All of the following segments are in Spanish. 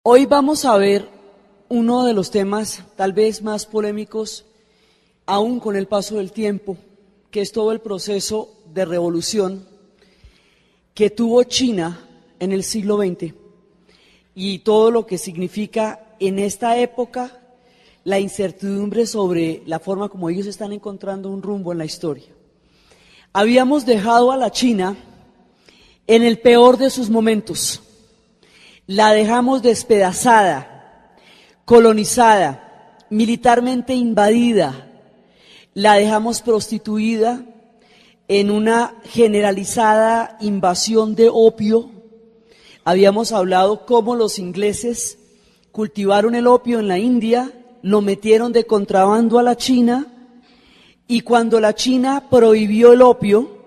Hoy vamos a ver uno de los temas tal vez más polémicos, aún con el paso del tiempo, que es todo el proceso de revolución que tuvo China en el siglo XX y todo lo que significa en esta época la incertidumbre sobre la forma como ellos están encontrando un rumbo en la historia. Habíamos dejado a la China en el peor de sus momentos. La dejamos despedazada, colonizada, militarmente invadida, la dejamos prostituida en una generalizada invasión de opio. Habíamos hablado cómo los ingleses cultivaron el opio en la India, lo metieron de contrabando a la China, y cuando la China prohibió el opio,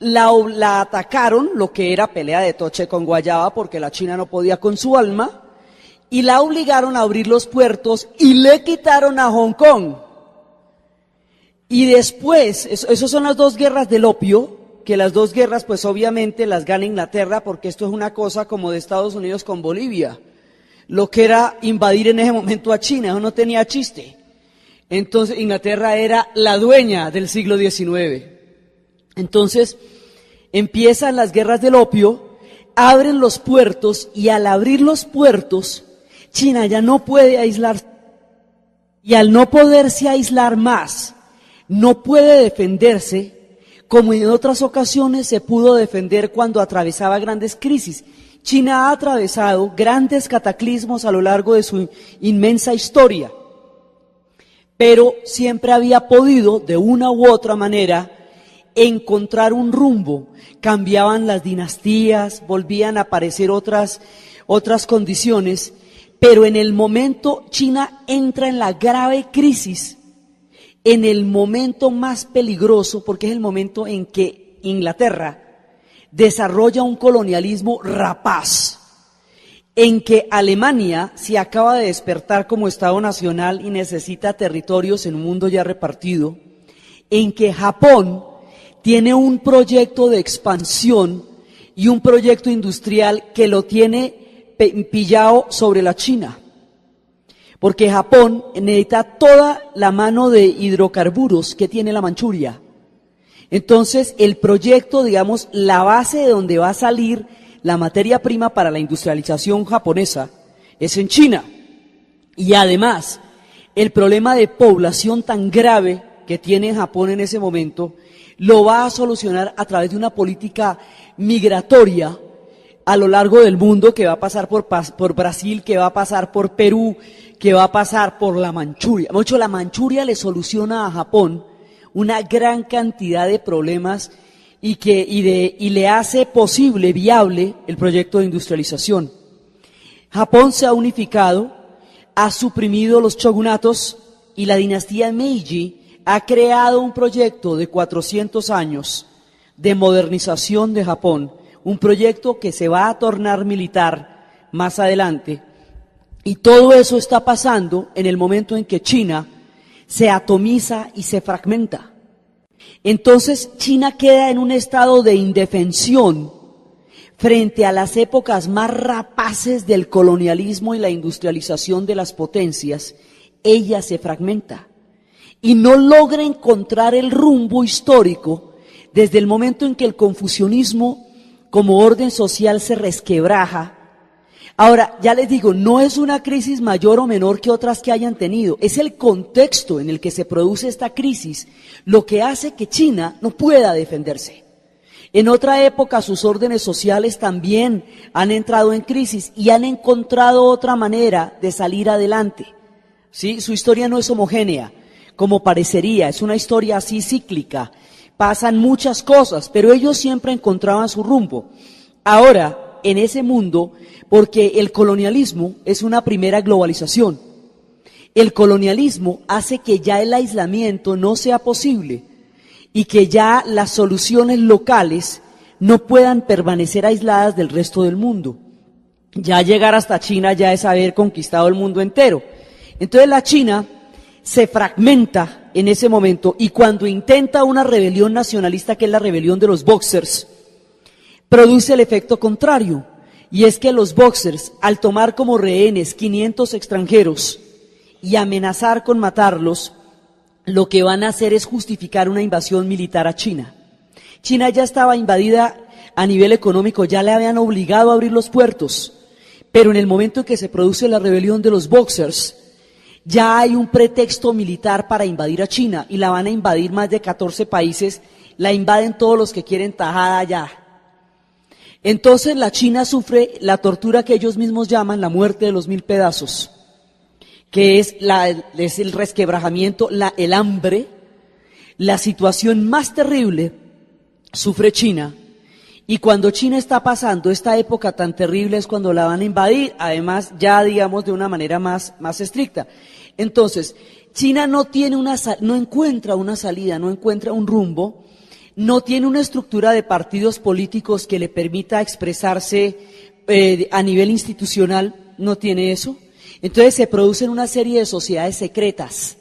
la atacaron, lo que era pelea de toche con guayaba, porque la China no podía con su alma, y la obligaron a abrir los puertos y le quitaron a Hong Kong. Y después, esas son las dos guerras del opio, que las dos guerras pues obviamente las gana Inglaterra, porque esto es una cosa como de Estados Unidos con Bolivia, lo que era invadir en ese momento a China, eso no tenía chiste. Entonces Inglaterra era la dueña del siglo XIX. Entonces empiezan las guerras del opio, abren los puertos y al abrir los puertos, China ya no puede aislarse. Y al no poderse aislar más, no puede defenderse como en otras ocasiones se pudo defender cuando atravesaba grandes crisis. China ha atravesado grandes cataclismos a lo largo de su inmensa historia, pero siempre había podido, de una u otra manera, encontrar un rumbo. Cambiaban las dinastías, volvían a aparecer otras condiciones, pero en el momento China entra en la grave crisis, en el momento más peligroso, porque es el momento en que Inglaterra desarrolla un colonialismo rapaz, en que Alemania se acaba de despertar como Estado nacional y necesita territorios en un mundo ya repartido, en que Japón tiene un proyecto de expansión y un proyecto industrial que lo tiene pillado sobre la China, porque Japón necesita toda la mano de hidrocarburos que tiene la Manchuria. Entonces, el proyecto, digamos, la base de donde va a salir la materia prima para la industrialización japonesa es en China. Y además, el problema de población tan grave que tiene Japón en ese momento, lo va a solucionar a través de una política migratoria a lo largo del mundo que va a pasar por Brasil, que va a pasar por Perú, que va a pasar por la Manchuria. De hecho, la Manchuria le soluciona a Japón una gran cantidad de problemas y le hace posible, viable, el proyecto de industrialización. Japón se ha unificado, ha suprimido los shogunatos y la dinastía Meiji ha creado un proyecto de 400 años de modernización de Japón, un proyecto que se va a tornar militar más adelante. Y todo eso está pasando en el momento en que China se atomiza y se fragmenta. Entonces China queda en un estado de indefensión frente a las épocas más rapaces del colonialismo y la industrialización de las potencias. Ella se fragmenta y no logra encontrar el rumbo histórico desde el momento en que el confucianismo como orden social se resquebraja. Ahora, ya les digo, no es una crisis mayor o menor que otras que hayan tenido, es el contexto en el que se produce esta crisis lo que hace que China no pueda defenderse. En otra época sus órdenes sociales también han entrado en crisis y han encontrado otra manera de salir adelante. ¿Sí? Su historia no es homogénea, como parecería, es una historia así cíclica, pasan muchas cosas, pero ellos siempre encontraban su rumbo. Ahora, en ese mundo, porque el colonialismo es una primera globalización. El colonialismo hace que ya el aislamiento no sea posible y que ya las soluciones locales no puedan permanecer aisladas del resto del mundo. Ya llegar hasta China ya es haber conquistado el mundo entero. Entonces la China se fragmenta en ese momento y cuando intenta una rebelión nacionalista, que es la rebelión de los Boxers, produce el efecto contrario. y es que los Boxers, al tomar como rehenes 500 extranjeros y amenazar con matarlos, lo que van a hacer es justificar una invasión militar a China. China ya estaba invadida a nivel económico, ya le habían obligado a abrir los puertos, pero en el momento en que se produce la rebelión de los Boxers, ya hay un pretexto militar para invadir a China, y la van a invadir más de 14 países, la invaden todos los que quieren tajada allá. Entonces la China sufre la tortura que ellos mismos llaman la muerte de los 1000 pedazos, que es el resquebrajamiento, el hambre, la situación más terrible sufre China. Y cuando China está pasando esta época tan terrible es cuando la van a invadir, además ya digamos de una manera más estricta. Entonces, China no encuentra una salida, no encuentra un rumbo, no tiene una estructura de partidos políticos que le permita expresarse a nivel institucional, no tiene eso. Entonces se producen una serie de sociedades secretas,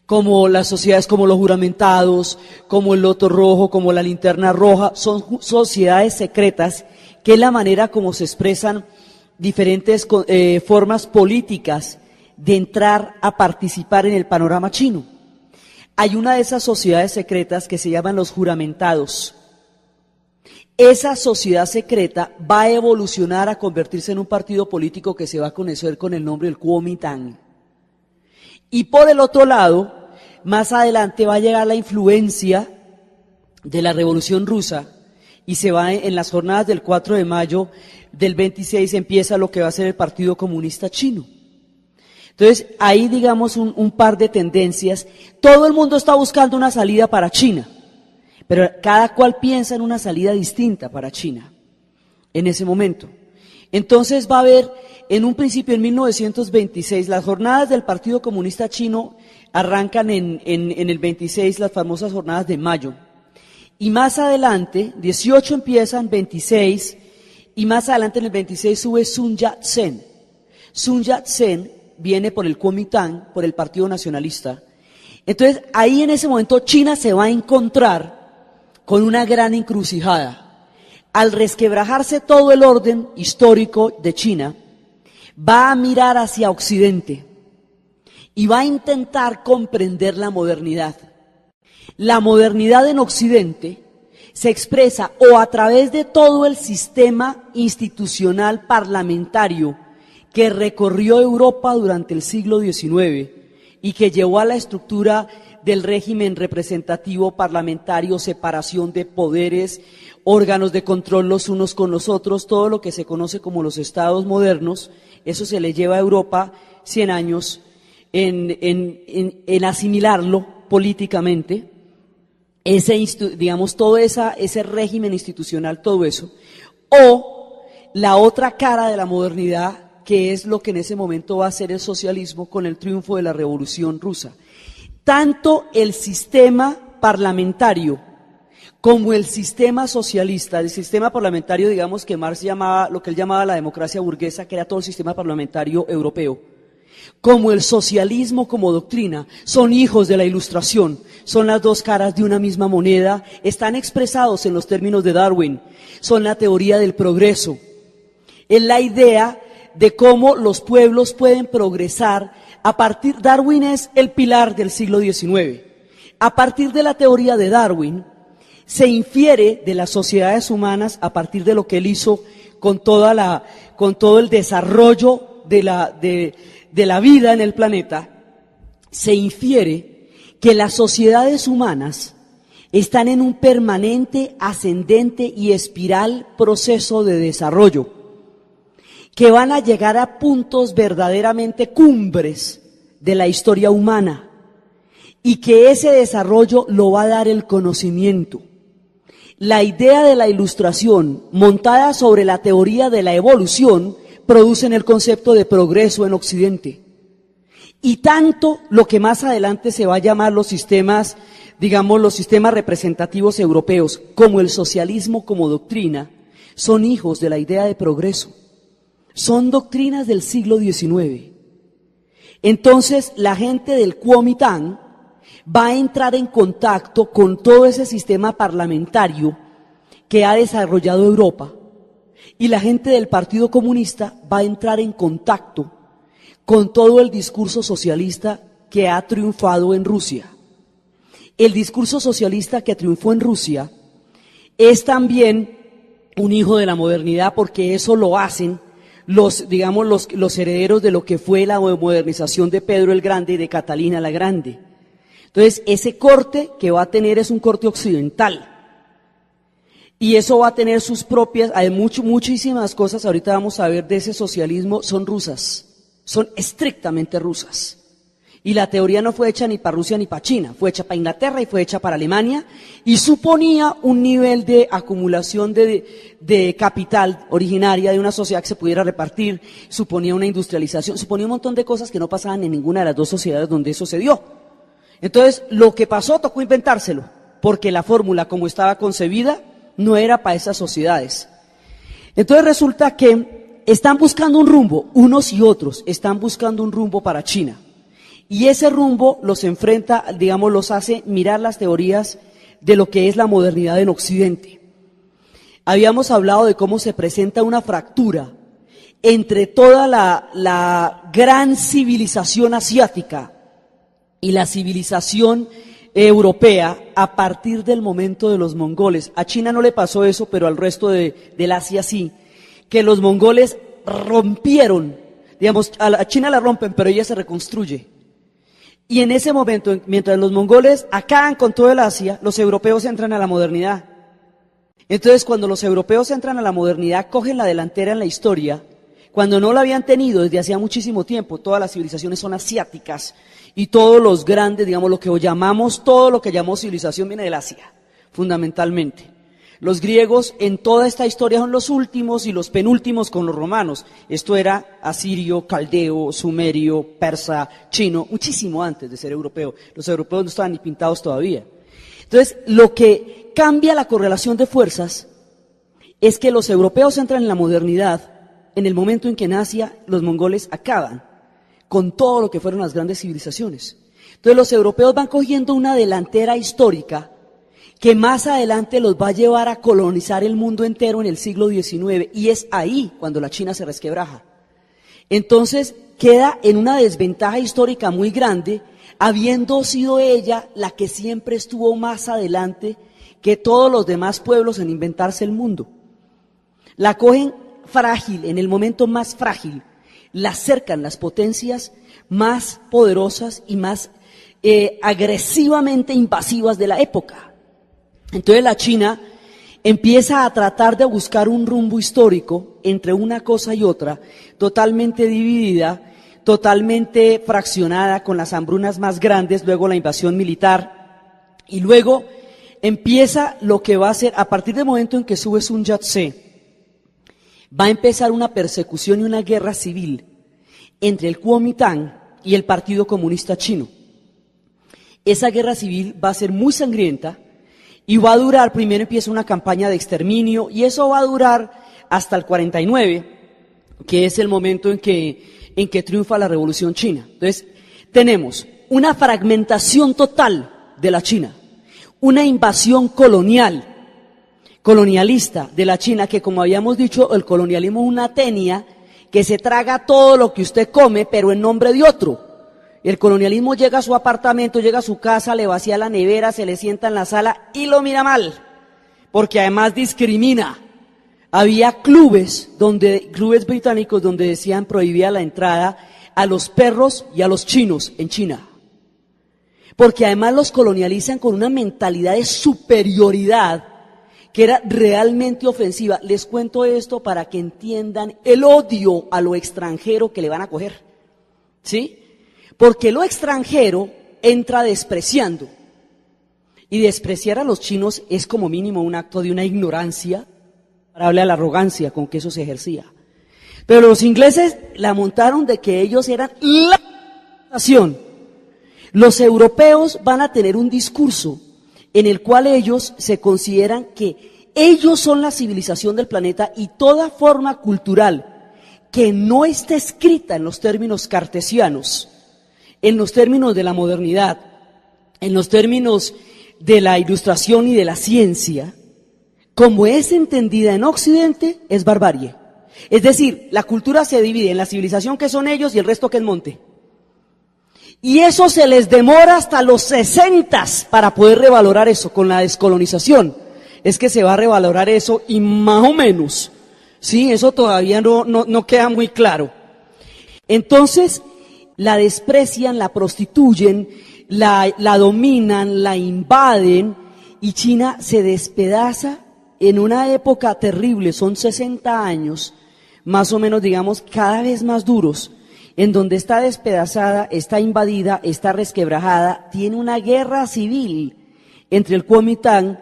como las sociedades como los juramentados, como el Loto Rojo, como la Linterna Roja, son sociedades secretas que es la manera como se expresan diferentes formas políticas de entrar a participar en el panorama chino. Hay una de esas sociedades secretas que se llaman los juramentados. Esa sociedad secreta va a evolucionar a convertirse en un partido político que se va a conocer con el nombre del Kuomintang. Y por el otro lado, más adelante va a llegar la influencia de la Revolución Rusa y se va en las jornadas del 4 de mayo del 26 empieza lo que va a ser el Partido Comunista Chino. Entonces, ahí digamos un par de tendencias. Todo el mundo está buscando una salida para China, pero cada cual piensa en una salida distinta para China en ese momento. Entonces va a haber, en un principio en 1926, las jornadas del Partido Comunista Chino arrancan en el 26, las famosas jornadas de mayo. Y más adelante, 18 empiezan, 26, y más adelante en el 26 sube Sun Yat-sen. Sun Yat-sen viene por el Kuomintang, por el Partido Nacionalista. Entonces, ahí en ese momento China se va a encontrar con una gran encrucijada. Al resquebrajarse todo el orden histórico de China, va a mirar hacia Occidente y va a intentar comprender la modernidad. La modernidad en Occidente se expresa o a través de todo el sistema institucional parlamentario que recorrió Europa durante el siglo XIX y que llevó a la estructura del régimen representativo parlamentario, separación de poderes, órganos de control los unos con los otros, todo lo que se conoce como los estados modernos. Eso se le lleva a Europa 100 años en asimilarlo políticamente, digamos, todo ese régimen institucional, todo eso. O la otra cara de la modernidad, que es lo que en ese momento va a ser el socialismo con el triunfo de la Revolución Rusa. Tanto el sistema parlamentario como el sistema socialista, el sistema parlamentario, digamos, que Marx llamaba, lo que él llamaba la democracia burguesa, que era todo el sistema parlamentario europeo, como el socialismo como doctrina, son hijos de la Ilustración, son las dos caras de una misma moneda, están expresados en los términos de Darwin, son la teoría del progreso, es la idea de cómo los pueblos pueden progresar Darwin es el pilar del siglo XIX. A partir de la teoría de Darwin, se infiere de las sociedades humanas a partir de lo que él hizo con todo el desarrollo de la vida en el planeta, se infiere que las sociedades humanas están en un permanente, ascendente y espiral proceso de desarrollo, que van a llegar a puntos verdaderamente cumbres de la historia humana, y que ese desarrollo lo va a dar el conocimiento. La idea de la Ilustración, montada sobre la teoría de la evolución, producen el concepto de progreso en Occidente. Y tanto lo que más adelante se va a llamar los sistemas, digamos, los sistemas representativos europeos, como el socialismo como doctrina, son hijos de la idea de progreso. Son doctrinas del siglo XIX. Entonces, la gente del Kuomintang va a entrar en contacto con todo ese sistema parlamentario que ha desarrollado Europa, y la gente del Partido Comunista va a entrar en contacto con todo el discurso socialista que ha triunfado en Rusia. El discurso socialista que triunfó en Rusia es también un hijo de la modernidad, porque eso lo hacen los herederos de lo que fue la modernización de Pedro el Grande y de Catalina la Grande. Entonces, ese corte que va a tener es un corte occidental. Y eso va a tener sus propias, hay muchísimas cosas, ahorita vamos a ver de ese socialismo, son rusas, son estrictamente rusas. Y la teoría no fue hecha ni para Rusia ni para China, fue hecha para Inglaterra y fue hecha para Alemania, y suponía un nivel de acumulación de capital originaria de una sociedad que se pudiera repartir, suponía una industrialización, suponía un montón de cosas que no pasaban en ninguna de las dos sociedades donde eso se dio. Entonces, lo que pasó tocó inventárselo, porque la fórmula como estaba concebida no era para esas sociedades. Entonces resulta que están buscando un rumbo, unos y otros están buscando un rumbo para China. Y ese rumbo los enfrenta, los hace mirar las teorías de lo que es la modernidad en Occidente. Habíamos hablado de cómo se presenta una fractura entre toda la gran civilización asiática y la civilización europea a partir del momento de los mongoles. A China no le pasó eso, pero al resto del Asia sí, que los mongoles rompieron, a China la rompen, pero ella se reconstruye. Y en ese momento, mientras los mongoles acaban con todo el Asia, los europeos entran a la modernidad. Entonces, cuando los europeos entran a la modernidad, cogen la delantera en la historia, cuando no la habían tenido desde hacía muchísimo tiempo. Todas las civilizaciones son asiáticas, y todos los grandes, todo lo que llamamos civilización viene del Asia, fundamentalmente. Los griegos en toda esta historia son los últimos y los penúltimos con los romanos. Esto era asirio, caldeo, sumerio, persa, chino, muchísimo antes de ser europeo. Los europeos no estaban ni pintados todavía. Entonces, lo que cambia la correlación de fuerzas es que los europeos entran en la modernidad en el momento en que en Asia los mongoles acaban con todo lo que fueron las grandes civilizaciones. Entonces, los europeos van cogiendo una delantera histórica que más adelante los va a llevar a colonizar el mundo entero en el siglo XIX, y es ahí cuando la China se resquebraja. Entonces queda en una desventaja histórica muy grande, habiendo sido ella la que siempre estuvo más adelante que todos los demás pueblos en inventarse el mundo. La cogen frágil, en el momento más frágil, la cercan las potencias más poderosas y más agresivamente invasivas de la época. Entonces la China empieza a tratar de buscar un rumbo histórico entre una cosa y otra, totalmente dividida, totalmente fraccionada, con las hambrunas más grandes, luego la invasión militar, y luego empieza lo que va a ser, a partir del momento en que sube Sun Yat-sen, va a empezar una persecución y una guerra civil entre el Kuomintang y el Partido Comunista Chino. Esa guerra civil va a ser muy sangrienta, y va a durar, primero empieza una campaña de exterminio, y eso va a durar hasta el 49, que es el momento en que triunfa la Revolución China. Entonces, tenemos una fragmentación total de la China, una invasión colonialista de la China, que como habíamos dicho, el colonialismo es una tenia que se traga todo lo que usted come, pero en nombre de otro. El colonialismo llega a su apartamento, llega a su casa, le vacía la nevera, se le sienta en la sala y lo mira mal, porque además discrimina. Había clubes británicos donde decían prohibía la entrada a los perros y a los chinos en China, porque además los colonializan con una mentalidad de superioridad que era realmente ofensiva. Les cuento esto para que entiendan el odio a lo extranjero que le van a coger, ¿sí? Porque lo extranjero entra despreciando, y despreciar a los chinos es como mínimo un acto de una ignorancia, comparable a la arrogancia con que eso se ejercía. Pero los ingleses la montaron de que ellos eran la nación. Los europeos van a tener un discurso en el cual ellos se consideran que ellos son la civilización del planeta, y toda forma cultural que no esté escrita en los términos cartesianos, en los términos de la modernidad, en los términos de la ilustración y de la ciencia, como es entendida en Occidente, es barbarie. Es decir, la cultura se divide en la civilización que son ellos y el resto que es monte. Y eso se les demora hasta los 60 para poder revalorar eso. Con la descolonización es que se va a revalorar eso y más o menos, sí, eso todavía no queda muy claro. Entonces, la desprecian, la prostituyen, la dominan, la invaden y China se despedaza en una época terrible, son 60 años, más o menos digamos cada vez más duros, en donde está despedazada, está invadida, está resquebrajada, tiene una guerra civil entre el Kuomintang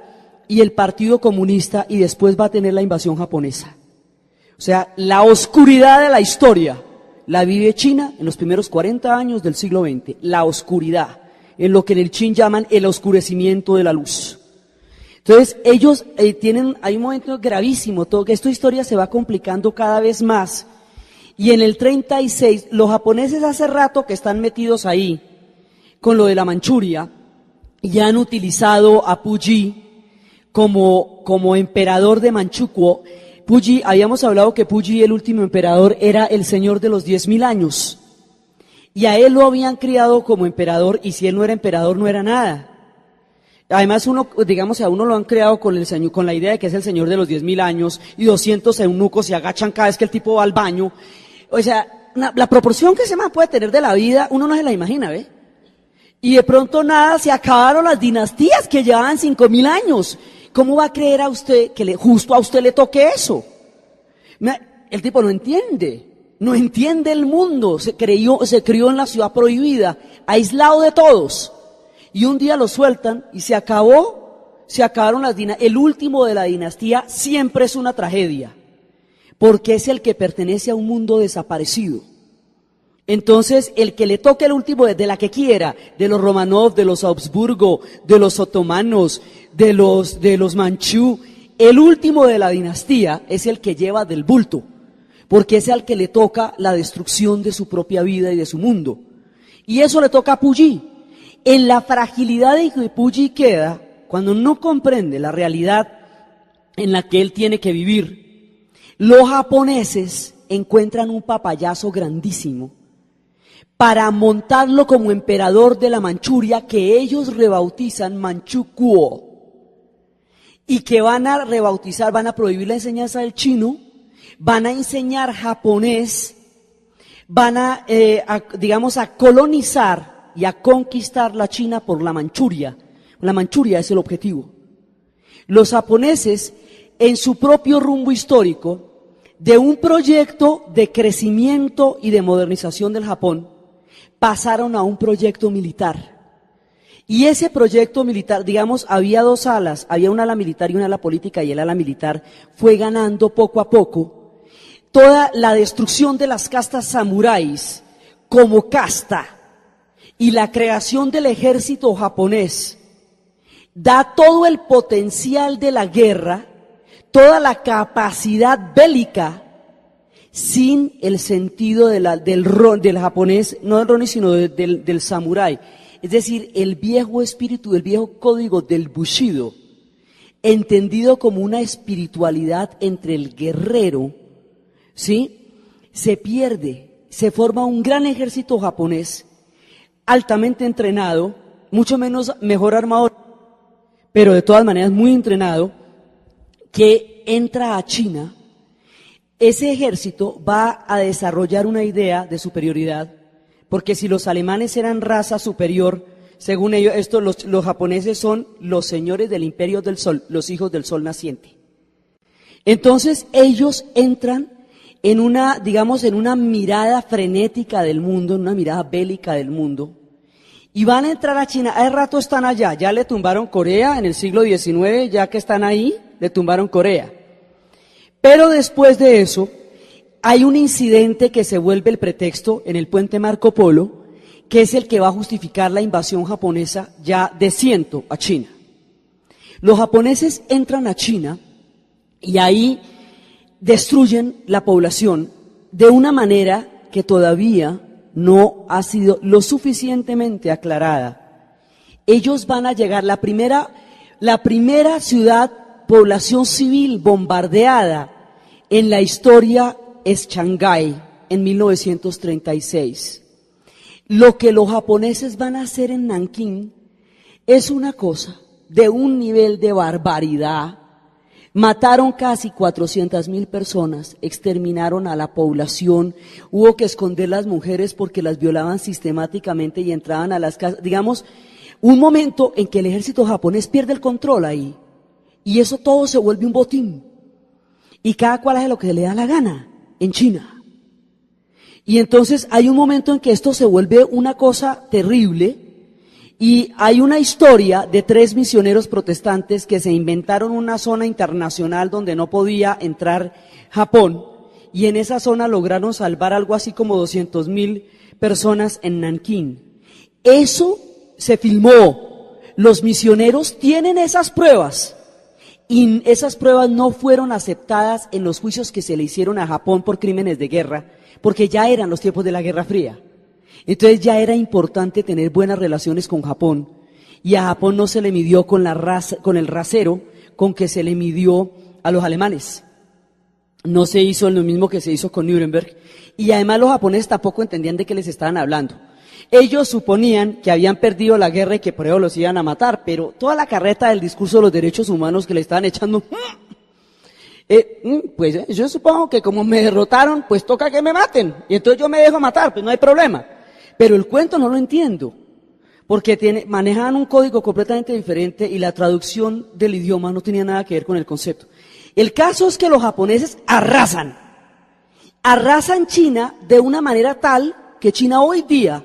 y el Partido Comunista y después va a tener la invasión japonesa. O sea, la oscuridad de la historia la vive China en los primeros 40 años del siglo XX, la oscuridad, en lo que en el Chin llaman el oscurecimiento de la luz. Entonces, ellos hay un momento gravísimo, todo que esta historia se va complicando cada vez más. Y en el 36, los japoneses hace rato que están metidos ahí, con lo de la Manchuria, ya han utilizado a Puyi como emperador de Manchukuo. Puyi, habíamos hablado que Puyi, el último emperador, era el señor de los 10.000 años. Y a él lo habían criado como emperador, y si él no era emperador, no era nada. Además, a uno lo han creado con la idea de que es el señor de los 10.000 años, y 200 eunucos se agachan cada vez que el tipo va al baño. O sea, la proporción que ese man puede tener de la vida, uno no se la imagina, ¿ve? Y de pronto nada, se acabaron las dinastías que llevaban 5.000 años. ¿Cómo va a creer a usted que justo a usted le toque eso? El tipo no entiende el mundo, se crió en la ciudad prohibida, aislado de todos. Y un día lo sueltan y se acabaron las dinastías. El último de la dinastía siempre es una tragedia, porque es el que pertenece a un mundo desaparecido. Entonces, el que le toque el último, de la que quiera, de los Romanov, de los Habsburgo, de los otomanos, de los manchú, el último de la dinastía es el que lleva del bulto, porque es al que le toca la destrucción de su propia vida y de su mundo. Y eso le toca a Puyi. En la fragilidad de que Puyi queda, cuando no comprende la realidad en la que él tiene que vivir, los japoneses encuentran un papayazo grandísimo para montarlo como emperador de la Manchuria, que ellos rebautizan Manchukuo, y que van a rebautizar, van a prohibir la enseñanza del chino, van a enseñar japonés, van a colonizar y a conquistar la China por la Manchuria. La Manchuria es el objetivo. Los japoneses, en su propio rumbo histórico, de un proyecto de crecimiento y de modernización del Japón, pasaron a un proyecto militar. Y ese proyecto militar, había dos alas, había un ala militar y un ala política, y el ala militar fue ganando poco a poco toda la destrucción de las castas samuráis como casta y la creación del ejército japonés. Da todo el potencial de la guerra, toda la capacidad bélica, sin el sentido del japonés, no del ronin, sino del samurái. Es decir, el viejo espíritu, el viejo código del Bushido, entendido como una espiritualidad entre el guerrero, ¿sí? Se pierde, se forma un gran ejército japonés, altamente entrenado, mejor armado, pero de todas maneras muy entrenado, que entra a China. Ese ejército va a desarrollar una idea de superioridad, porque si los alemanes eran raza superior, según ellos, los japoneses son los señores del imperio del sol, los hijos del sol naciente. Entonces ellos entran en una mirada frenética del mundo, en una mirada bélica del mundo, y van a entrar a China. Hace rato están allá, ya le tumbaron Corea en el siglo XIX, ya que están ahí, le tumbaron Corea. Pero después de eso, hay un incidente que se vuelve el pretexto en el puente Marco Polo, que es el que va a justificar la invasión japonesa ya de ciento a China. Los japoneses entran a China y ahí destruyen la población de una manera que todavía no ha sido lo suficientemente aclarada. Ellos van a llegar, la primera ciudad población civil bombardeada en la historia es Shanghái en 1936. Lo que los japoneses van a hacer en Nankín es una cosa de un nivel de barbaridad. Mataron casi 400.000 personas, exterminaron a la población, hubo que esconder las mujeres porque las violaban sistemáticamente y entraban a las casas. Digamos, un momento en que el ejército japonés pierde el control ahí, y eso todo se vuelve un botín. Y cada cual hace lo que le da la gana en China. Y entonces hay un momento en que esto se vuelve una cosa terrible. Y hay una historia de 3 misioneros protestantes que se inventaron una zona internacional donde no podía entrar Japón, y en esa zona lograron salvar algo así como 200.000 personas en Nankín. Eso se filmó, los misioneros tienen esas pruebas, y esas pruebas no fueron aceptadas en los juicios que se le hicieron a Japón por crímenes de guerra, porque ya eran los tiempos de la Guerra Fría. Entonces ya era importante tener buenas relaciones con Japón, y a Japón no se le midió con el rasero con que se le midió a los alemanes. No se hizo lo mismo que se hizo con Nuremberg, y además los japoneses tampoco entendían de qué les estaban hablando. Ellos suponían que habían perdido la guerra y que por eso los iban a matar, pero toda la carreta del discurso de los derechos humanos que le estaban echando, pues yo supongo que como me derrotaron, pues toca que me maten, y entonces yo me dejo matar, pues no hay problema. Pero el cuento no lo entiendo, porque manejaban un código completamente diferente y la traducción del idioma no tenía nada que ver con el concepto. El caso es que los japoneses arrasan China de una manera tal que China hoy día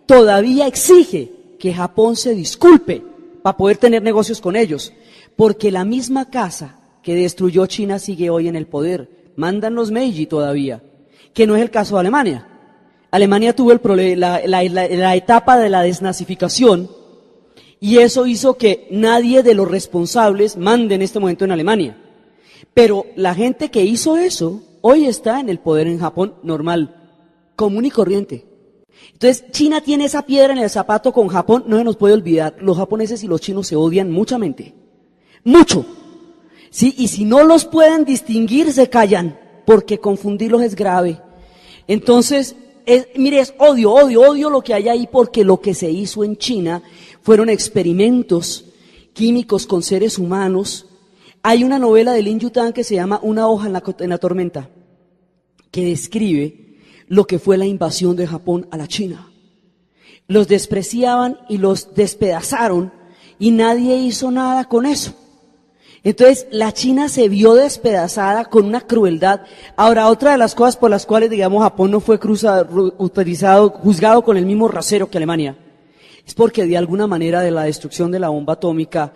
todavía exige que Japón se disculpe para poder tener negocios con ellos, porque la misma casa que destruyó China sigue hoy en el poder, mandan los Meiji todavía, que no es el caso de Alemania. Alemania tuvo la etapa de la desnazificación, y eso hizo que nadie de los responsables mande en este momento en Alemania. Pero la gente que hizo eso hoy está en el poder en Japón normal, común y corriente. Entonces China tiene esa piedra en el zapato con Japón, no se nos puede olvidar, los japoneses y los chinos se odian muchamente, mucho. Sí, y si no los pueden distinguir se callan, porque confundirlos es grave. Entonces, mire, es odio lo que hay ahí, porque lo que se hizo en China fueron experimentos químicos con seres humanos. Hay una novela de Lin Yutang que se llama Una hoja en la tormenta, que describe lo que fue la invasión de Japón a la China. Los despreciaban y los despedazaron, y nadie hizo nada con eso. Entonces la China se vio despedazada con una crueldad. Ahora, otra de las cosas por las cuales, digamos, Japón no fue juzgado con el mismo rasero que Alemania, es porque de alguna manera de la destrucción de la bomba atómica,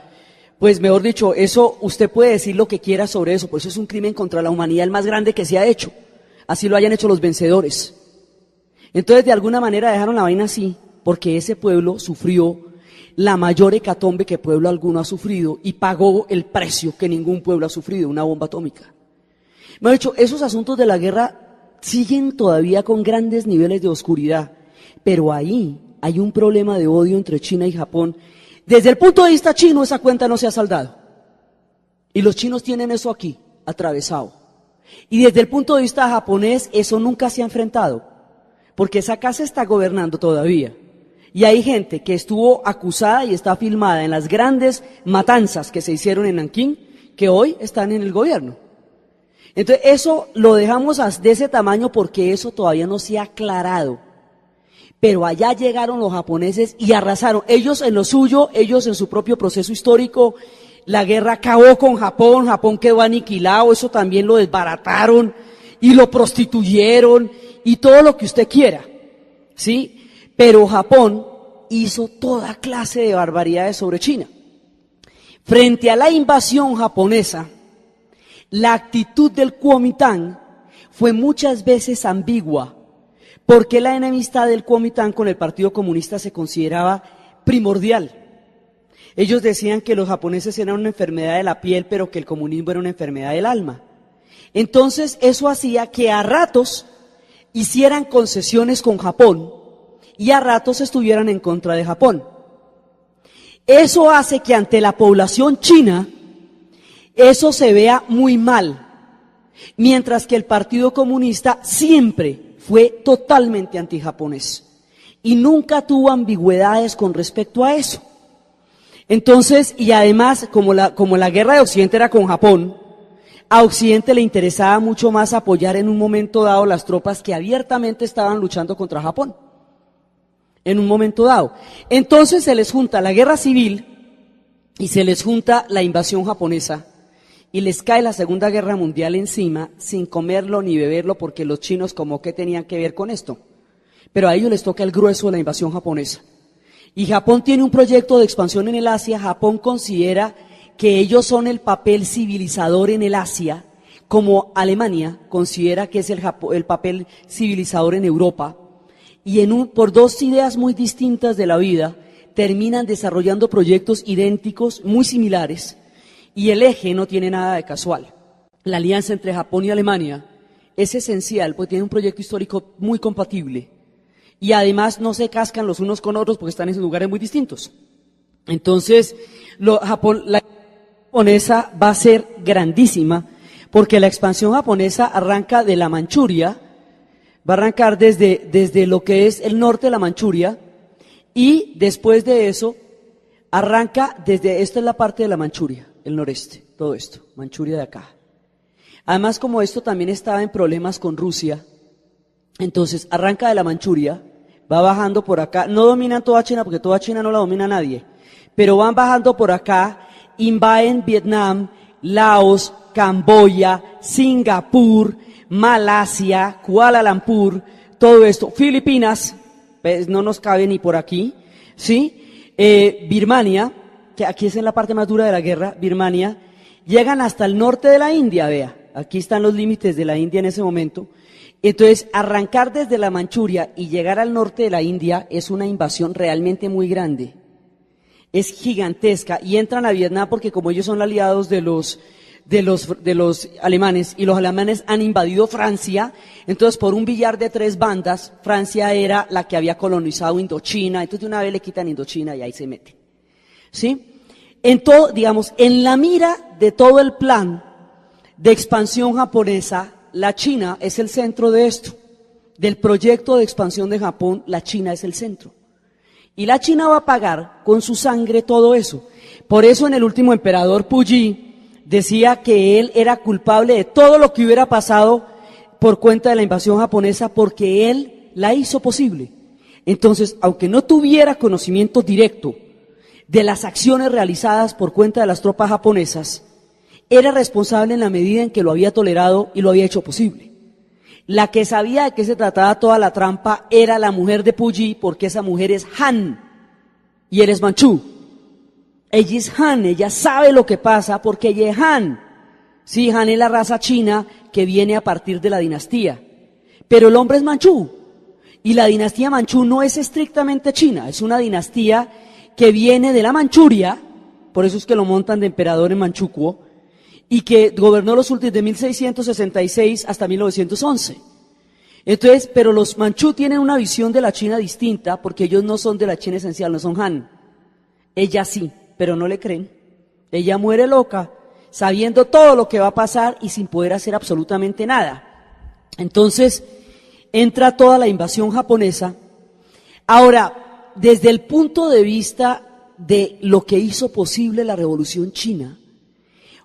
pues mejor dicho, eso usted puede decir lo que quiera sobre eso, pues eso es un crimen contra la humanidad el más grande que se ha hecho, así lo hayan hecho los vencedores. Entonces de alguna manera dejaron la vaina así, porque ese pueblo sufrió la mayor hecatombe que pueblo alguno ha sufrido, y pagó el precio que ningún pueblo ha sufrido, una bomba atómica. Me ha dicho, esos asuntos de la guerra siguen todavía con grandes niveles de oscuridad, pero ahí hay un problema de odio entre China y Japón. Desde el punto de vista chino, esa cuenta no se ha saldado, y los chinos tienen eso aquí, atravesado. Y desde el punto de vista japonés, eso nunca se ha enfrentado, porque esa casa está gobernando todavía. Y hay gente que estuvo acusada y está filmada en las grandes matanzas que se hicieron en Nankín, que hoy están en el gobierno. Entonces eso lo dejamos de ese tamaño porque eso todavía no se ha aclarado. Pero allá llegaron los japoneses y arrasaron. Ellos en lo suyo, ellos en su propio proceso histórico, la guerra acabó con Japón, Japón quedó aniquilado, eso también lo desbarataron y lo prostituyeron y todo lo que usted quiera, ¿sí? Pero Japón hizo toda clase de barbaridades sobre China. Frente a la invasión japonesa, la actitud del Kuomintang fue muchas veces ambigua, porque la enemistad del Kuomintang con el Partido Comunista se consideraba primordial. Ellos decían que los japoneses eran una enfermedad de la piel, pero que el comunismo era una enfermedad del alma. Entonces eso hacía que a ratos hicieran concesiones con Japón, y a ratos estuvieran en contra de Japón. Eso hace que ante la población china, eso se vea muy mal, mientras que el Partido Comunista siempre fue totalmente antijaponés y nunca tuvo ambigüedades con respecto a eso. Entonces, y además, como la guerra de Occidente era con Japón, a Occidente le interesaba mucho más apoyar en un momento dado las tropas que abiertamente estaban luchando contra Japón, en un momento dado. Entonces se les junta la guerra civil y se les junta la invasión japonesa y les cae la Segunda Guerra Mundial encima sin comerlo ni beberlo, porque los chinos como que tenían que ver con esto. Pero a ellos les toca el grueso de la invasión japonesa. Y Japón tiene un proyecto de expansión en el Asia. Japón considera que ellos son el papel civilizador en el Asia, como Alemania considera que es el papel civilizador en Europa. Y por dos ideas muy distintas de la vida, terminan desarrollando proyectos idénticos, muy similares, y el eje no tiene nada de casual. La alianza entre Japón y Alemania es esencial, porque tiene un proyecto histórico muy compatible, y además no se cascan los unos con otros porque están en lugares muy distintos. Entonces, la japonesa va a ser grandísima, porque la expansión japonesa arranca de la Manchuria, va a arrancar desde lo que es el norte de la Manchuria, y después de eso arranca esta es la parte de la Manchuria, el noreste, todo esto, Manchuria de acá. Además, como esto también estaba en problemas con Rusia, entonces arranca de la Manchuria, va bajando por acá, no dominan toda China porque toda China no la domina nadie, pero van bajando por acá, invaden Vietnam, Laos, Camboya, Singapur, Malasia, Kuala Lumpur, todo esto, Filipinas, pues no nos cabe ni por aquí, ¿sí? Birmania, que aquí es en la parte más dura de la guerra, Birmania, llegan hasta el norte de la India, vea, aquí están los límites de la India en ese momento. Entonces, arrancar desde la Manchuria y llegar al norte de la India es una invasión realmente muy grande, es gigantesca, y entran a Vietnam porque como ellos son aliados de los alemanes, y los alemanes han invadido Francia, entonces por un billar de tres bandas, Francia era la que había colonizado Indochina, entonces de una vez le quitan Indochina y ahí se meten, ¿sí? En la mira de todo el plan de expansión japonesa, la China es el centro de esto, del proyecto de expansión de Japón, la China es el centro. Y la China va a pagar con su sangre todo eso. Por eso en el último emperador Puyi decía que él era culpable de todo lo que hubiera pasado por cuenta de la invasión japonesa, porque él la hizo posible. Entonces, aunque no tuviera conocimiento directo de las acciones realizadas por cuenta de las tropas japonesas, era responsable en la medida en que lo había tolerado y lo había hecho posible. La que sabía de qué se trataba toda la trampa era la mujer de Puyi, porque esa mujer es Han y él es manchú. Ella es Han, ella sabe lo que pasa porque ella es Han. Sí, Han es la raza china que viene a partir de la dinastía, pero el hombre es manchú, y la dinastía manchú no es estrictamente china, es una dinastía que viene de la Manchuria, por eso es que lo montan de emperador en Manchukuo, y que gobernó los últimos de 1666 hasta 1911. Entonces, pero los manchú tienen una visión de la China distinta, porque ellos no son de la China esencial, no son Han. Ella sí, pero no le creen. Ella muere loca, sabiendo todo lo que va a pasar y sin poder hacer absolutamente nada. Entonces, entra toda la invasión japonesa. Ahora, desde el punto de vista de lo que hizo posible la Revolución China,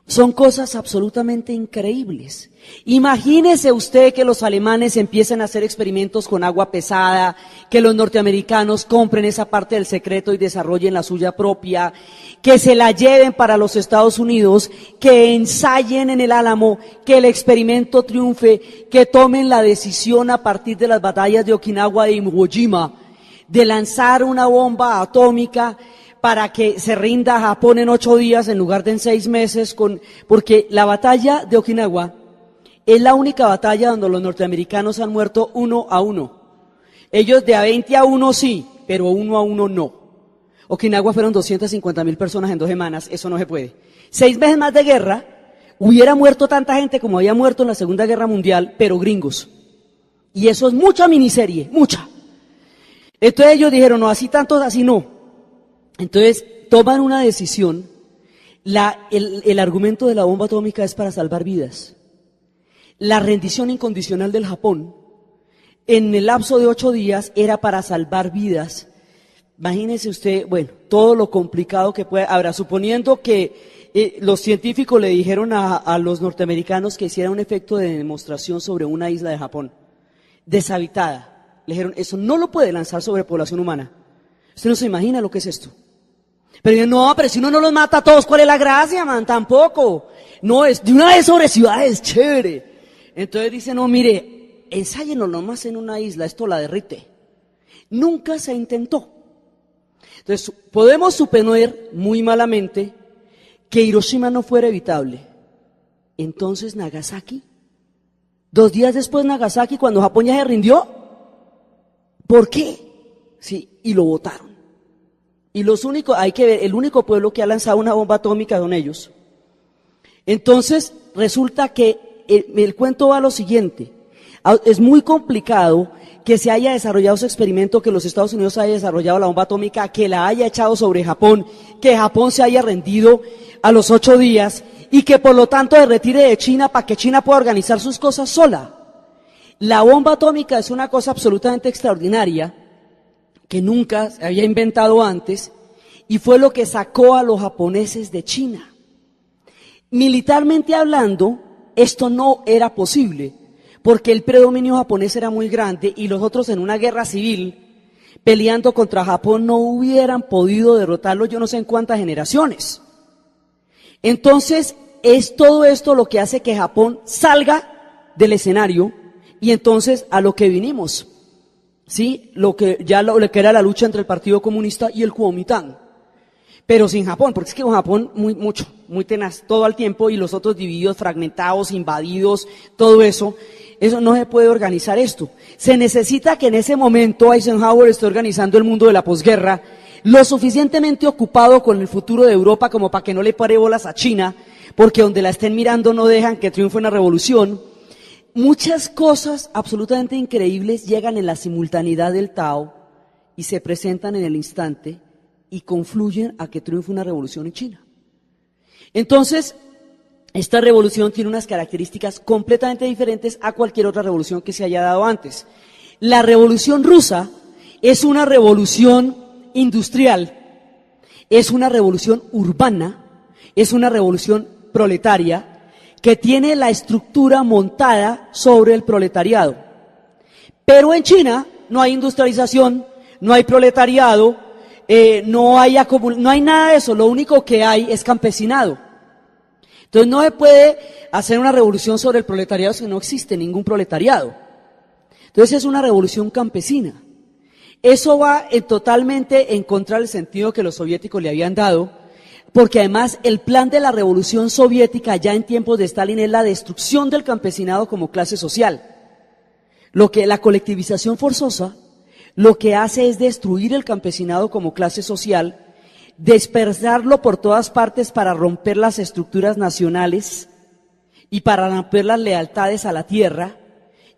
son cosas absolutamente increíbles. Imagínese usted que los alemanes empiecen a hacer experimentos con agua pesada, que los norteamericanos compren esa parte del secreto y desarrollen la suya propia, que se la lleven para los Estados Unidos, que ensayen en el Álamo, que el experimento triunfe, que tomen la decisión a partir de las batallas de Okinawa y Iwo Jima de lanzar una bomba atómica para que se rinda Japón en 8 días en lugar de en 6 meses, porque la batalla de Okinawa es la única batalla donde los norteamericanos han muerto 1-1. Ellos de a 20-1 sí, pero 1-1 no. Okinawa fueron 250,000 personas en 2 semanas, eso no se puede. 6 meses más de guerra, hubiera muerto tanta gente como había muerto en la Segunda Guerra Mundial, pero gringos. Y eso es mucha miniserie, mucha. Entonces ellos dijeron, no, así tantos, así no. Entonces toman una decisión, El argumento de la bomba atómica es para salvar vidas. La rendición incondicional del Japón en el lapso de 8 días era para salvar vidas. Imagínese usted, bueno, todo lo complicado que puede. Ahora, suponiendo que los científicos le dijeron a los norteamericanos que hicieran un efecto de demostración sobre una isla de Japón deshabitada, le dijeron, eso no lo puede lanzar sobre población humana. Usted no se imagina lo que es esto. Pero dijeron, no, pero si uno no los mata a todos, ¿cuál es la gracia, man? Tampoco. No, es de una vez sobre ciudades, chévere. Entonces dice, no, mire, ensáyenlo nomás en una isla, esto la derrite. Nunca se intentó. Entonces, podemos suponer muy malamente que Hiroshima no fuera evitable. Entonces, Nagasaki. 2 días después, Nagasaki, cuando Japón ya se rindió. ¿Por qué? Sí, y lo votaron. Y hay que ver, el único pueblo que ha lanzado una bomba atómica son ellos. Entonces, resulta que el cuento va a lo siguiente. Es muy complicado que se haya desarrollado ese experimento, que los Estados Unidos haya desarrollado la bomba atómica, que la haya echado sobre Japón, que Japón se haya rendido a los 8 días y que por lo tanto se retire de China para que China pueda organizar sus cosas sola. La bomba atómica es una cosa absolutamente extraordinaria que nunca se había inventado antes y fue lo que sacó a los japoneses de China. Militarmente hablando, esto no era posible, porque el predominio japonés era muy grande y los otros en una guerra civil, peleando contra Japón, no hubieran podido derrotarlo yo no sé en cuántas generaciones. Entonces, es todo esto lo que hace que Japón salga del escenario y entonces a lo que vinimos, ¿sí? Lo que era la lucha entre el Partido Comunista y el Kuomintang. Pero sin Japón, porque es que con Japón muy tenaz, todo el tiempo, y los otros divididos, fragmentados, invadidos, todo eso no se puede organizar esto. Se necesita que en ese momento Eisenhower esté organizando el mundo de la posguerra, lo suficientemente ocupado con el futuro de Europa como para que no le pare bolas a China, porque donde la estén mirando no dejan que triunfe una revolución. Muchas cosas absolutamente increíbles llegan en la simultaneidad del Tao y se presentan en el instante y confluyen a que triunfe una revolución en China. Entonces, esta revolución tiene unas características completamente diferentes a cualquier otra revolución que se haya dado antes. La revolución rusa es una revolución industrial, es una revolución urbana, es una revolución proletaria que tiene la estructura montada sobre el proletariado. Pero en China no hay industrialización, no hay proletariado, no hay nada de eso, lo único que hay es campesinado. Entonces no se puede hacer una revolución sobre el proletariado si no existe ningún proletariado. Entonces es una revolución campesina. Eso va totalmente en contra del sentido que los soviéticos le habían dado, porque además el plan de la revolución soviética ya en tiempos de Stalin es la destrucción del campesinado como clase social. La colectivización forzosa lo que hace es destruir el campesinado como clase social, dispersarlo por todas partes para romper las estructuras nacionales y para romper las lealtades a la tierra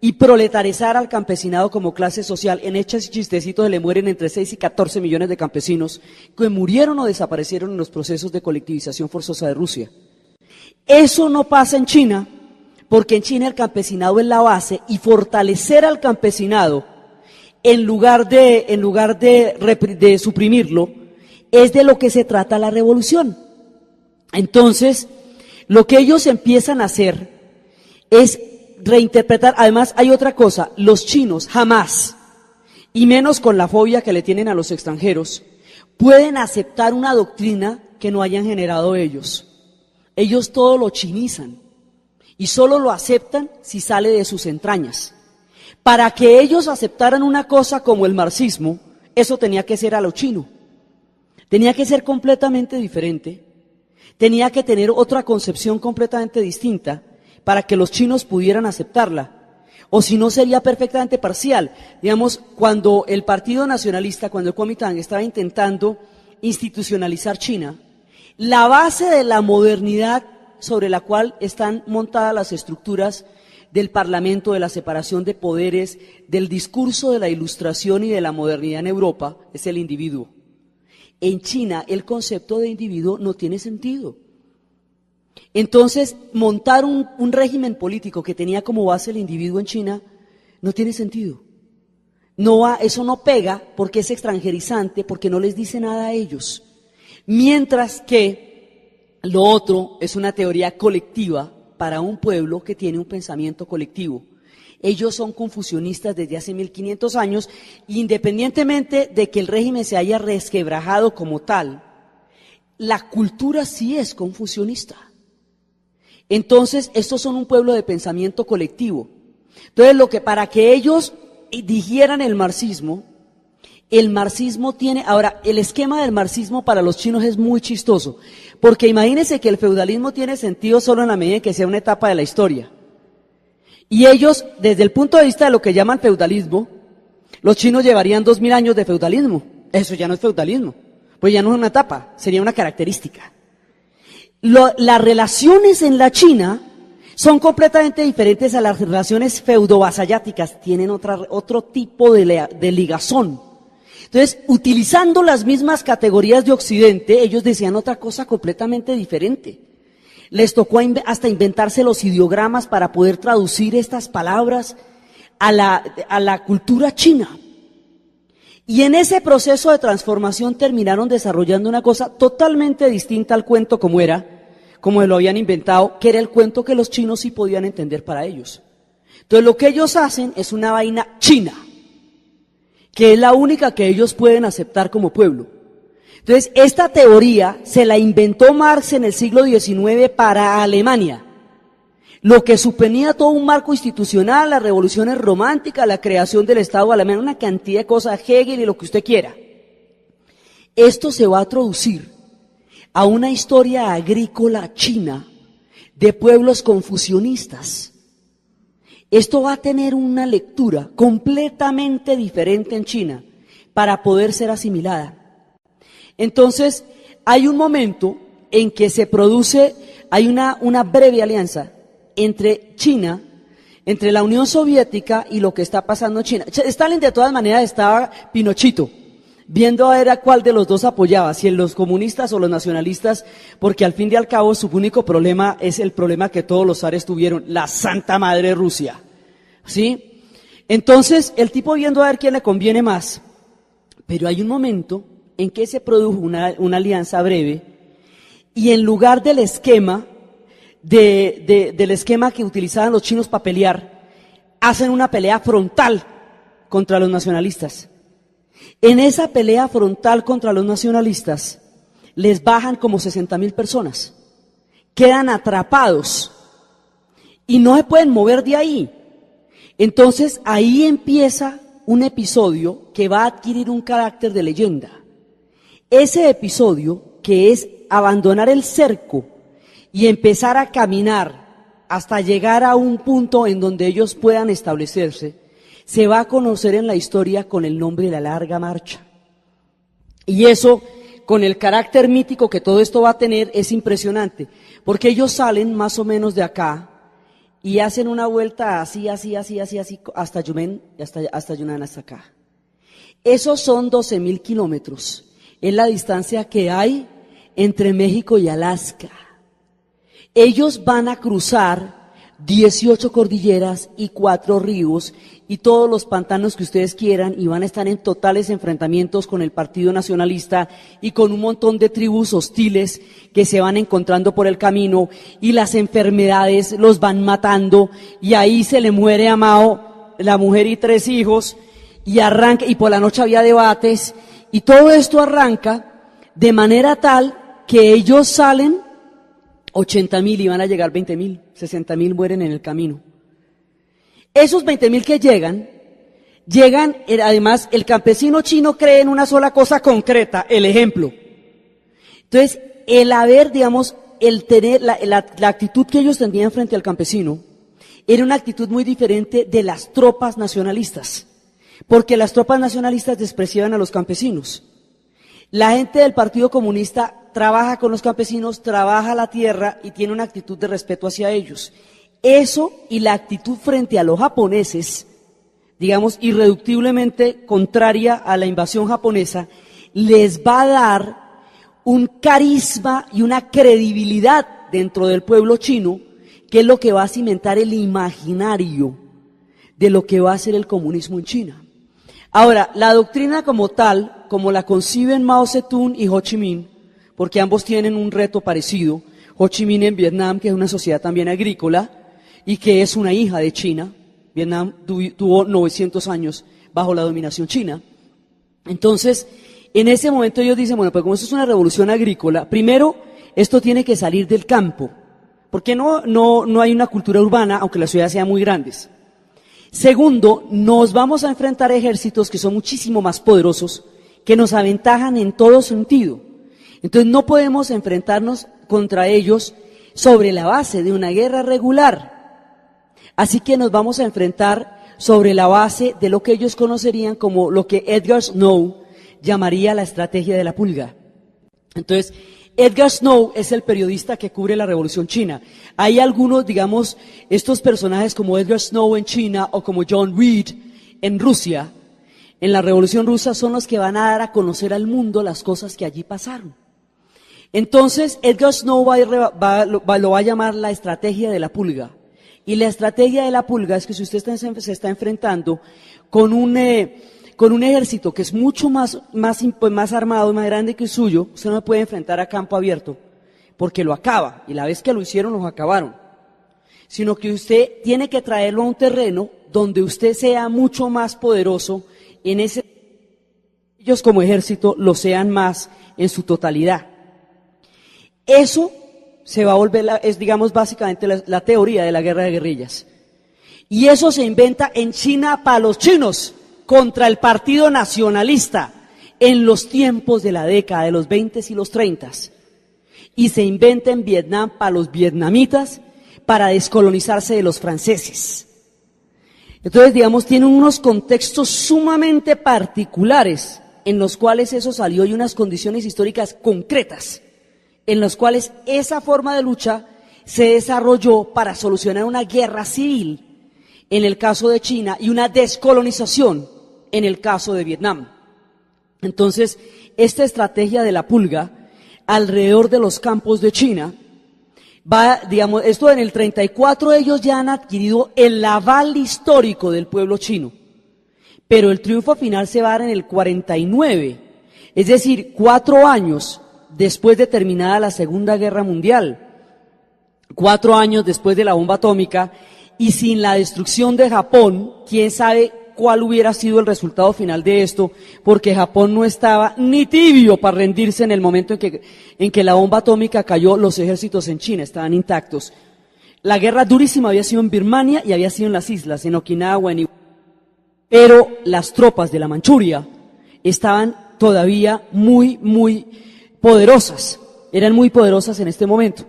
y proletarizar al campesinado como clase social. En hechos y chistecitos se le mueren entre 6 y 14 millones de campesinos que murieron o desaparecieron en los procesos de colectivización forzosa de Rusia. Eso no pasa en China, porque en China el campesinado es la base y fortalecer al campesinado en lugar de suprimirlo, es de lo que se trata la revolución. Entonces, lo que ellos empiezan a hacer es reinterpretar. Además, hay otra cosa, los chinos jamás, y menos con la fobia que le tienen a los extranjeros, pueden aceptar una doctrina que no hayan generado ellos. Ellos todo lo chinizan, y solo lo aceptan si sale de sus entrañas. Para que ellos aceptaran una cosa como el marxismo, eso tenía que ser a lo chino. Tenía que ser completamente diferente. Tenía que tener otra concepción completamente distinta para que los chinos pudieran aceptarla. O si no, sería perfectamente parcial. Digamos, cuando el Partido Nacionalista, cuando el Kuomintang estaba intentando institucionalizar China, la base de la modernidad sobre la cual están montadas las estructuras del Parlamento, de la separación de poderes, del discurso de la Ilustración y de la modernidad en Europa, es el individuo. En China el concepto de individuo no tiene sentido. Entonces, montar un régimen político que tenía como base el individuo en China no tiene sentido. Eso no pega porque es extranjerizante, porque no les dice nada a ellos. Mientras que lo otro es una teoría colectiva para un pueblo que tiene un pensamiento colectivo. Ellos son confucionistas desde hace 1500 años, independientemente de que el régimen se haya resquebrajado como tal, la cultura sí es confucionista. Entonces, estos son un pueblo de pensamiento colectivo. Entonces, para que ellos digieran el marxismo tiene, ahora, el esquema del marxismo para los chinos es muy chistoso, porque imagínense que el feudalismo tiene sentido solo en la medida en que sea una etapa de la historia. Y ellos, desde el punto de vista de lo que llaman feudalismo, los chinos llevarían 2000 años de feudalismo. Eso ya no es feudalismo, pues ya no es una etapa, sería una característica. Las relaciones en la China son completamente diferentes a las relaciones feudo-vasalláticas, tienen otro tipo de ligazón. Entonces, utilizando las mismas categorías de Occidente, ellos decían otra cosa completamente diferente. Les tocó hasta inventarse los ideogramas para poder traducir estas palabras a la cultura china. Y en ese proceso de transformación terminaron desarrollando una cosa totalmente distinta al cuento como lo habían inventado, que era el cuento que los chinos sí podían entender para ellos. Entonces lo que ellos hacen es una vaina china, que es la única que ellos pueden aceptar como pueblo. Entonces esta teoría se la inventó Marx en el siglo XIX para Alemania, lo que suponía todo un marco institucional, las revoluciones románticas, la creación del Estado alemán, una cantidad de cosas, Hegel y lo que usted quiera. Esto se va a traducir a una historia agrícola china de pueblos confucionistas. Esto va a tener una lectura completamente diferente en China para poder ser asimilada. Entonces, hay un momento en que hay una breve alianza entre China, entre la Unión Soviética y lo que está pasando en China. Stalin de todas maneras estaba Pinochito, viendo a ver a cuál de los dos apoyaba, si en los comunistas o los nacionalistas, porque al fin y al cabo su único problema es el problema que todos los zares tuvieron, la Santa Madre Rusia, ¿sí? Entonces, el tipo viendo a ver quién le conviene más, pero hay un momento en que se produjo una alianza breve, y en lugar del esquema, del esquema que utilizaban los chinos para pelear, hacen una pelea frontal contra los nacionalistas. En esa pelea frontal contra los nacionalistas, les bajan como 60,000 personas, quedan atrapados y no se pueden mover de ahí. Entonces ahí empieza un episodio que va a adquirir un carácter de leyenda. Ese episodio, que es abandonar el cerco y empezar a caminar hasta llegar a un punto en donde ellos puedan establecerse, se va a conocer en la historia con el nombre de la Larga Marcha. Y eso, con el carácter mítico que todo esto va a tener, es impresionante, porque ellos salen más o menos de acá y hacen una vuelta así, hasta Yumen, hasta Yunnan, hasta acá. Esos son 12,000 kilómetros, es la distancia que hay entre México y Alaska. Ellos van a cruzar 18 cordilleras y 4 ríos y todos los pantanos que ustedes quieran, y van a estar en totales enfrentamientos con el Partido Nacionalista y con un montón de tribus hostiles que se van encontrando por el camino, y las enfermedades los van matando, y ahí se le muere a Mao, la mujer y 3 hijos, y por la noche había debates, y todo esto arranca de manera tal que ellos salen 80,000 y van a llegar 20,000, 60,000 mueren en el camino. Esos 20,000 que llegan, además el campesino chino cree en una sola cosa concreta, el ejemplo. Entonces, el tener la actitud que ellos tenían frente al campesino, era una actitud muy diferente de las tropas nacionalistas, porque las tropas nacionalistas despreciaban a los campesinos. La gente del Partido Comunista trabaja con los campesinos, trabaja la tierra y tiene una actitud de respeto hacia ellos. Eso y la actitud frente a los japoneses, irreductiblemente contraria a la invasión japonesa, les va a dar un carisma y una credibilidad dentro del pueblo chino, que es lo que va a cimentar el imaginario de lo que va a ser el comunismo en China. Ahora, la doctrina como tal, como la conciben Mao Zedong y Ho Chi Minh, porque ambos tienen un reto parecido, Ho Chi Minh en Vietnam, que es una sociedad también agrícola, y que es una hija de China. Vietnam tuvo 900 años bajo la dominación china. Entonces, en ese momento ellos dicen, bueno, pues como esto es una revolución agrícola, primero, esto tiene que salir del campo, porque no hay una cultura urbana, aunque las ciudades sean muy grandes. Segundo, nos vamos a enfrentar a ejércitos que son muchísimo más poderosos, que nos aventajan en todo sentido. Entonces no podemos enfrentarnos contra ellos sobre la base de una guerra regular. Así que nos vamos a enfrentar sobre la base de lo que ellos conocerían como lo que Edgar Snow llamaría la estrategia de la pulga. Entonces, Edgar Snow es el periodista que cubre la Revolución China. Hay algunos, digamos, estos personajes como Edgar Snow en China o como John Reed en Rusia, en la Revolución Rusa, son los que van a dar a conocer al mundo las cosas que allí pasaron. Entonces, Edgar Snow lo va a llamar la estrategia de la pulga. Y la estrategia de la pulga es que si usted se está enfrentando con un ejército que es mucho más armado y más grande que el suyo, usted no se puede enfrentar a campo abierto, porque lo acaba, y la vez que lo hicieron, los acabaron. Sino que usted tiene que traerlo a un terreno donde usted sea mucho más poderoso, ellos como ejército lo sean más en su totalidad. Eso se va a volver, es digamos básicamente la teoría de la guerra de guerrillas. Y eso se inventa en China para los chinos, contra el Partido Nacionalista, en los tiempos de la década de los 20 y los 30. Y se inventa en Vietnam para los vietnamitas, para descolonizarse de los franceses. Entonces, digamos, tienen unos contextos sumamente particulares en los cuales eso salió y unas condiciones históricas concretas en las cuales esa forma de lucha se desarrolló para solucionar una guerra civil en el caso de China y una descolonización en el caso de Vietnam. Entonces, esta estrategia de la pulga alrededor de los campos de China digamos, esto en el 34 ellos ya han adquirido el aval histórico del pueblo chino, pero el triunfo final se va a dar en el 49, es decir, 4 años después de terminada la Segunda Guerra Mundial, 4 años después de la bomba atómica, y sin la destrucción de Japón, quién sabe cuál hubiera sido el resultado final de esto, porque Japón no estaba ni tibio para rendirse en el momento en que la bomba atómica cayó. Los ejércitos en China estaban intactos. La guerra durísima había sido en Birmania y había sido en las islas, en Okinawa, pero las tropas de la Manchuria estaban todavía muy poderosas, eran muy poderosas en este momento.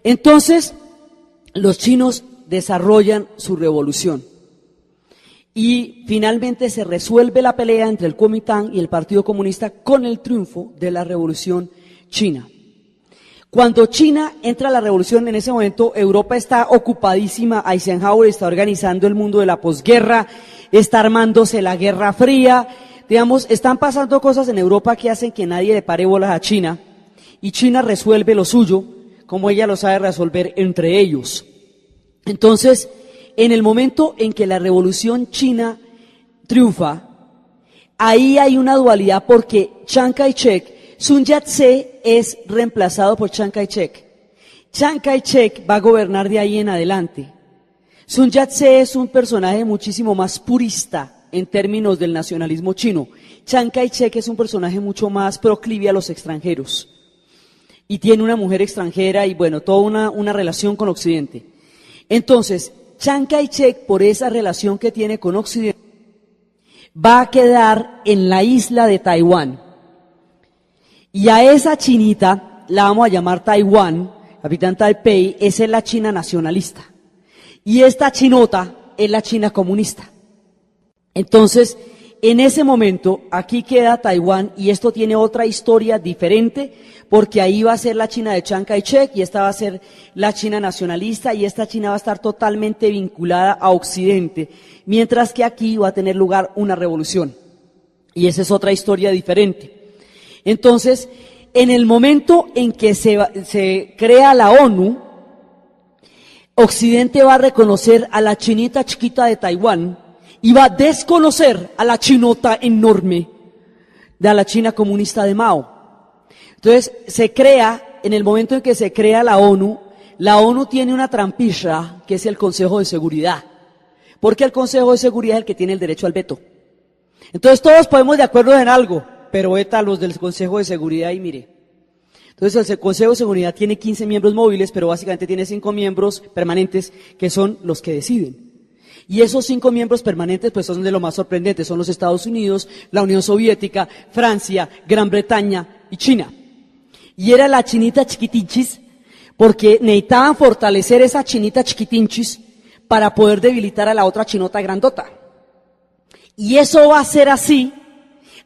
Entonces, los chinos desarrollan su revolución y finalmente se resuelve la pelea entre el Kuomintang y el Partido Comunista con el triunfo de la Revolución China. Cuando China entra a la revolución, en ese momento Europa está ocupadísima, Eisenhower está organizando el mundo de la posguerra, está armándose la Guerra Fría. Digamos, están pasando cosas en Europa que hacen que nadie le pare bolas a China, y China resuelve lo suyo, como ella lo sabe resolver entre ellos. Entonces, en el momento en que la revolución china triunfa, ahí hay una dualidad porque Chiang Kai-shek, Sun Yat-sen es reemplazado por Chiang Kai-shek. Chiang Kai-shek va a gobernar de ahí en adelante. Sun Yat-sen es un personaje muchísimo más purista en términos del nacionalismo chino. Chiang Kai-shek es un personaje mucho más proclive a los extranjeros y tiene una mujer extranjera y bueno, toda una relación con Occidente. Entonces, Chiang Kai-shek, por esa relación que tiene con Occidente, va a quedar en la isla de Taiwán. Y a esa chinita la vamos a llamar Taiwán, Capitán Taipei, esa es la China nacionalista. Y esta chinota es la China comunista. Entonces, en ese momento, aquí queda Taiwán y esto tiene otra historia diferente, porque ahí va a ser la China de Chiang Kai-shek y esta va a ser la China nacionalista y esta China va a estar totalmente vinculada a Occidente, mientras que aquí va a tener lugar una revolución. Y esa es otra historia diferente. Entonces, en el momento en que se crea la ONU, Occidente va a reconocer a la chinita chiquita de Taiwán y va a desconocer a la chinota enorme de la China comunista de Mao. Entonces, se crea, en el momento en que se crea la ONU tiene una trampilla que es el Consejo de Seguridad, porque el Consejo de Seguridad es el que tiene el derecho al veto. Entonces, todos podemos de acuerdo en algo, pero veta a los del Consejo de Seguridad y mire. Entonces, el Consejo de Seguridad tiene 15 miembros móviles, pero básicamente tiene 5 miembros permanentes, que son los que deciden. Y esos 5 miembros permanentes, pues son de lo más sorprendentes, son los Estados Unidos, la Unión Soviética, Francia, Gran Bretaña y China. Y era la chinita chiquitinchis, porque necesitaban fortalecer esa chinita chiquitinchis para poder debilitar a la otra chinota grandota. Y eso va a ser así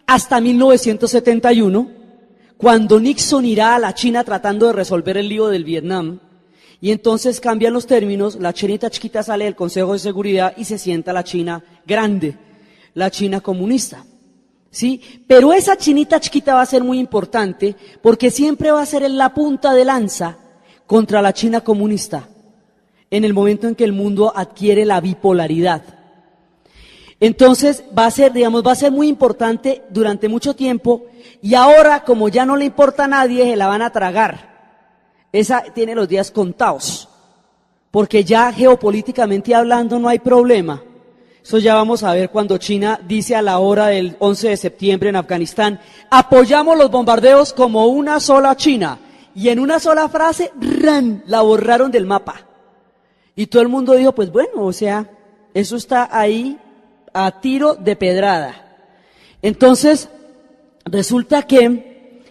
hasta 1971, cuando Nixon irá a la China tratando de resolver el lío del Vietnam, y entonces cambian los términos, la chinita chiquita sale del Consejo de Seguridad y se sienta la China grande, la China comunista. ¿Sí? Pero esa chinita chiquita va a ser muy importante porque siempre va a ser en la punta de lanza contra la China comunista, en el momento en que el mundo adquiere la bipolaridad. Entonces va a ser muy importante durante mucho tiempo, y ahora, como ya no le importa a nadie, se la van a tragar. Esa tiene los días contados, porque ya geopolíticamente hablando no hay problema. Eso ya vamos a ver cuando China dice a la hora del 11 de septiembre en Afganistán: apoyamos los bombardeos como una sola China. Y en una sola frase, ¡ran!, la borraron del mapa. Y todo el mundo dijo, pues bueno, o sea, eso está ahí a tiro de pedrada. Entonces, resulta que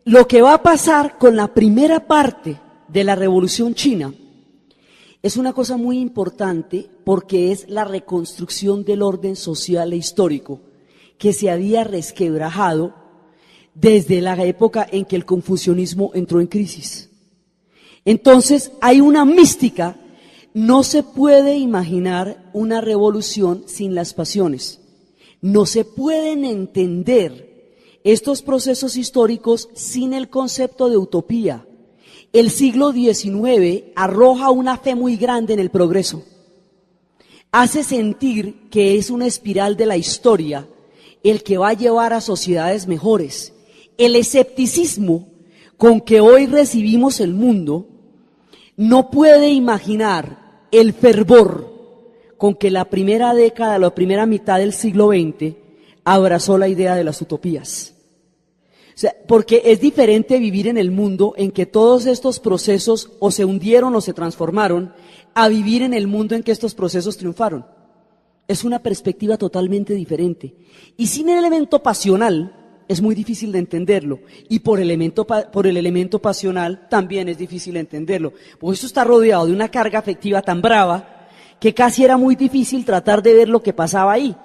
lo que va a pasar con la primera parte de la Revolución China es una cosa muy importante, porque es la reconstrucción del orden social e histórico que se había resquebrajado desde la época en que el confucianismo entró en crisis. Entonces, hay una mística. No se puede imaginar una revolución sin las pasiones. No se pueden entender estos procesos históricos sin el concepto de utopía. El siglo XIX arroja una fe muy grande en el progreso. Hace sentir que es una espiral de la historia el que va a llevar a sociedades mejores. El escepticismo con que hoy recibimos el mundo no puede imaginar el fervor con que la primera década, la primera mitad del siglo XX abrazó la idea de las utopías. O sea, porque es diferente vivir en el mundo en que todos estos procesos o se hundieron o se transformaron, a vivir en el mundo en que estos procesos triunfaron. Es una perspectiva totalmente diferente. Y sin el elemento pasional es muy difícil de entenderlo, y por el elemento pasional también es difícil de entenderlo, porque esto está rodeado de una carga afectiva tan brava que casi era muy difícil tratar de ver lo que pasaba ahí,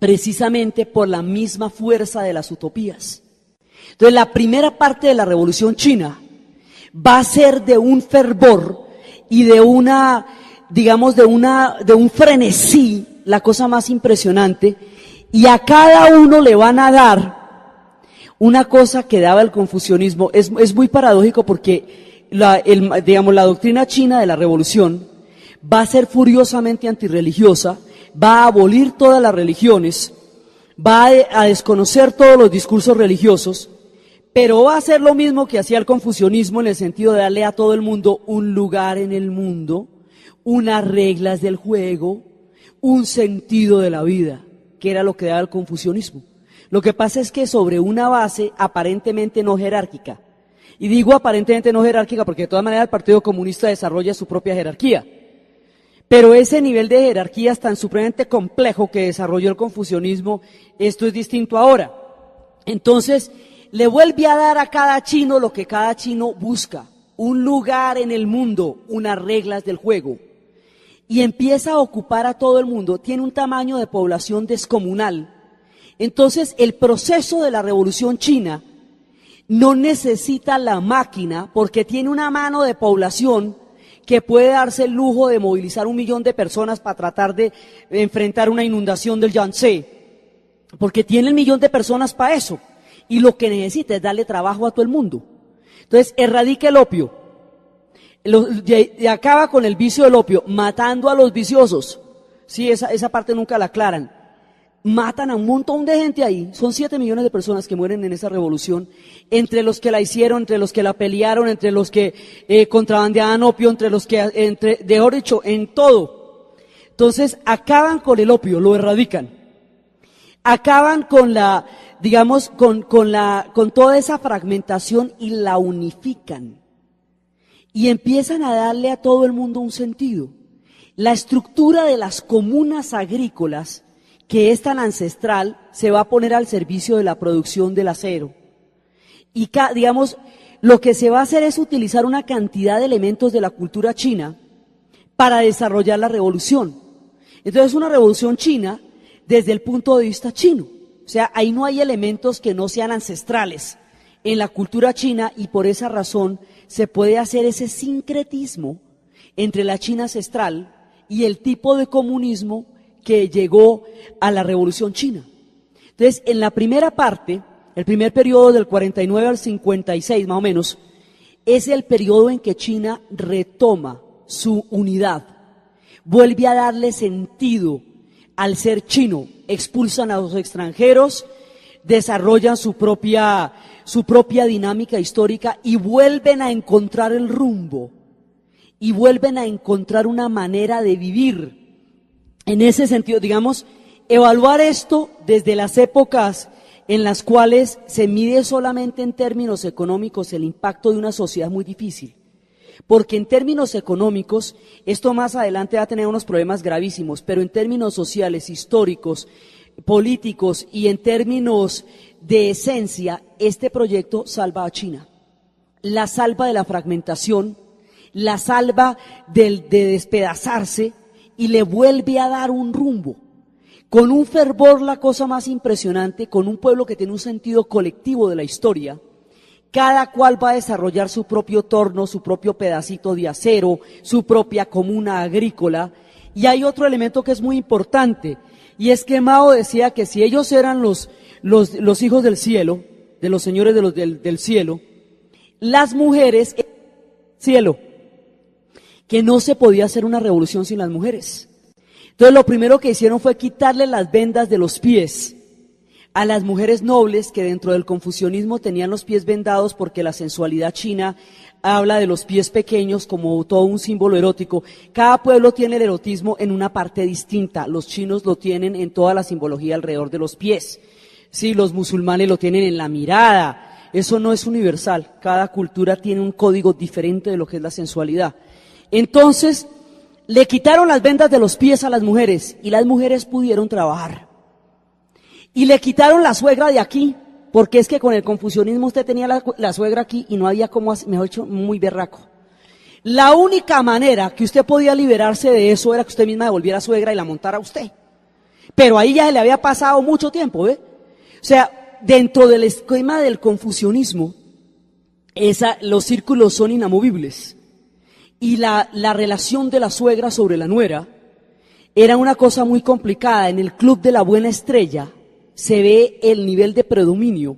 precisamente por la misma fuerza de las utopías. Entonces, la primera parte de la Revolución China va a ser de un fervor y de una, digamos, de un frenesí, la cosa más impresionante, y a cada uno le van a dar una cosa que daba el confucianismo. Es muy paradójico, porque la doctrina china de la revolución va a ser furiosamente antirreligiosa, va a abolir todas las religiones, va a desconocer todos los discursos religiosos, pero va a hacer lo mismo que hacía el confucianismo, en el sentido de darle a todo el mundo un lugar en el mundo, unas reglas del juego, un sentido de la vida, que era lo que daba el confucianismo. Lo que pasa es que sobre una base aparentemente no jerárquica. Y digo aparentemente no jerárquica porque de todas maneras el Partido Comunista desarrolla su propia jerarquía. Pero ese nivel de jerarquía es tan supremamente complejo que desarrolló el confucianismo. Esto es distinto ahora. Entonces, le vuelve a dar a cada chino lo que cada chino busca: un lugar en el mundo, unas reglas del juego. Y empieza a ocupar a todo el mundo. Tiene un tamaño de población descomunal. Entonces, el proceso de la Revolución China no necesita la máquina, porque tiene una mano de población que puede darse el lujo de movilizar 1 millón de personas para tratar de enfrentar una inundación del Yangtze, porque tiene 1 millón de personas para eso. y lo que necesita es darle trabajo a todo el mundo. Entonces, erradica el opio, y acaba con el vicio del opio, matando a los viciosos. Sí, esa parte nunca la aclaran. Matan a un montón de gente ahí, son 7 millones de personas que mueren en esa revolución, entre los que la hicieron, entre los que la pelearon, entre los que contrabandeaban opio, mejor dicho, en todo. Entonces, acaban con el opio, lo erradican. Acaban con con toda esa fragmentación y la unifican. Y empiezan a darle a todo el mundo un sentido. La estructura de las comunas agrícolas, que es tan ancestral, se va a poner al servicio de la producción del acero. Y lo que se va a hacer es utilizar una cantidad de elementos de la cultura china para desarrollar la revolución. Entonces, una revolución china desde el punto de vista chino. O sea, ahí no hay elementos que no sean ancestrales en la cultura china, y por esa razón se puede hacer ese sincretismo entre la China ancestral y el tipo de comunismo que llegó a la Revolución China. Entonces, en la primera parte, el primer periodo del 49 al 56 más o menos, es el periodo en que China retoma su unidad, vuelve a darle sentido al ser chino, expulsan a los extranjeros, desarrollan su propia dinámica histórica y vuelven a encontrar el rumbo, y vuelven a encontrar una manera de vivir. En ese sentido, evaluar esto desde las épocas en las cuales se mide solamente en términos económicos el impacto de una sociedad es muy difícil. Porque en términos económicos, esto más adelante va a tener unos problemas gravísimos, pero en términos sociales, históricos, políticos y en términos de esencia, este proyecto salva a China. La salva de la fragmentación, la salva de despedazarse, y le vuelve a dar un rumbo, con un fervor, la cosa más impresionante, con un pueblo que tiene un sentido colectivo de la historia. Cada cual va a desarrollar su propio torno, su propio pedacito de acero, su propia comuna agrícola. Y hay otro elemento que es muy importante, y es que Mao decía que si ellos eran los hijos del cielo, de los señores del cielo, las mujeres cielo, que no se podía hacer una revolución sin las mujeres. Entonces lo primero que hicieron fue quitarle las vendas de los pies a las mujeres nobles, que dentro del confucianismo tenían los pies vendados porque la sensualidad china habla de los pies pequeños como todo un símbolo erótico. Cada pueblo tiene el erotismo en una parte distinta. Los chinos lo tienen en toda la simbología alrededor de los pies. Sí, los musulmanes lo tienen en la mirada. Eso no es universal. Cada cultura tiene un código diferente de lo que es la sensualidad. Entonces, le quitaron las vendas de los pies a las mujeres y las mujeres pudieron trabajar. Y le quitaron la suegra de aquí, porque es que con el confucianismo usted tenía la suegra aquí y no había como, mejor dicho, muy berraco. La única manera que usted podía liberarse de eso era que usted misma devolviera suegra y la montara a usted. Pero ahí ya se le había pasado mucho tiempo, ¿ve? O sea, dentro del esquema del confucianismo, los círculos son inamovibles. Y la relación de la suegra sobre la nuera era una cosa muy complicada. En el club de la buena estrella se ve el nivel de predominio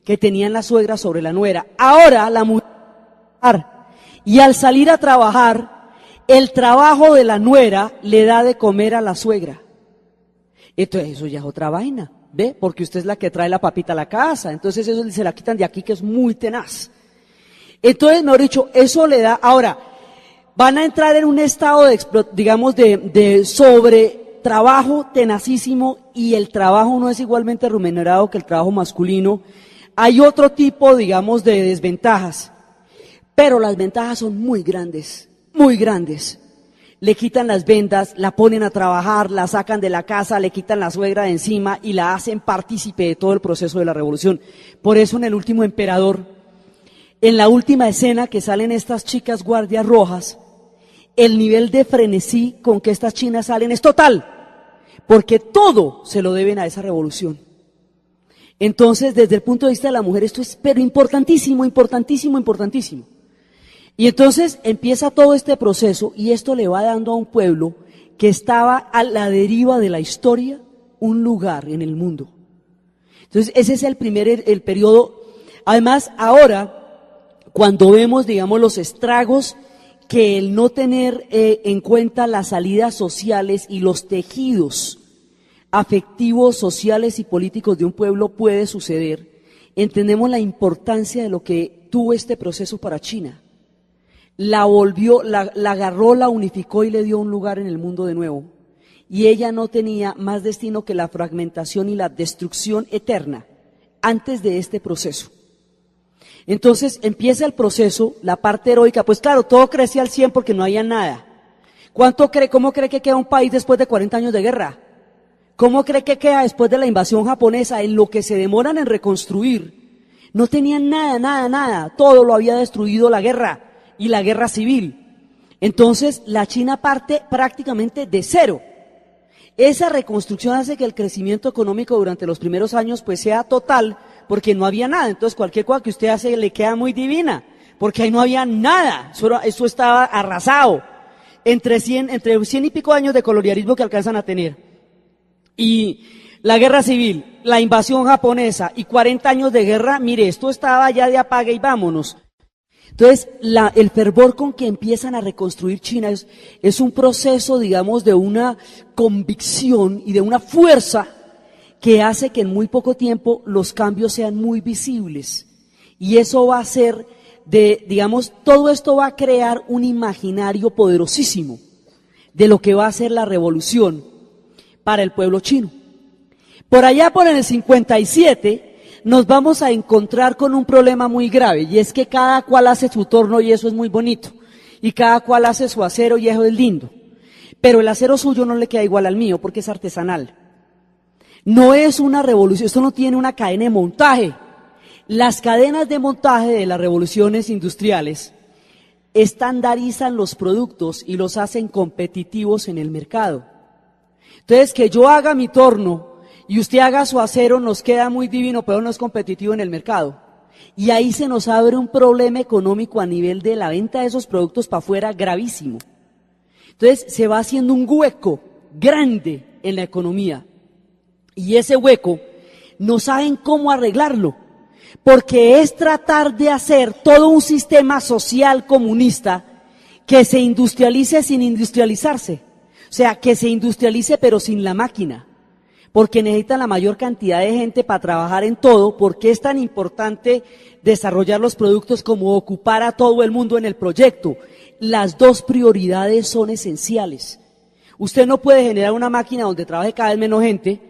que tenían la suegra sobre la nuera. Ahora la mujer, y al salir a trabajar, el trabajo de la nuera le da de comer a la suegra. Entonces eso ya es otra vaina, ¿ve? Porque usted es la que trae la papita a la casa. Entonces eso se la quitan de aquí, que es muy tenaz. Entonces, mejor dicho, eso le da. Ahora, van a entrar en un estado de sobre trabajo tenacísimo, y el trabajo no es igualmente remunerado que el trabajo masculino. Hay otro tipo, de desventajas, pero las ventajas son muy grandes, muy grandes. Le quitan las vendas, la ponen a trabajar, la sacan de la casa, le quitan la suegra de encima y la hacen partícipe de todo el proceso de la revolución. Por eso en el último emperador, en la última escena que salen estas chicas guardias rojas, el nivel de frenesí con que estas chinas salen es total, porque todo se lo deben a esa revolución. Entonces, desde el punto de vista de la mujer, esto es pero importantísimo, importantísimo, importantísimo. Y entonces empieza todo este proceso, y esto le va dando a un pueblo que estaba a la deriva de la historia un lugar en el mundo. Entonces, ese es el periodo. Además, ahora, cuando vemos, digamos, los estragos que el no tener en cuenta las salidas sociales y los tejidos afectivos, sociales y políticos de un pueblo puede suceder, entendemos la importancia de lo que tuvo este proceso para China. La volvió, la agarró, la unificó y le dio un lugar en el mundo de nuevo. Y ella no tenía más destino que la fragmentación y la destrucción eterna antes de este proceso. Entonces empieza el proceso, la parte heroica, pues claro, todo crecía al 100 porque no había nada. ¿Cómo cree que queda un país después de 40 años de guerra? ¿Cómo cree que queda después de la invasión japonesa en lo que se demoran en reconstruir? No tenían nada, todo lo había destruido la guerra y la guerra civil. Entonces la China parte prácticamente de cero. Esa reconstrucción hace que el crecimiento económico durante los primeros años pues sea total, porque no había nada. Entonces cualquier cosa que usted hace le queda muy divina, porque ahí no había nada, eso estaba arrasado. Entre 100 y pico años de colonialismo que alcanzan a tener, y la guerra civil, la invasión japonesa y 40 años de guerra, mire, esto estaba ya de apague y vámonos. Entonces, el fervor con que empiezan a reconstruir China es un proceso, digamos, de una convicción y de una fuerza que hace que en muy poco tiempo los cambios sean muy visibles. Y eso va a ser digamos, todo esto va a crear un imaginario poderosísimo de lo que va a ser la revolución para el pueblo chino. Por allá, por el 57, nos vamos a encontrar con un problema muy grave, y es que cada cual hace su torno y eso es muy bonito, y cada cual hace su acero y eso es lindo, pero el acero suyo no le queda igual al mío porque es artesanal. No es una revolución, esto no tiene una cadena de montaje. Las cadenas de montaje de las revoluciones industriales estandarizan los productos y los hacen competitivos en el mercado. Entonces, que yo haga mi torno y usted haga su acero nos queda muy divino, pero no es competitivo en el mercado. Y ahí se nos abre un problema económico a nivel de la venta de esos productos para afuera gravísimo. Entonces, se va haciendo un hueco grande en la economía. Y ese hueco no saben cómo arreglarlo, porque es tratar de hacer todo un sistema social comunista que se industrialice sin industrializarse. O sea, que se industrialice pero sin la máquina, porque necesita la mayor cantidad de gente para trabajar en todo. Porque es tan importante desarrollar los productos como ocupar a todo el mundo en el proyecto. Las dos prioridades son esenciales. Usted no puede generar una máquina donde trabaje cada vez menos gente,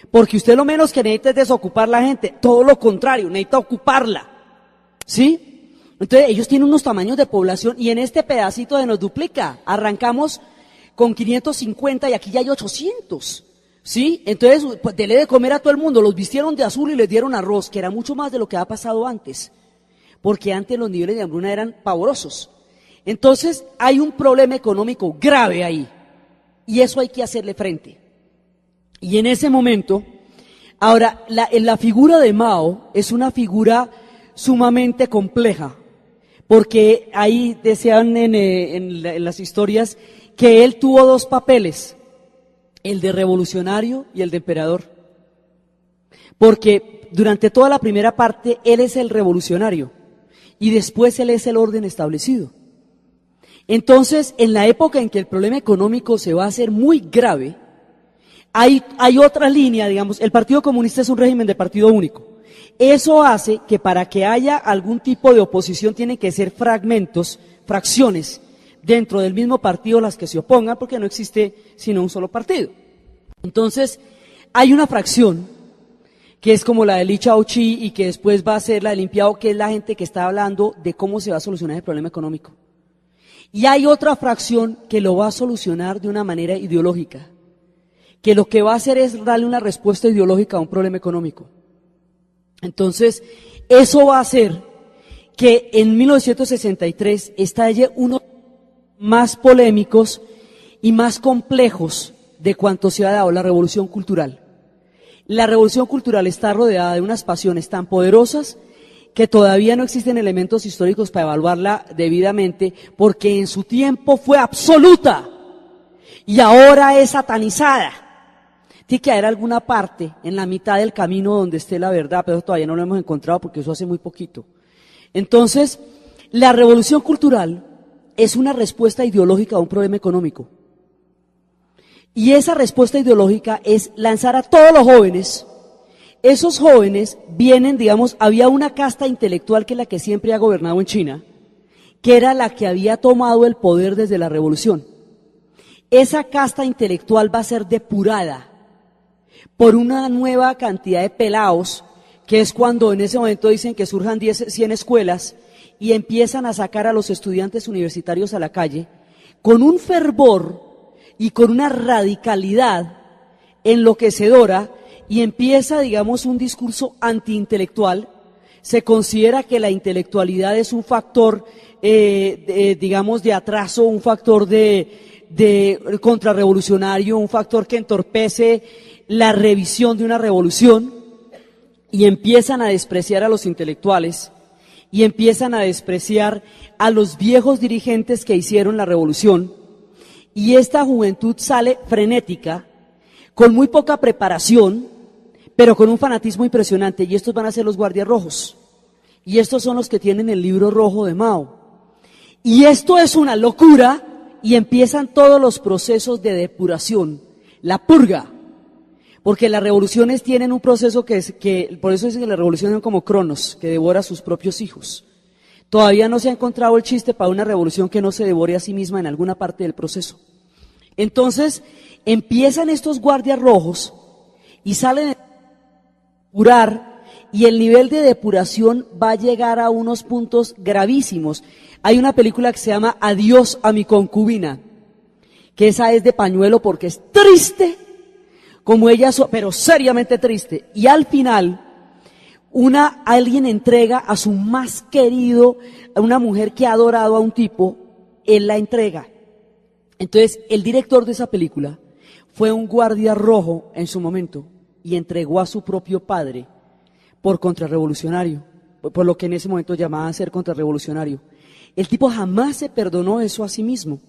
porque usted lo menos que necesita es desocupar la gente, todo lo contrario, necesita ocuparla, ¿sí? Entonces ellos tienen unos tamaños de población y en este pedacito se nos duplica, arrancamos con 550 y aquí ya hay 800, ¿sí? Entonces, pues, dele de comer a todo el mundo, los vistieron de azul y les dieron arroz, que era mucho más de lo que ha pasado antes, porque antes los niveles de hambruna eran pavorosos. Entonces hay un problema económico grave ahí y eso hay que hacerle frente. Y en ese momento, ahora, la figura de Mao es una figura sumamente compleja, porque ahí decían en las historias que él tuvo dos papeles, el de revolucionario y el de emperador, porque durante toda la primera parte él es el revolucionario y después él es el orden establecido. Entonces, en la época en que el problema económico se va a hacer muy grave, hay otra línea, digamos, el Partido Comunista es un régimen de partido único. Eso hace que para que haya algún tipo de oposición tienen que ser fracciones dentro del mismo partido las que se opongan, porque no existe sino un solo partido. Entonces, hay una fracción que es como la de Li Chaochi y que después va a ser la del limpiado, que es la gente que está hablando de cómo se va a solucionar el problema económico. Y hay otra fracción que lo va a solucionar de una manera ideológica, que lo que va a hacer es darle una respuesta ideológica a un problema económico. Entonces, eso va a hacer que en 1963 estalle uno más polémicos y más complejos de cuanto se ha dado la revolución cultural. La revolución cultural está rodeada de unas pasiones tan poderosas que todavía no existen elementos históricos para evaluarla debidamente, porque en su tiempo fue absoluta y ahora es satanizada. Tiene que haber alguna parte en la mitad del camino donde esté la verdad, pero todavía no lo hemos encontrado porque eso hace muy poquito. Entonces, la revolución cultural es una respuesta ideológica a un problema económico. Y esa respuesta ideológica es lanzar a todos los jóvenes. Esos jóvenes vienen, digamos, había una casta intelectual que es la que siempre ha gobernado en China, que era la que había tomado el poder desde la revolución. Esa casta intelectual va a ser depurada por una nueva cantidad de pelaos, que es cuando en ese momento dicen que surjan 100 escuelas y empiezan a sacar a los estudiantes universitarios a la calle con un fervor y con una radicalidad enloquecedora, y empieza, digamos, un discurso antiintelectual. Se considera que la intelectualidad es un factor, digamos, de atraso, un factor de contrarrevolucionario, un factor que entorpece la revisión de una revolución, y empiezan a despreciar a los intelectuales y empiezan a despreciar a los viejos dirigentes que hicieron la revolución, y esta juventud sale frenética, con muy poca preparación, pero con un fanatismo impresionante, y estos van a ser los guardias rojos, y estos son los que tienen el libro rojo de Mao, y esto es una locura, y empiezan todos los procesos de depuración, la purga, porque las revoluciones tienen un proceso que por eso dicen que las revoluciones son como Cronos, que devora a sus propios hijos. Todavía no se ha encontrado el chiste para una revolución que no se devore a sí misma en alguna parte del proceso. Entonces, empiezan estos guardias rojos y salen a depurar, y el nivel de depuración va a llegar a unos puntos gravísimos. Hay una película que se llama Adiós a mi concubina, que esa es de pañuelo porque es triste, como ella, pero seriamente triste. Y al final, alguien entrega a su más querido, a una mujer que ha adorado a un tipo, él la entrega. Entonces, el director de esa película fue un guardia rojo en su momento y entregó a su propio padre por contrarrevolucionario, por lo que en ese momento llamaban ser contrarrevolucionario. El tipo jamás se perdonó eso a sí mismo.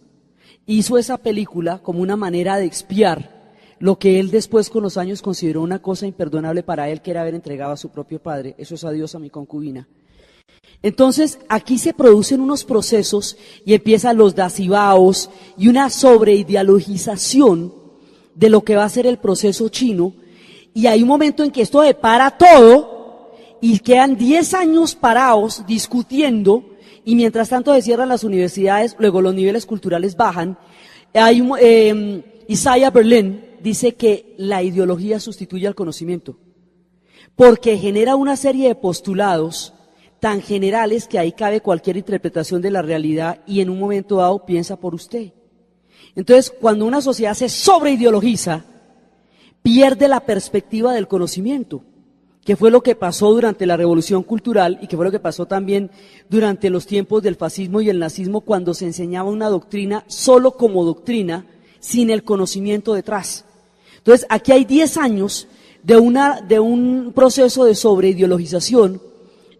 Hizo esa película como una manera de expiar lo que él después con los años consideró una cosa imperdonable para él, que era haber entregado a su propio padre. Eso es Adiós a mi concubina. Entonces, aquí se producen unos procesos y empiezan los dacibaos y una sobreideologización de lo que va a ser el proceso chino, y hay un momento en que esto se para todo y quedan 10 años parados discutiendo, y mientras tanto se cierran las universidades, luego los niveles culturales bajan. Isaiah Berlin dice que la ideología sustituye al conocimiento, porque genera una serie de postulados tan generales que ahí cabe cualquier interpretación de la realidad, y en un momento dado piensa por usted. Entonces, cuando una sociedad se sobreideologiza, pierde la perspectiva del conocimiento, que fue lo que pasó durante la Revolución Cultural y que fue lo que pasó también durante los tiempos del fascismo y el nazismo, cuando se enseñaba una doctrina solo como doctrina, sin el conocimiento detrás. Entonces, aquí hay 10 años de un proceso de sobreideologización,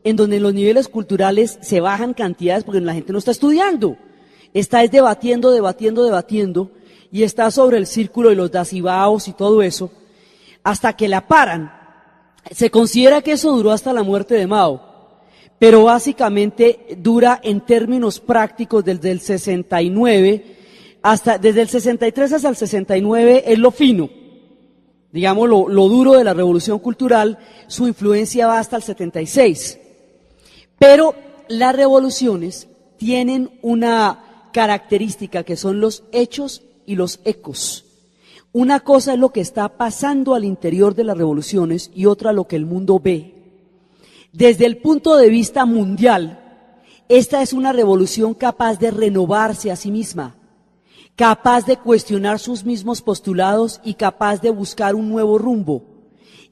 en donde en los niveles culturales se bajan cantidades porque la gente no está estudiando, está debatiendo, y está sobre el círculo de los dacibaos y todo eso, hasta que la paran. Se considera que eso duró hasta la muerte de Mao, pero básicamente dura en términos prácticos desde el 69 desde el 63 hasta el 69 es lo fino, digamos lo duro de la revolución cultural. Su influencia va hasta el 76. Pero las revoluciones tienen una característica que son los hechos y los ecos. Una cosa es lo que está pasando al interior de las revoluciones y otra lo que el mundo ve. Desde el punto de vista mundial, esta es una revolución capaz de renovarse a sí misma, capaz de cuestionar sus mismos postulados y capaz de buscar un nuevo rumbo.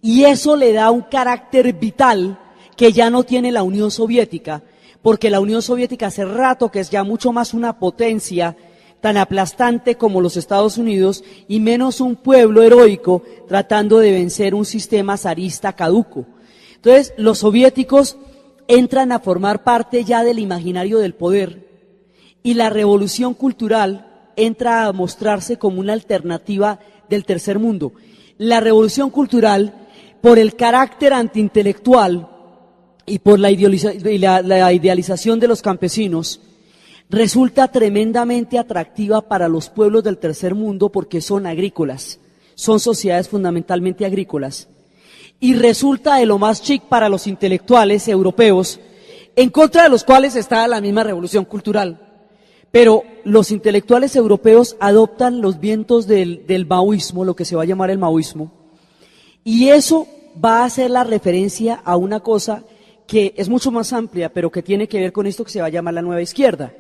Y eso le da un carácter vital que ya no tiene la Unión Soviética, porque la Unión Soviética hace rato que es ya mucho más una potencia tan aplastante como los Estados Unidos y menos un pueblo heroico tratando de vencer un sistema zarista caduco. Entonces, los soviéticos entran a formar parte ya del imaginario del poder, y la revolución cultural entra a mostrarse como una alternativa del tercer mundo. la revolución cultural, por el carácter antiintelectual y por la idealización de los campesinos, resulta tremendamente atractiva para los pueblos del tercer mundo porque son agrícolas, son sociedades fundamentalmente agrícolas, y resulta de lo más chic para los intelectuales europeos, en contra de los cuales está la misma revolución cultural. Pero los intelectuales europeos adoptan los vientos del maoísmo, lo que se va a llamar el maoísmo, y eso va a hacer la referencia a una cosa que es mucho más amplia, pero que tiene que ver con esto que se va a llamar la nueva izquierda,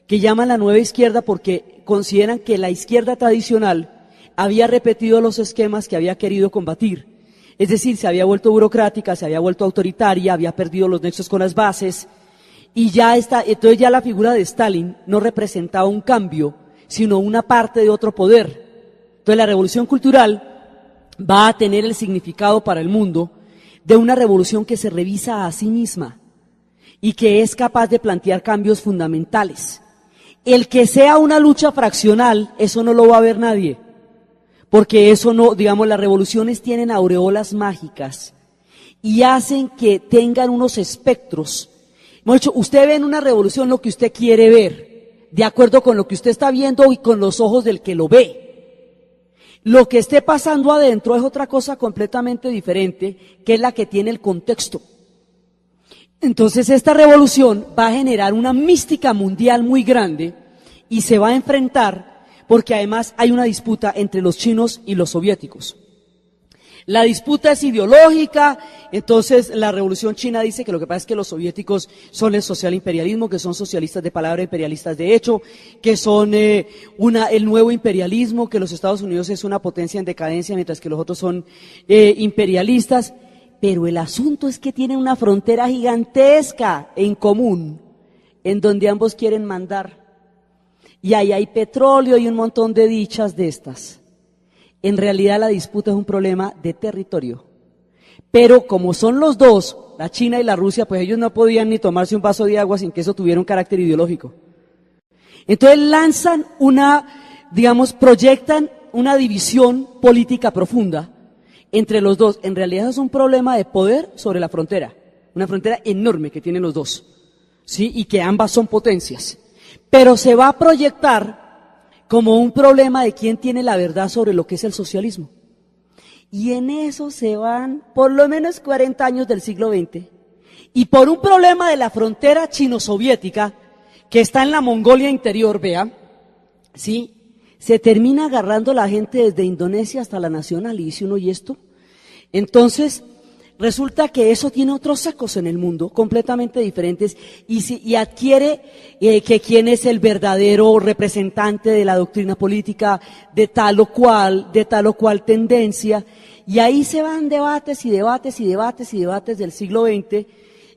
que llaman la nueva izquierda porque consideran que la izquierda tradicional había repetido los esquemas que había querido combatir. Es decir, se había vuelto burocrática, se había vuelto autoritaria, había perdido los nexos con las bases, y entonces ya la figura de Stalin no representaba un cambio, sino una parte de otro poder. Entonces la revolución cultural va a tener el significado para el mundo de una revolución que se revisa a sí misma y que es capaz de plantear cambios fundamentales. El que sea una lucha fraccional, eso no lo va a ver nadie, porque eso no, digamos, las revoluciones tienen aureolas mágicas y hacen que tengan unos espectros. Hemos dicho, usted ve en una revolución lo que usted quiere ver, de acuerdo con lo que usted está viendo y con los ojos del que lo ve. Lo que esté pasando adentro es otra cosa completamente diferente, que es la que tiene el contexto. Entonces esta revolución va a generar una mística mundial muy grande y se va a enfrentar, porque además hay una disputa entre los chinos y los soviéticos. La disputa es ideológica, entonces la revolución china dice que lo que pasa es que los soviéticos son el social imperialismo, que son socialistas de palabra, imperialistas de hecho, que son el nuevo imperialismo, que los Estados Unidos es una potencia en decadencia, mientras que los otros son imperialistas. Pero el asunto es que tienen una frontera gigantesca en común, en donde ambos quieren mandar. Y ahí hay petróleo y un montón de dichas de estas. En realidad la disputa es un problema de territorio. Pero como son los dos, la China y la Rusia, pues ellos no podían ni tomarse un vaso de agua sin que eso tuviera un carácter ideológico. Entonces lanzan proyectan una división política profunda entre los dos. En realidad es un problema de poder sobre la frontera, una frontera enorme que tienen los dos, ¿sí? Y que ambas son potencias. Pero se va a proyectar como un problema de quién tiene la verdad sobre lo que es el socialismo. Y en eso se van por lo menos 40 años del siglo XX. Y por un problema de la frontera chino-soviética, que está en la Mongolia interior, vea, ¿sí? Se termina agarrando la gente desde Indonesia hasta la nacional, y dice uno, ¿y esto? Entonces, resulta que eso tiene otros ecos en el mundo, completamente diferentes, y adquiere que quién es el verdadero representante de la doctrina política de tal o cual tendencia, y ahí se van debates y debates y debates y debates del siglo XX,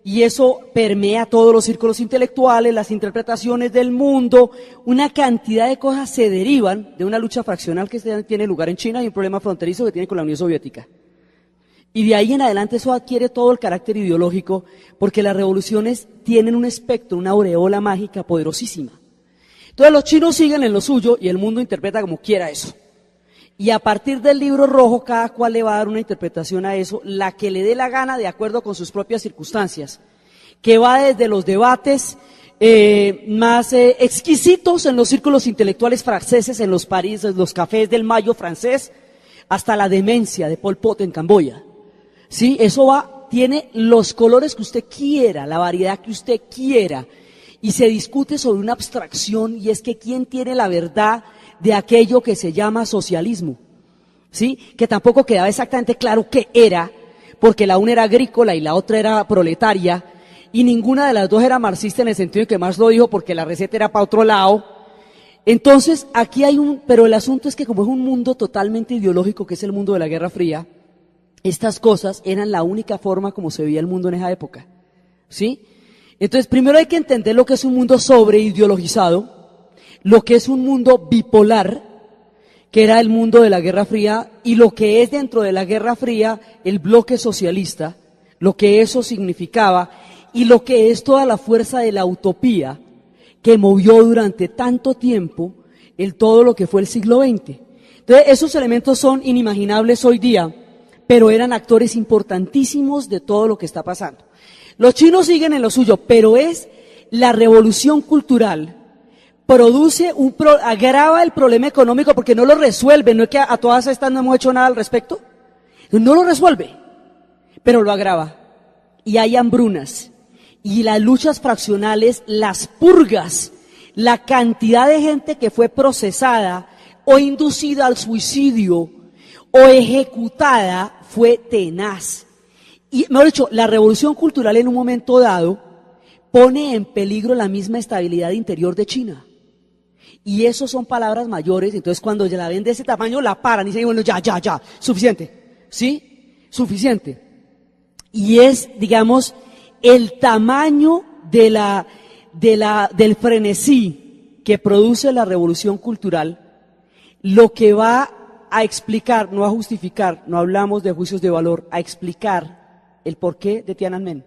y eso permea todos los círculos intelectuales, las interpretaciones del mundo, una cantidad de cosas se derivan de una lucha fraccional que tiene lugar en China y un problema fronterizo que tiene con la Unión Soviética. Y de ahí en adelante eso adquiere todo el carácter ideológico, porque las revoluciones tienen un espectro, una aureola mágica poderosísima. Entonces los chinos siguen en lo suyo y el mundo interpreta como quiera eso. Y a partir del libro rojo, cada cual le va a dar una interpretación a eso, la que le dé la gana de acuerdo con sus propias circunstancias, que va desde los debates más exquisitos en los círculos intelectuales franceses, en los Paríses, los cafés del Mayo francés, hasta la demencia de Pol Pot en Camboya. Sí, eso tiene los colores que usted quiera, la variedad que usted quiera, y se discute sobre una abstracción, y es que quién tiene la verdad de aquello que se llama socialismo, ¿sí? Que tampoco quedaba exactamente claro qué era, porque la una era agrícola y la otra era proletaria, y ninguna de las dos era marxista en el sentido en que Marx lo dijo, porque la receta era para otro lado. Entonces, aquí pero el asunto es que como es un mundo totalmente ideológico, que es el mundo de la Guerra Fría, estas cosas eran la única forma como se veía el mundo en esa época, ¿sí? Entonces, primero hay que entender lo que es un mundo sobreideologizado, lo que es un mundo bipolar, que era el mundo de la Guerra Fría, y lo que es dentro de la Guerra Fría el bloque socialista, lo que eso significaba, y lo que es toda la fuerza de la utopía que movió durante tanto tiempo todo lo que fue el siglo XX. Entonces Entonces, esos elementos son inimaginables hoy día, pero eran actores importantísimos de todo lo que está pasando. Los chinos siguen en lo suyo, pero es la revolución cultural, agrava el problema económico porque no lo resuelve, no es que a todas estas no hemos hecho nada al respecto, no lo resuelve, pero lo agrava. Y hay hambrunas, y las luchas fraccionales, las purgas, la cantidad de gente que fue procesada o inducida al suicidio o ejecutada fue tenaz. Y, mejor dicho, la revolución cultural en un momento dado pone en peligro la misma estabilidad interior de China. Y eso son palabras mayores, entonces cuando ya la ven de ese tamaño la paran y dicen, bueno, ya, suficiente, ¿sí? Suficiente. Y es, digamos, el tamaño del frenesí que produce la revolución cultural, lo que va a explicar, no a justificar, no hablamos de juicios de valor, a explicar el porqué de Tiananmen.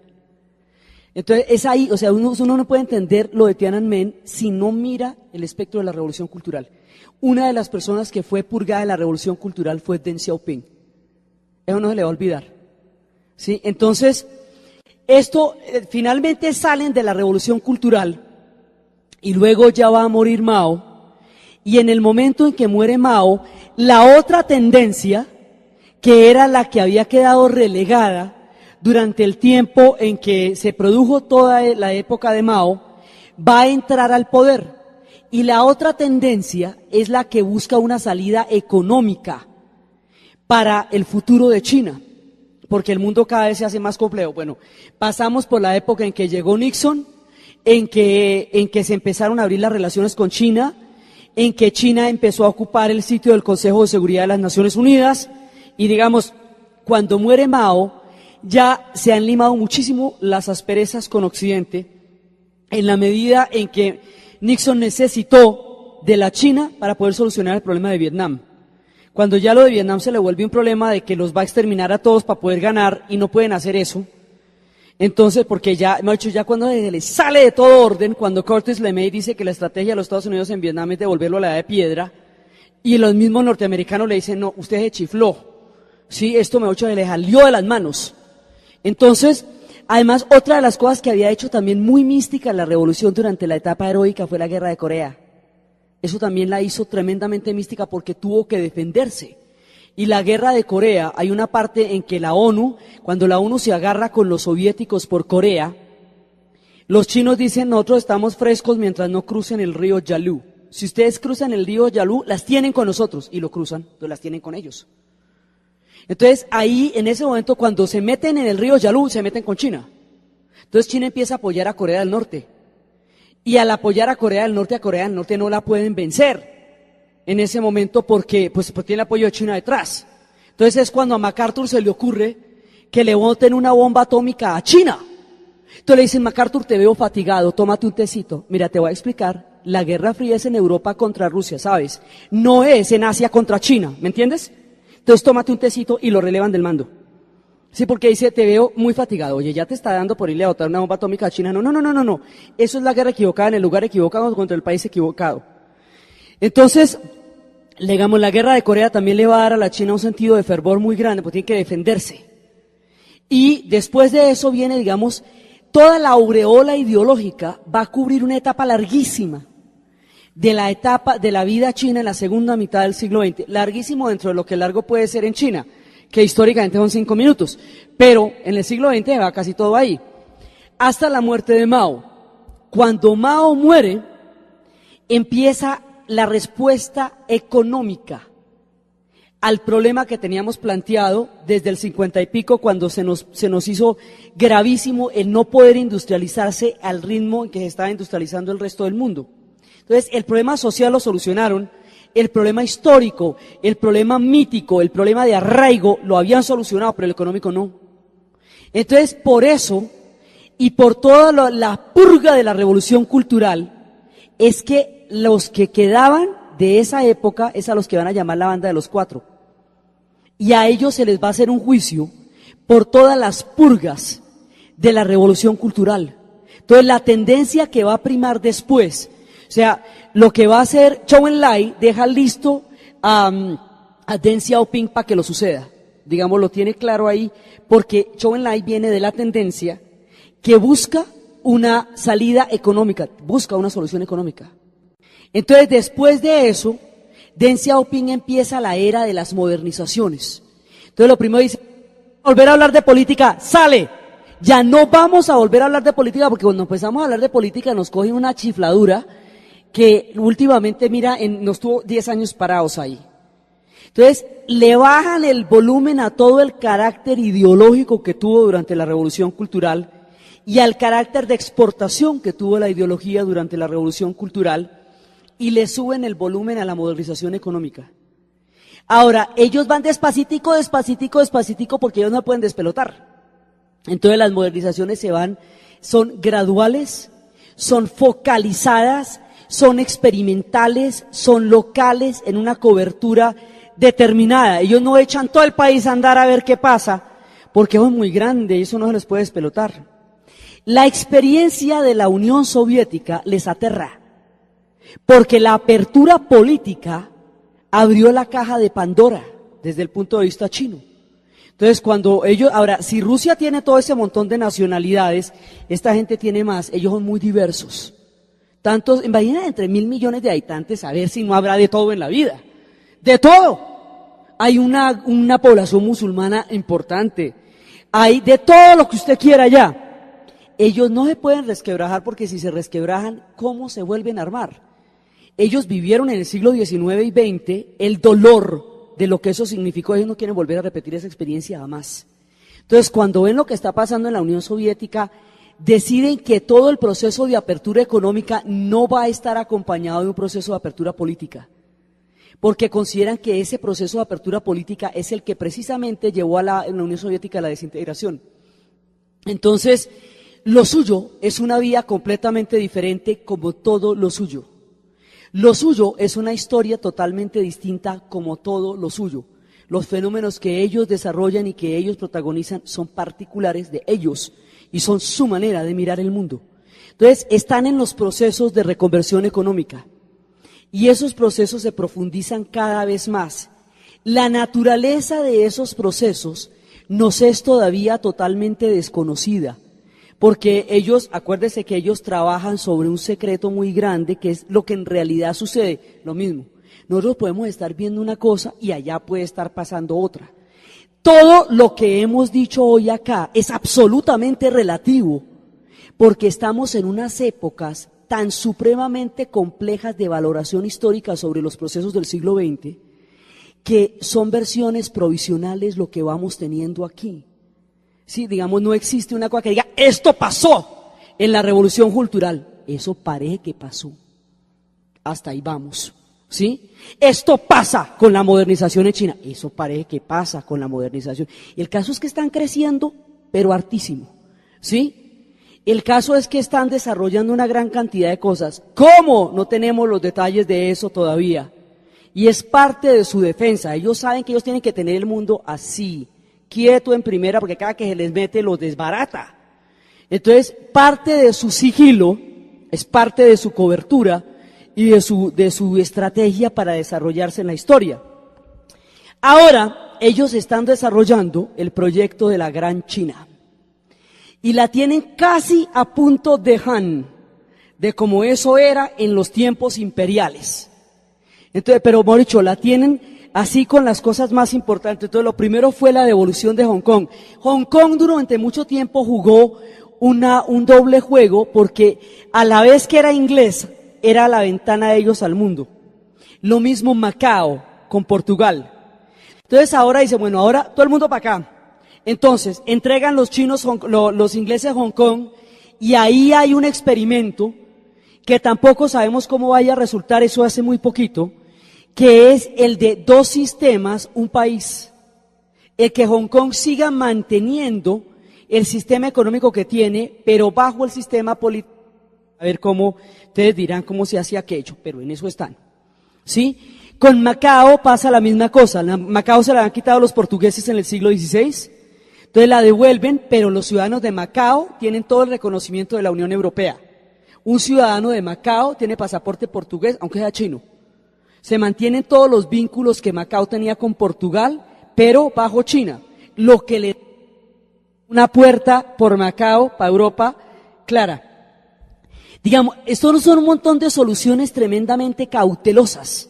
Entonces es ahí, o sea, uno no puede entender lo de Tiananmen si no mira el espectro de la revolución cultural. Una de las personas que fue purgada de la revolución cultural fue Deng Xiaoping. Eso no se le va a olvidar. ¿Sí? Entonces, esto finalmente salen de la revolución cultural y luego ya va a morir Mao. Y en el momento en que muere Mao, la otra tendencia, que era la que había quedado relegada durante el tiempo en que se produjo toda la época de Mao, va a entrar al poder. Y la otra tendencia es la que busca una salida económica para el futuro de China, porque el mundo cada vez se hace más complejo. Bueno, pasamos por la época en que llegó Nixon, en que se empezaron a abrir las relaciones con China, en que China empezó a ocupar el sitio del Consejo de Seguridad de las Naciones Unidas, y digamos, cuando muere Mao, ya se han limado muchísimo las asperezas con Occidente, en la medida en que Nixon necesitó de la China para poder solucionar el problema de Vietnam. Cuando ya lo de Vietnam se le vuelve un problema de que los va a exterminar a todos para poder ganar y no pueden hacer eso, entonces, porque ya, me ha dicho, ya cuando se les sale de todo orden, cuando Curtis LeMay dice que la estrategia de los Estados Unidos en Vietnam es devolverlo a la edad de piedra, y los mismos norteamericanos le dicen, no, usted se chifló, sí, esto me ha dicho, se le salió de las manos. Entonces, además, otra de las cosas que había hecho también muy mística la revolución durante la etapa heroica fue la guerra de Corea. Eso también la hizo tremendamente mística porque tuvo que defenderse. Y la guerra de Corea, hay una parte en que la ONU, cuando la ONU se agarra con los soviéticos por Corea, los chinos dicen, nosotros estamos frescos mientras no crucen el río Yalu. Si ustedes cruzan el río Yalu, las tienen con nosotros, y lo cruzan, entonces las tienen con ellos. Entonces ahí, en ese momento, cuando se meten en el río Yalu, se meten con China. Entonces China empieza a apoyar a Corea del Norte. Y al apoyar a Corea del Norte no la pueden vencer en ese momento porque pues tiene el apoyo de China detrás. Entonces es cuando a MacArthur se le ocurre que le boten una bomba atómica a China. Entonces le dicen, MacArthur, te veo fatigado, tómate un tecito. Mira, te voy a explicar, la Guerra Fría es en Europa contra Rusia, ¿sabes? No es en Asia contra China, ¿me entiendes? Entonces tómate un tecito y lo relevan del mando. Sí, porque dice, te veo muy fatigado. Oye, ya te está dando por irle a botar una bomba atómica a China. No. Eso es la guerra equivocada en el lugar equivocado contra el país equivocado. Entonces, digamos, la guerra de Corea también le va a dar a la China un sentido de fervor muy grande, porque tiene que defenderse. Y después de eso viene, digamos, toda la aureola ideológica va a cubrir una etapa larguísima de la etapa de la vida china en la segunda mitad del siglo XX. Larguísimo dentro de lo que largo puede ser en China, que históricamente son 5 minutos, pero en el siglo XX va casi todo ahí, hasta la muerte de Mao. Cuando Mao muere, empieza la respuesta económica al problema que teníamos planteado desde el 50 y pico, cuando se nos hizo gravísimo el no poder industrializarse al ritmo en que se estaba industrializando el resto del mundo. Entonces, el problema social lo solucionaron, el problema histórico, el problema mítico, el problema de arraigo lo habían solucionado, pero el económico no. Entonces, por eso, y por toda la purga de la revolución cultural, es que los que quedaban de esa época es a los que van a llamar la banda de los 4. Y a ellos se les va a hacer un juicio por todas las purgas de la revolución cultural. Entonces, la tendencia que va a primar después, o sea, lo que va a hacer Zhou Enlai, deja listo a a Deng Xiaoping para que lo suceda. Digamos, lo tiene claro ahí, porque Zhou Enlai viene de la tendencia que busca una salida económica, busca una solución económica. Entonces, después de eso, Deng Xiaoping empieza la era de las modernizaciones. Entonces, lo primero dice, volver a hablar de política, sale. Ya no vamos a volver a hablar de política, porque cuando empezamos a hablar de política nos coge una chifladura que últimamente, mira, nos tuvo 10 años parados ahí. Entonces, le bajan el volumen a todo el carácter ideológico que tuvo durante la Revolución Cultural y al carácter de exportación que tuvo la ideología durante la Revolución Cultural, y le suben el volumen a la modernización económica. Ahora, ellos van despacitico, porque ellos no pueden despelotar. Entonces las modernizaciones son graduales, son focalizadas, son experimentales, son locales, en una cobertura determinada. Ellos no echan todo el país a andar a ver qué pasa, porque es muy grande y eso no se les puede despelotar. La experiencia de la Unión Soviética les aterra, porque la apertura política abrió la caja de Pandora desde el punto de vista chino. Entonces, cuando ellos, ahora, si Rusia tiene todo ese montón de nacionalidades, esta gente tiene más, ellos son muy diversos. Tantos, imagínate, entre 1.000 millones de habitantes, a ver si no habrá de todo en la vida. ¡De todo! Hay una población musulmana importante, hay de todo lo que usted quiera allá. Ellos no se pueden resquebrajar, porque si se resquebrajan, ¿cómo se vuelven a armar? Ellos vivieron en el siglo XIX y XX el dolor de lo que eso significó. Ellos no quieren volver a repetir esa experiencia jamás. Entonces, cuando ven lo que está pasando en la Unión Soviética, deciden que todo el proceso de apertura económica no va a estar acompañado de un proceso de apertura política, porque consideran que ese proceso de apertura política es el que precisamente llevó a la Unión Soviética a la desintegración. Entonces, lo suyo es una vía completamente diferente, como todo lo suyo. Lo suyo es una historia totalmente distinta, como todo lo suyo. Los fenómenos que ellos desarrollan y que ellos protagonizan son particulares de ellos y son su manera de mirar el mundo. Entonces, están en los procesos de reconversión económica y esos procesos se profundizan cada vez más. La naturaleza de esos procesos nos es todavía totalmente desconocida, porque ellos, acuérdese que ellos trabajan sobre un secreto muy grande, que es lo que en realidad sucede, lo mismo. Nosotros podemos estar viendo una cosa y allá puede estar pasando otra. Todo lo que hemos dicho hoy acá es absolutamente relativo, porque estamos en unas épocas tan supremamente complejas de valoración histórica sobre los procesos del siglo XX, que son versiones provisionales lo que vamos teniendo aquí. Sí, digamos, no existe una cosa que diga, esto pasó en la Revolución Cultural. Eso parece que pasó. Hasta ahí vamos. ¿Sí? Esto pasa con la modernización en China. Eso parece que pasa con la modernización. Y el caso es que están creciendo, pero hartísimo. ¿Sí? El caso es que están desarrollando una gran cantidad de cosas. ¿Cómo? No tenemos los detalles de eso todavía. Y es parte de su defensa. Ellos saben que ellos tienen que tener el mundo así, quieto en primera, porque cada que se les mete los desbarata. Entonces, parte de su sigilo es parte de su cobertura y de su estrategia para desarrollarse en la historia. Ahora, ellos están desarrollando el proyecto de la Gran China y la tienen casi a punto de Han, de como eso era en los tiempos imperiales. Entonces, pero Mauricio, la tienen así con las cosas más importantes. Entonces, lo primero fue la devolución de Hong Kong. Hong Kong durante mucho tiempo jugó un doble juego, porque a la vez que era inglés, era la ventana de ellos al mundo. Lo mismo Macao con Portugal. Entonces ahora dice, bueno, ahora todo el mundo para acá. Entonces, entregan los chinos, los ingleses Hong Kong, y ahí hay un experimento que tampoco sabemos cómo vaya a resultar, eso hace muy poquito, que es el de 2 sistemas, un país. El que Hong Kong siga manteniendo el sistema económico que tiene, pero bajo el sistema político. A ver cómo, ustedes dirán cómo se hace aquello, pero en eso están. ¿Sí? Con Macao pasa la misma cosa. Macao se la han quitado los portugueses en el siglo XVI, entonces la devuelven, pero los ciudadanos de Macao tienen todo el reconocimiento de la Unión Europea. Un ciudadano de Macao tiene pasaporte portugués, aunque sea chino. Se mantienen todos los vínculos que Macao tenía con Portugal, pero bajo China, lo que le da una puerta por Macao para Europa clara. Digamos, esto son un montón de soluciones tremendamente cautelosas,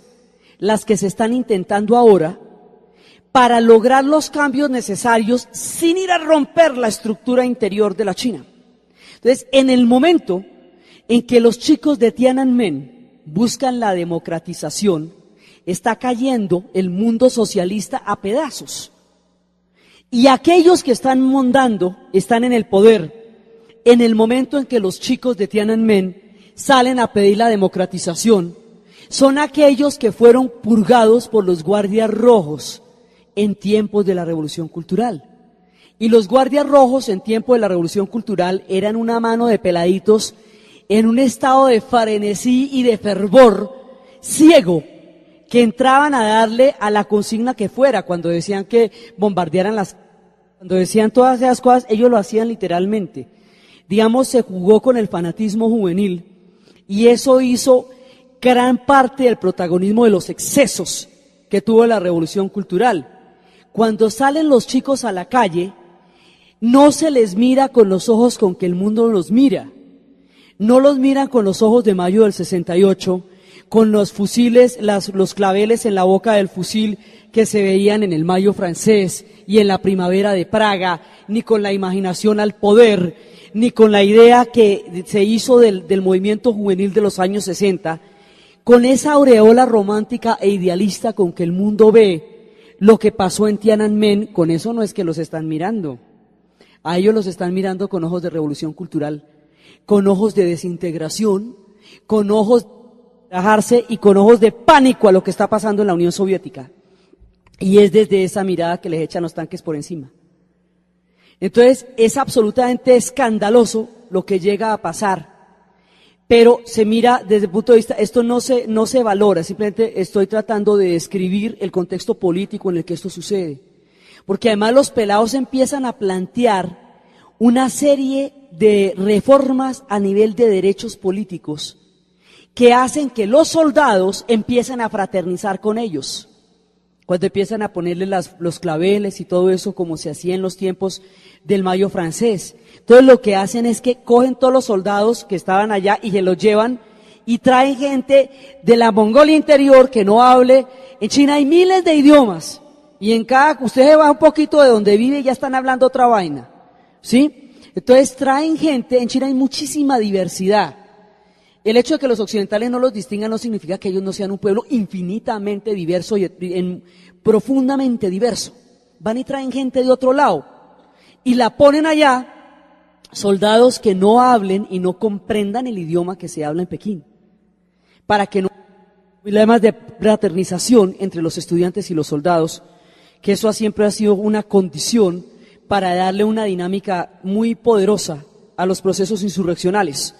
las que se están intentando ahora, para lograr los cambios necesarios sin ir a romper la estructura interior de la China. Entonces, en el momento en que los chicos de Tiananmen buscan la democratización, está cayendo el mundo socialista a pedazos. Y aquellos que están mandando, están en el poder. En el momento en que los chicos de Tiananmen salen a pedir la democratización, son aquellos que fueron purgados por los guardias rojos en tiempos de la Revolución Cultural. Y los guardias rojos en tiempos de la Revolución Cultural eran una mano de peladitos en un estado de frenesí y de fervor ciego, que entraban a darle a la consigna que fuera. Cuando decían que bombardearan cuando decían todas esas cosas, ellos lo hacían literalmente. Digamos, se jugó con el fanatismo juvenil y eso hizo gran parte del protagonismo de los excesos que tuvo la Revolución Cultural. Cuando salen los chicos a la calle, no se les mira con los ojos con que el mundo los mira. No los miran con los ojos de mayo del 68, con los fusiles, los claveles en la boca del fusil que se veían en el Mayo francés y en la primavera de Praga, ni con la imaginación al poder, ni con la idea que se hizo del movimiento juvenil de los años 60, con esa aureola romántica e idealista con que el mundo ve lo que pasó en Tiananmen. Con eso no es que los están mirando, a ellos los están mirando con ojos de revolución cultural, con ojos de desintegración, con ojos de relajarse y con ojos de pánico a lo que está pasando en la Unión Soviética. Y es desde esa mirada que les echan los tanques por encima. Entonces, es absolutamente escandaloso lo que llega a pasar, pero se mira desde el punto de vista, esto no se valora, simplemente estoy tratando de describir el contexto político en el que esto sucede. Porque además los pelados empiezan a plantear una serie de reformas a nivel de derechos políticos que hacen que los soldados empiecen a fraternizar con ellos. Cuando empiezan a ponerle los claveles y todo eso como se hacía en los tiempos del Mayo francés. Entonces lo que hacen es que cogen todos los soldados que estaban allá y se los llevan y traen gente de la Mongolia interior que no hable. En China hay miles de idiomas y en usted se va un poquito de donde vive y ya están hablando otra vaina, ¿sí? Entonces traen gente, en China hay muchísima diversidad. El hecho de que los occidentales no los distingan no significa que ellos no sean un pueblo infinitamente diverso y profundamente diverso. Van y traen gente de otro lado y la ponen allá, soldados que no hablen y no comprendan el idioma que se habla en Pekín, para que no haya problemas de fraternización entre los estudiantes y los soldados, que eso siempre ha sido una condición para darle una dinámica muy poderosa a los procesos insurreccionales.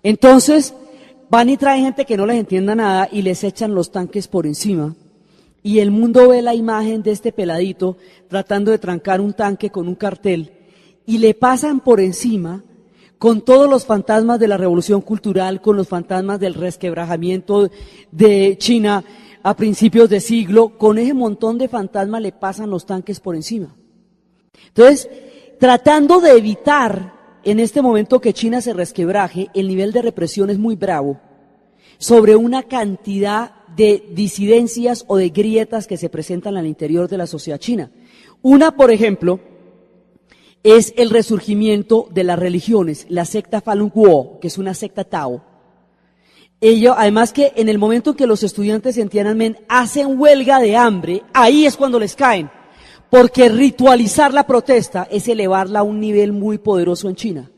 Entonces, van y traen gente que no les entienda nada y les echan los tanques por encima. Y el mundo ve la imagen de este peladito tratando de trancar un tanque con un cartel y le pasan por encima con todos los fantasmas de la revolución cultural, con los fantasmas del resquebrajamiento de China a principios de siglo, con ese montón de fantasmas le pasan los tanques por encima. Entonces, tratando de evitar en este momento que China se resquebraje, el nivel de represión es muy bravo sobre una cantidad de disidencias o de grietas que se presentan al interior de la sociedad china. Una, por ejemplo, es el resurgimiento de las religiones, la secta Falun Gong, que es una secta Tao. Además que en el momento en que los estudiantes en Tiananmen hacen huelga de hambre, ahí es cuando les caen. Porque ritualizar la protesta es elevarla a un nivel muy poderoso en China,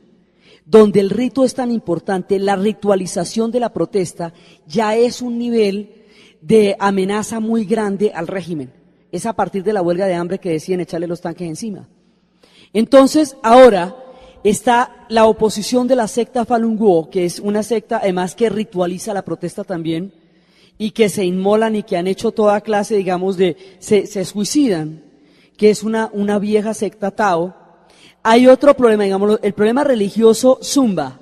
donde el rito es tan importante, la ritualización de la protesta ya es un nivel de amenaza muy grande al régimen. Es a partir de la huelga de hambre que deciden echarle los tanques encima. Entonces, ahora está la oposición de la secta Falun Gong, que es una secta además que ritualiza la protesta también, y que se inmolan y que han hecho toda clase, digamos, se suicidan, que es una vieja secta Tao. Hay otro problema, digamos, el problema religioso Zumba,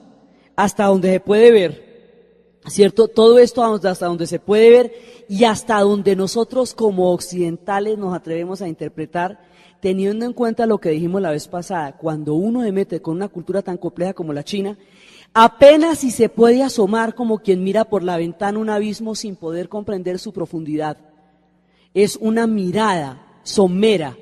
hasta donde se puede ver, ¿cierto? Todo esto hasta donde se puede ver y hasta donde nosotros como occidentales nos atrevemos a interpretar, teniendo en cuenta lo que dijimos la vez pasada, cuando uno se mete con una cultura tan compleja como la China, apenas si se puede asomar como quien mira por la ventana un abismo sin poder comprender su profundidad. Es una mirada somera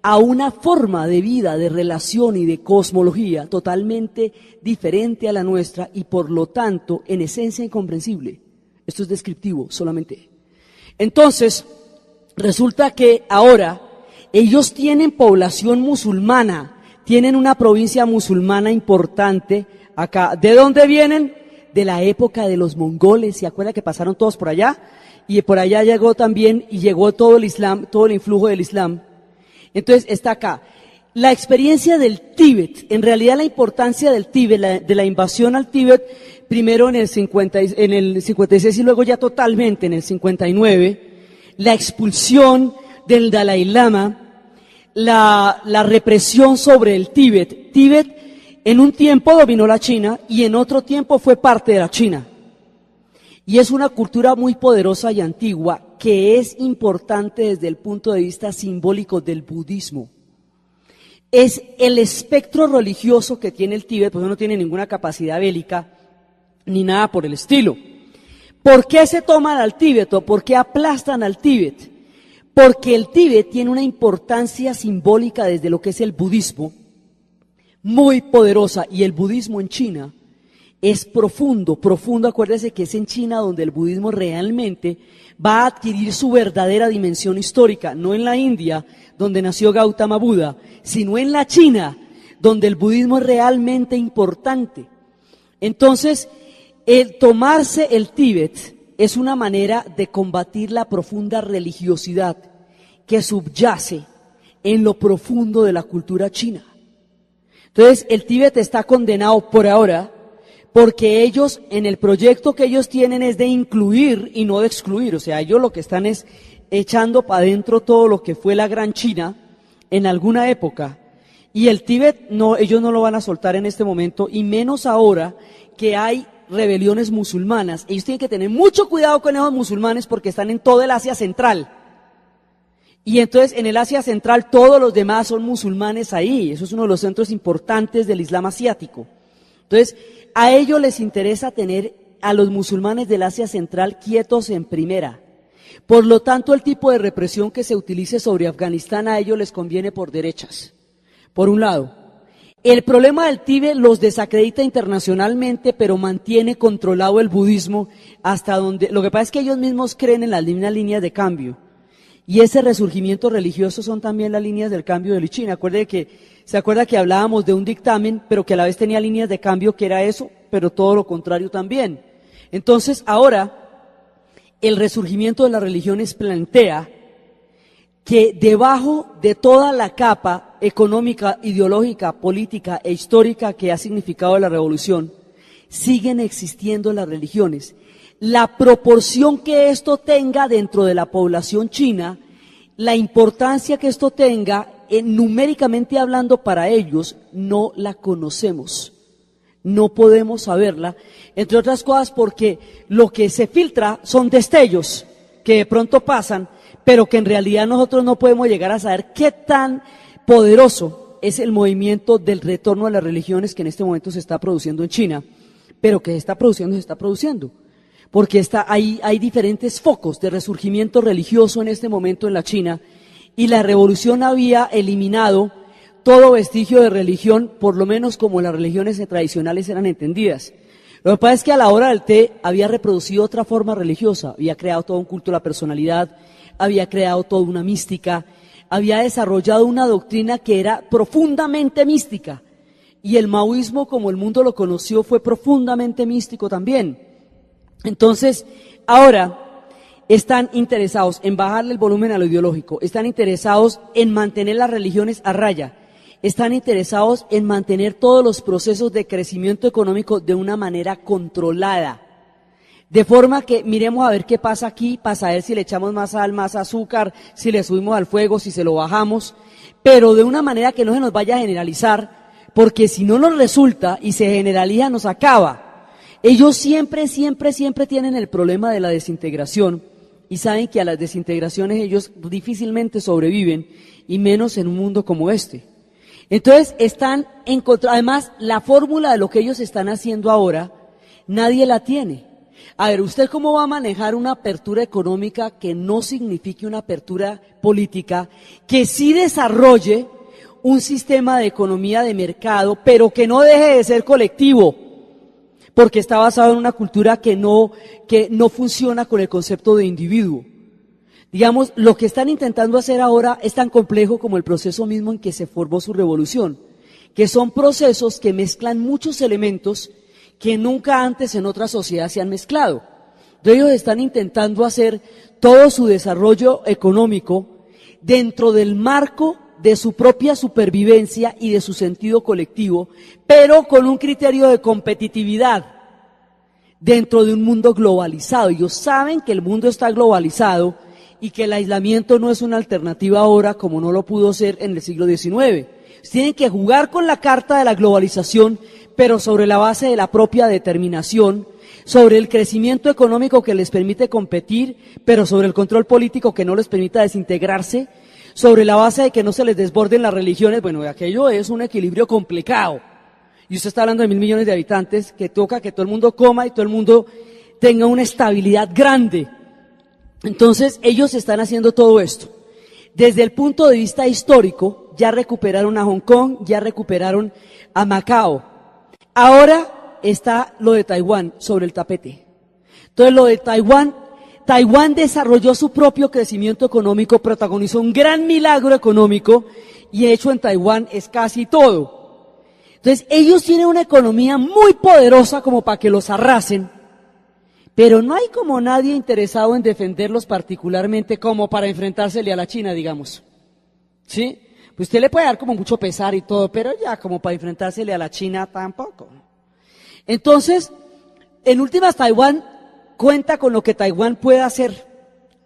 a una forma de vida, de relación y de cosmología totalmente diferente a la nuestra y por lo tanto en esencia incomprensible. Esto es descriptivo solamente. Entonces, resulta que ahora ellos tienen población musulmana, tienen una provincia musulmana importante acá. ¿De dónde vienen? De la época de los mongoles, ¿se acuerda que pasaron todos por allá? Y por allá llegó también, y llegó todo el Islam, todo el influjo del Islam. Entonces está acá. La experiencia del Tíbet, en realidad la importancia del Tíbet, de la invasión al Tíbet, primero en el 56 y luego ya totalmente en el 59, la expulsión del Dalai Lama, la represión sobre el Tíbet. Tíbet en un tiempo dominó la China y en otro tiempo fue parte de la China. Y es una cultura muy poderosa y antigua que es importante desde el punto de vista simbólico del budismo. Es el espectro religioso que tiene el Tíbet, pues no tiene ninguna capacidad bélica ni nada por el estilo. ¿Por qué se toman al Tíbet o por qué aplastan al Tíbet? Porque el Tíbet tiene una importancia simbólica desde lo que es el budismo muy poderosa, y el budismo en China es profundo, acuérdese que es en China donde el budismo realmente va a adquirir su verdadera dimensión histórica, no en la India, donde nació Gautama Buda, sino en la China, donde el budismo es realmente importante. Entonces, el tomarse el Tíbet es una manera de combatir la profunda religiosidad que subyace en lo profundo de la cultura china. Entonces, el Tíbet está condenado por ahora, porque ellos, en el proyecto que ellos tienen es de incluir y no de excluir, o sea, ellos lo que están es echando para adentro todo lo que fue la Gran China en alguna época, y el Tíbet no, ellos no lo van a soltar en este momento, y menos ahora que hay rebeliones musulmanas. Ellos tienen que tener mucho cuidado con esos musulmanes porque están en todo el Asia Central, y entonces en el Asia Central todos los demás son musulmanes ahí, eso es uno de los centros importantes del Islam asiático. Entonces, a ellos les interesa tener a los musulmanes del Asia Central quietos en primera. Por lo tanto, el tipo de represión que se utilice sobre Afganistán a ellos les conviene por derechas. Por un lado, el problema del Tíbet los desacredita internacionalmente, pero mantiene controlado el budismo hasta donde... Lo que pasa es que ellos mismos creen en las mismas líneas de cambio. Y ese resurgimiento religioso son también las líneas del cambio de China. ¿Se acuerda que hablábamos de un dictamen, pero que a la vez tenía líneas de cambio que era eso, pero todo lo contrario también? Entonces, ahora, el resurgimiento de las religiones plantea que debajo de toda la capa económica, ideológica, política e histórica que ha significado la revolución, siguen existiendo las religiones. La proporción que esto tenga dentro de la población china, la importancia que esto tenga, numéricamente hablando para ellos, no la conocemos. No podemos saberla, entre otras cosas porque lo que se filtra son destellos que de pronto pasan, pero que en realidad nosotros no podemos llegar a saber qué tan poderoso es el movimiento del retorno a las religiones que en este momento se está produciendo en China, pero que se está produciendo. Porque hay diferentes focos de resurgimiento religioso en este momento en la China, y la revolución había eliminado todo vestigio de religión, por lo menos como las religiones tradicionales eran entendidas. Lo que pasa es que a la hora del té había reproducido otra forma religiosa, había creado todo un culto a la personalidad, había creado toda una mística, había desarrollado una doctrina que era profundamente mística, y el maoísmo, como el mundo lo conoció, fue profundamente místico también. Entonces, ahora están interesados en bajarle el volumen a lo ideológico, están interesados en mantener las religiones a raya, están interesados en mantener todos los procesos de crecimiento económico de una manera controlada. De forma que miremos a ver qué pasa aquí, para saber si le echamos más sal, más azúcar, si le subimos al fuego, si se lo bajamos, pero de una manera que no se nos vaya a generalizar, porque si no nos resulta y se generaliza nos acaba. Ellos siempre tienen el problema de la desintegración y saben que a las desintegraciones ellos difícilmente sobreviven y menos en un mundo como este. Entonces están en contra, además la fórmula de lo que ellos están haciendo ahora, nadie la tiene. A ver, ¿usted cómo va a manejar una apertura económica que no signifique una apertura política, que sí desarrolle un sistema de economía de mercado, pero que no deje de ser colectivo? Porque está basado en una cultura que no funciona con el concepto de individuo. Digamos, lo que están intentando hacer ahora es tan complejo como el proceso mismo en que se formó su revolución, que son procesos que mezclan muchos elementos que nunca antes en otra sociedad se han mezclado. Entonces ellos están intentando hacer todo su desarrollo económico dentro del marco de su propia supervivencia y de su sentido colectivo, pero con un criterio de competitividad dentro de un mundo globalizado. Ellos saben que el mundo está globalizado y que el aislamiento no es una alternativa ahora como no lo pudo ser en el siglo XIX. Tienen que jugar con la carta de la globalización, pero sobre la base de la propia determinación, sobre el crecimiento económico que les permite competir, pero sobre el control político que no les permita desintegrarse, sobre la base de que no se les desborden las religiones. Bueno, aquello es un equilibrio complicado. Y usted está hablando de 1.000 millones de habitantes, que toca que todo el mundo coma y todo el mundo tenga una estabilidad grande. Entonces, ellos están haciendo todo esto. Desde el punto de vista histórico, ya recuperaron a Hong Kong, ya recuperaron a Macao. Ahora está lo de Taiwán sobre el tapete. Entonces, lo de Taiwán desarrolló su propio crecimiento económico, protagonizó un gran milagro económico y hecho en Taiwán es casi todo. Entonces, ellos tienen una economía muy poderosa como para que los arrasen, pero no hay como nadie interesado en defenderlos particularmente como para enfrentársele a la China, digamos. ¿Sí? Pues usted le puede dar como mucho pesar y todo, pero ya como para enfrentársele a la China tampoco. Entonces, en últimas, Taiwán cuenta con lo que Taiwán pueda hacer,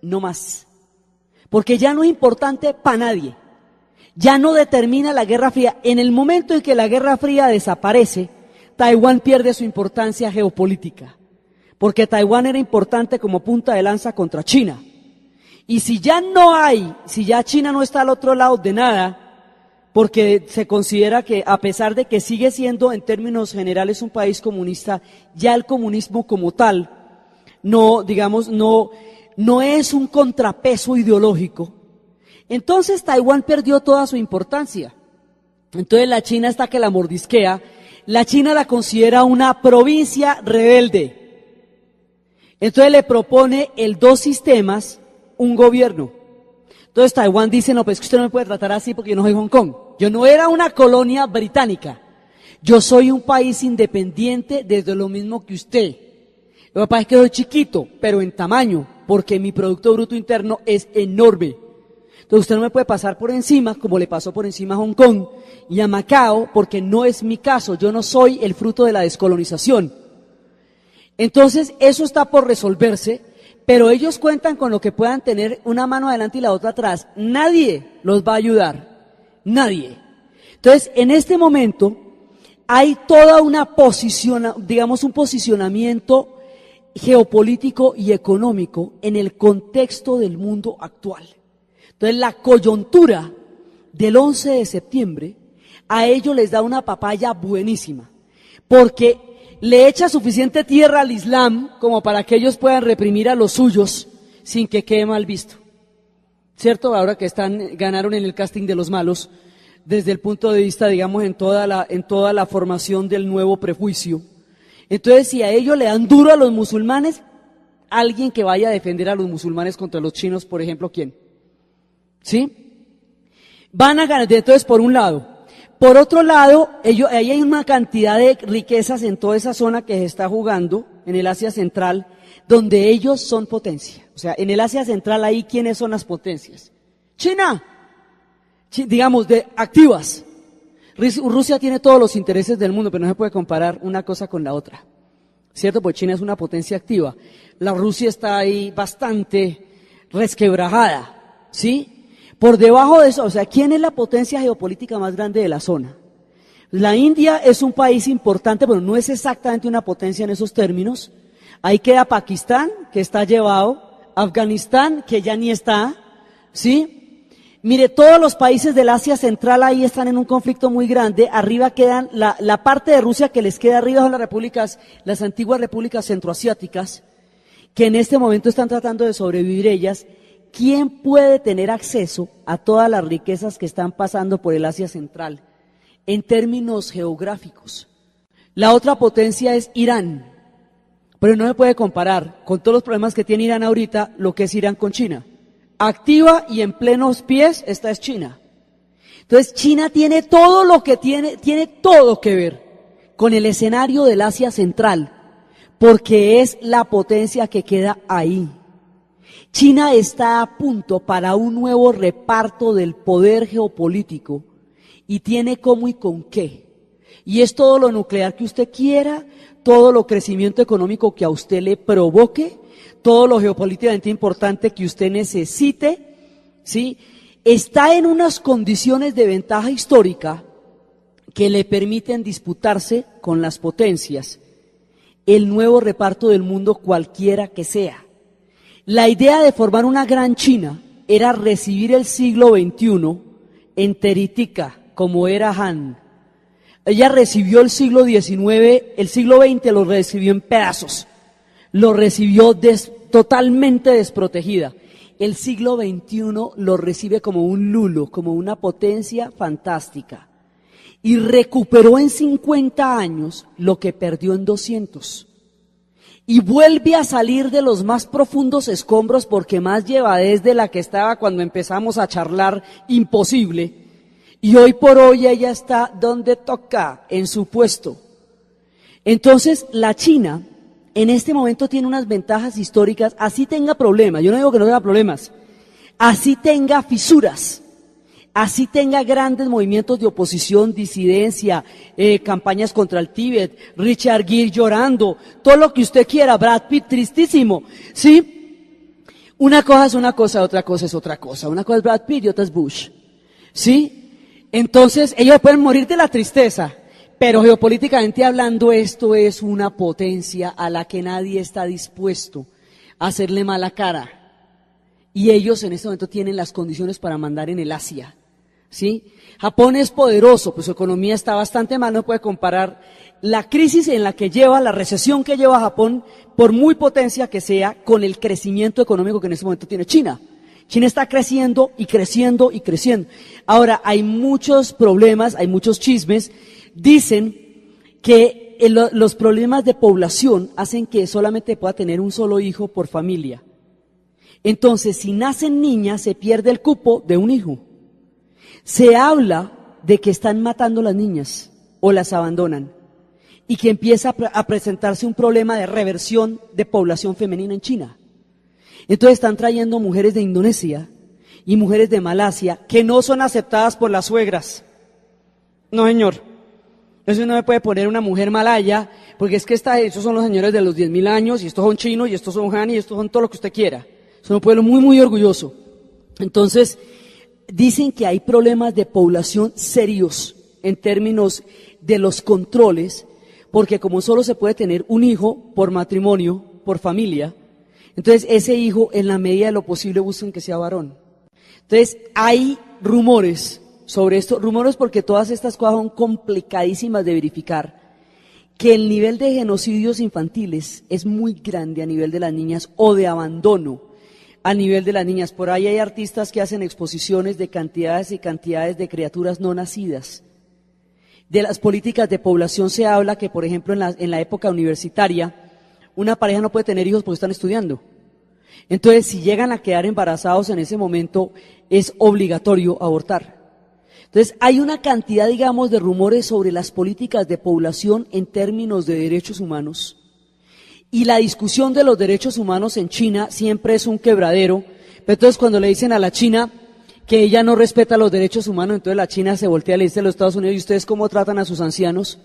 no más. Porque ya no es importante para nadie. Ya no determina la Guerra Fría. En el momento en que la Guerra Fría desaparece, Taiwán pierde su importancia geopolítica. Porque Taiwán era importante como punta de lanza contra China. Y si ya China no está al otro lado de nada, porque se considera que a pesar de que sigue siendo en términos generales un país comunista, ya el comunismo como tal, no es un contrapeso ideológico. Entonces Taiwán perdió toda su importancia. Entonces la China está que la mordisquea. La China la considera una provincia rebelde. Entonces le propone el dos sistemas, un gobierno. Entonces Taiwán dice, no, pues que usted no me puede tratar así porque yo no soy Hong Kong. Yo no era una colonia británica. Yo soy un país independiente desde lo mismo que usted. Lo que pasa es que soy chiquito, pero en tamaño, porque mi Producto Bruto Interno es enorme. Entonces usted no me puede pasar por encima, como le pasó por encima a Hong Kong y a Macao, porque no es mi caso. Yo no soy el fruto de la descolonización. Entonces, eso está por resolverse, pero ellos cuentan con lo que puedan tener una mano adelante y la otra atrás. Nadie los va a ayudar. Nadie. Entonces, en este momento, hay toda un posicionamiento geopolítico y económico en el contexto del mundo actual. Entonces, la coyuntura del 11 de septiembre, a ellos les da una papaya buenísima, porque le echa suficiente tierra al Islam como para que ellos puedan reprimir a los suyos sin que quede mal visto. ¿Cierto? Ahora que ganaron en el casting de los malos, desde el punto de vista, digamos, en toda la formación del nuevo prejuicio. Entonces, si a ellos le dan duro a los musulmanes, alguien que vaya a defender a los musulmanes contra los chinos, por ejemplo, ¿quién? ¿Sí? Van a ganar, entonces, por un lado. Por otro lado, ahí hay una cantidad de riquezas en toda esa zona que se está jugando, en el Asia Central, donde ellos son potencia. O sea, en el Asia Central ahí, ¿quiénes son las potencias? China, digamos, de activas. Rusia tiene todos los intereses del mundo, pero no se puede comparar una cosa con la otra. ¿Cierto? Porque China es una potencia activa. La Rusia está ahí bastante resquebrajada, ¿sí? Por debajo de eso, o sea, ¿quién es la potencia geopolítica más grande de la zona? La India es un país importante, pero no es exactamente una potencia en esos términos. Ahí queda Pakistán, que está llevado, Afganistán, que ya ni está, ¿sí? Mire, todos los países del Asia Central ahí están en un conflicto muy grande. Arriba quedan, la parte de Rusia que les queda arriba son las antiguas repúblicas centroasiáticas, que en este momento están tratando de sobrevivir ellas. ¿Quién puede tener acceso a todas las riquezas que están pasando por el Asia Central en términos geográficos? La otra potencia es Irán, pero no se puede comparar con todos los problemas que tiene Irán ahorita lo que es Irán con China. Activa y en plenos pies esta es China. Entonces China tiene todo lo que tiene todo que ver con el escenario del Asia Central, porque es la potencia que queda ahí. China está a punto para un nuevo reparto del poder geopolítico y tiene cómo y con qué. Y es todo lo nuclear que usted quiera, todo lo crecimiento económico que a usted le provoque, todo lo geopolíticamente importante que usted necesite, ¿sí? Está en unas condiciones de ventaja histórica que le permiten disputarse con las potencias el nuevo reparto del mundo cualquiera que sea. La idea de formar una gran China era recibir el siglo XXI enteritica, como era Han. Ella recibió el siglo XIX, el siglo XX lo recibió en pedazos. Lo recibió totalmente desprotegida. El siglo XXI lo recibe como un lulo, como una potencia fantástica. Y recuperó en 50 años lo que perdió en 200. Y vuelve a salir de los más profundos escombros porque más lleva desde la que estaba cuando empezamos a charlar imposible. Y hoy por hoy ella está donde toca, en su puesto. Entonces la China en este momento tiene unas ventajas históricas, así tenga problemas, yo no digo que no tenga problemas, así tenga fisuras, así tenga grandes movimientos de oposición, disidencia, campañas contra el Tíbet, Richard Gere llorando, todo lo que usted quiera, Brad Pitt tristísimo, ¿sí? Una cosa es una cosa, otra cosa es otra cosa, una cosa es Brad Pitt y otra es Bush, ¿sí? Entonces ellos pueden morir de la tristeza. Pero geopolíticamente hablando, esto es una potencia a la que nadie está dispuesto a hacerle mala cara. Y ellos en este momento tienen las condiciones para mandar en el Asia, ¿sí? Japón es poderoso, pues su economía está bastante mal, no puede comparar la crisis en la que lleva, la recesión que lleva Japón, por muy potencia que sea, con el crecimiento económico que en este momento tiene China. China está creciendo y creciendo y creciendo. Ahora, hay muchos problemas, hay muchos chismes. Dicen que los problemas de población hacen que solamente pueda tener un solo hijo por familia. Entonces, si nacen niñas, se pierde el cupo de un hijo. Se habla de que están matando las niñas o las abandonan y que empieza a presentarse un problema de reversión de población femenina en China. Entonces están trayendo mujeres de Indonesia y mujeres de Malasia que no son aceptadas por las suegras. No, señor. Eso no me puede poner una mujer malaya, porque es que esos son los señores de los 10.000 años, y estos son chinos, y estos son Han, y estos son todo lo que usted quiera. Son un pueblo muy, muy orgulloso. Entonces, dicen que hay problemas de población serios en términos de los controles, porque como solo se puede tener un hijo por matrimonio, por familia, entonces ese hijo en la medida de lo posible buscan que sea varón. Entonces, hay rumores sobre esto, rumores porque todas estas cosas son complicadísimas de verificar, que el nivel de genocidios infantiles es muy grande a nivel de las niñas o de abandono a nivel de las niñas. Por ahí hay artistas que hacen exposiciones de cantidades y cantidades de criaturas no nacidas. De las políticas de población se habla que, por ejemplo, en la época universitaria, una pareja no puede tener hijos porque están estudiando. Entonces, si llegan a quedar embarazados en ese momento, es obligatorio abortar. Entonces, hay una cantidad, digamos, de rumores sobre las políticas de población en términos de derechos humanos. Y la discusión de los derechos humanos en China siempre es un quebradero. Pero entonces, cuando le dicen a la China que ella no respeta los derechos humanos, entonces la China se voltea y le dice a los Estados Unidos: ¿y ustedes cómo tratan a sus ancianos?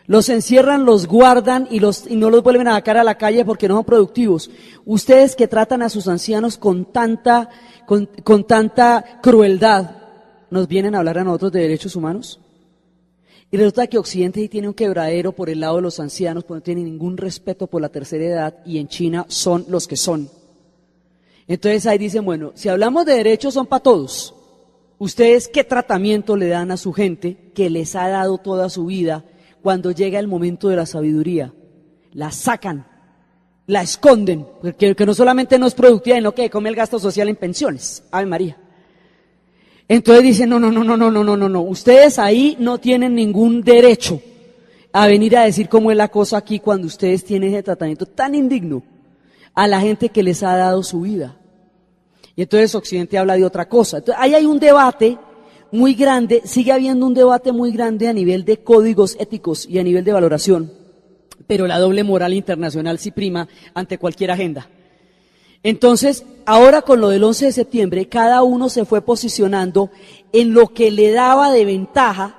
Los encierran, los guardan y no los vuelven a sacar a la calle porque no son productivos. Ustedes que tratan a sus ancianos con tanta crueldad, ¿nos vienen a hablar a nosotros de derechos humanos? Y resulta que Occidente sí tiene un quebradero por el lado de los ancianos, porque no tiene ningún respeto por la tercera edad, y en China son los que son. Entonces ahí dicen, bueno, si hablamos de derechos son para todos. ¿Ustedes qué tratamiento le dan a su gente que les ha dado toda su vida cuando llega el momento de la sabiduría? La sacan, la esconden, porque que no solamente no es productiva, sino que come el gasto social en pensiones. Ave María. Entonces dicen, no, ustedes ahí no tienen ningún derecho a venir a decir cómo es la cosa aquí cuando ustedes tienen ese tratamiento tan indigno a la gente que les ha dado su vida. Y entonces Occidente habla de otra cosa. Entonces ahí hay un debate muy grande, sigue habiendo un debate muy grande a nivel de códigos éticos y a nivel de valoración, pero la doble moral internacional sí prima ante cualquier agenda. Entonces, ahora con lo del 11 de septiembre, cada uno se fue posicionando en lo que le daba de ventaja.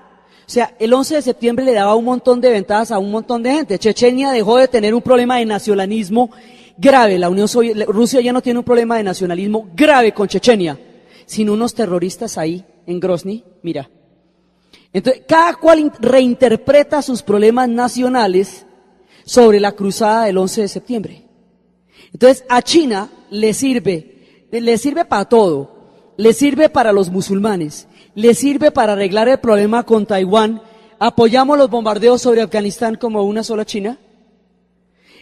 O sea, el 11 de septiembre le daba un montón de ventajas a un montón de gente. Chechenia dejó de tener un problema de nacionalismo grave. Rusia ya no tiene un problema de nacionalismo grave con Chechenia, sino unos terroristas ahí en Grozny, mira. Entonces, cada cual reinterpreta sus problemas nacionales sobre la cruzada del 11 de septiembre. Entonces, a China le sirve para todo, le sirve para los musulmanes, le sirve para arreglar el problema con Taiwán. ¿Apoyamos los bombardeos sobre Afganistán como una sola China?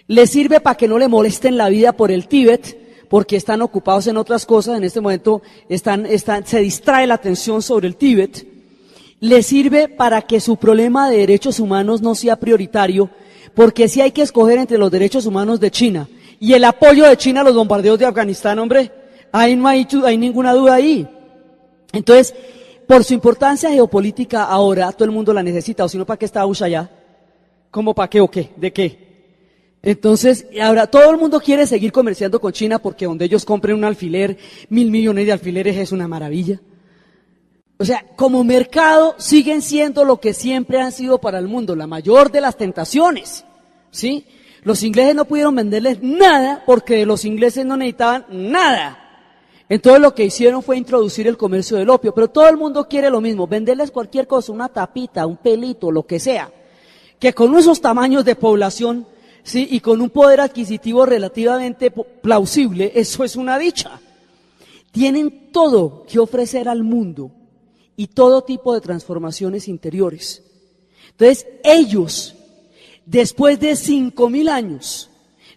Le sirve para que no le molesten la vida por el Tíbet, porque están ocupados en otras cosas, en este momento se distrae la atención sobre el Tíbet. Le sirve para que su problema de derechos humanos no sea prioritario, porque si hay que escoger entre los derechos humanos de China y el apoyo de China a los bombardeos de Afganistán, hombre, ahí no hay ninguna duda ahí. Entonces, por su importancia geopolítica ahora, todo el mundo la necesita, o si no, ¿para qué está Bush allá? ¿Cómo para qué o qué? ¿De qué? Entonces, ahora todo el mundo quiere seguir comerciando con China porque donde ellos compren un alfiler, 1.000 millones de alfileres es una maravilla. O sea, como mercado siguen siendo lo que siempre han sido para el mundo, la mayor de las tentaciones, ¿sí? Los ingleses no pudieron venderles nada porque los ingleses no necesitaban nada. Entonces lo que hicieron fue introducir el comercio del opio, pero todo el mundo quiere lo mismo, venderles cualquier cosa, una tapita, un pelito, lo que sea, que con esos tamaños de población, sí, y con un poder adquisitivo relativamente plausible, eso es una dicha. Tienen todo que ofrecer al mundo y todo tipo de transformaciones interiores. Entonces ellos, después de 5.000 años,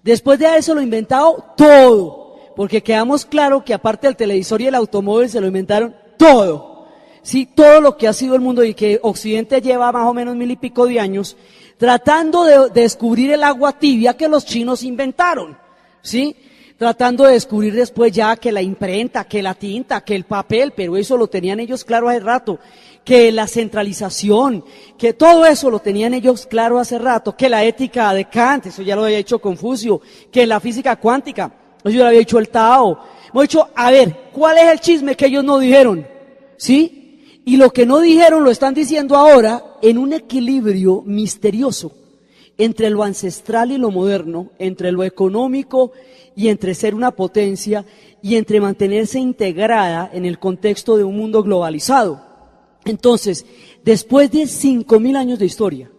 después de haberse inventado todo, porque quedamos claro que aparte del televisor y el automóvil se lo inventaron todo, sí, todo lo que ha sido el mundo y que Occidente lleva más o menos 1.000 y pico de años tratando de descubrir el agua tibia que los chinos inventaron, sí, tratando de descubrir después ya que la imprenta, que la tinta, que el papel, pero eso lo tenían ellos claro hace rato, que la centralización, que todo eso lo tenían ellos claro hace rato, que la ética de Kant, eso ya lo había dicho Confucio, que la física cuántica, eso ya lo había dicho el Tao. Hemos dicho, a ver, ¿cuál es el chisme que ellos no dijeron? ¿Sí? Y lo que no dijeron lo están diciendo ahora en un equilibrio misterioso entre lo ancestral y lo moderno, entre lo económico y entre ser una potencia y entre mantenerse integrada en el contexto de un mundo globalizado. Entonces, después de 5.000 años de historia,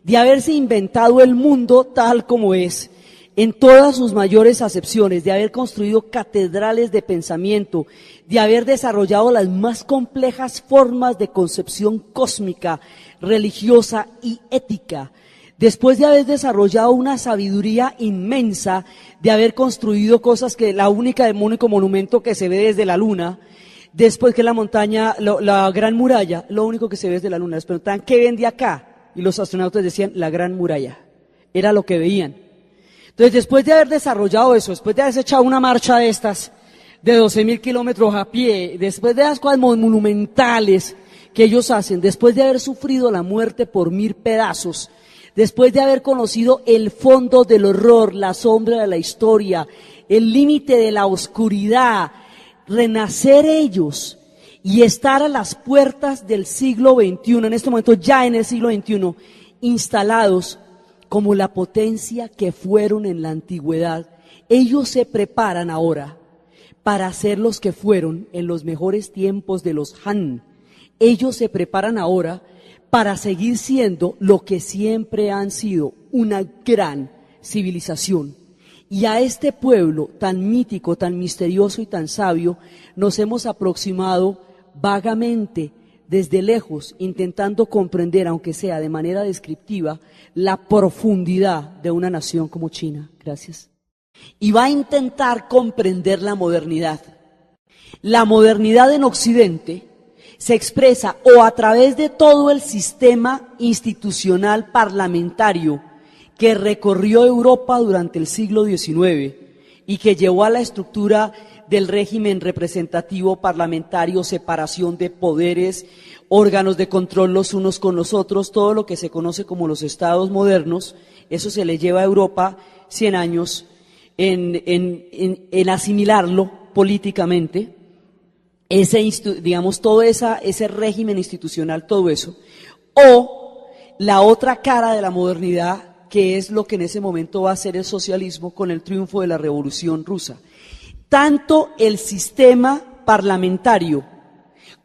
de haberse inventado el mundo tal como es, en todas sus mayores acepciones, de haber construido catedrales de pensamiento, de haber desarrollado las más complejas formas de concepción cósmica, religiosa y ética, después de haber desarrollado una sabiduría inmensa, de haber construido cosas que el único monumento que se ve desde la luna, después que la montaña, la Gran Muralla, lo único que se ve desde la luna, les preguntaban, ¿qué ven de acá? Y los astronautas decían, la Gran Muralla, era lo que veían. Entonces, después de haber desarrollado eso, después de haberse echado una marcha de estas, de 12.000 kilómetros a pie, después de las cosas monumentales que ellos hacen, después de haber sufrido la muerte por 1.000 pedazos, después de haber conocido el fondo del horror, la sombra de la historia, el límite de la oscuridad, renacer ellos y estar a las puertas del siglo XXI, en este momento ya en el siglo XXI, instalados como la potencia que fueron en la antigüedad, ellos se preparan ahora para ser los que fueron en los mejores tiempos de los Han. Ellos se preparan ahora para seguir siendo lo que siempre han sido, una gran civilización. Y a este pueblo tan mítico, tan misterioso y tan sabio, nos hemos aproximado vagamente, desde lejos, intentando comprender, aunque sea de manera descriptiva, la profundidad de una nación como China. Gracias. Y va a intentar comprender la modernidad. La modernidad en Occidente se expresa o a través de todo el sistema institucional parlamentario que recorrió Europa durante el siglo XIX y que llevó a la estructura del régimen representativo parlamentario, separación de poderes, órganos de control los unos con los otros, todo lo que se conoce como los estados modernos. Eso se le lleva a Europa 100 años en asimilarlo políticamente, todo ese régimen institucional, todo eso. O la otra cara de la modernidad, que es lo que en ese momento va a ser el socialismo con el triunfo de la Revolución Rusa. Tanto el sistema parlamentario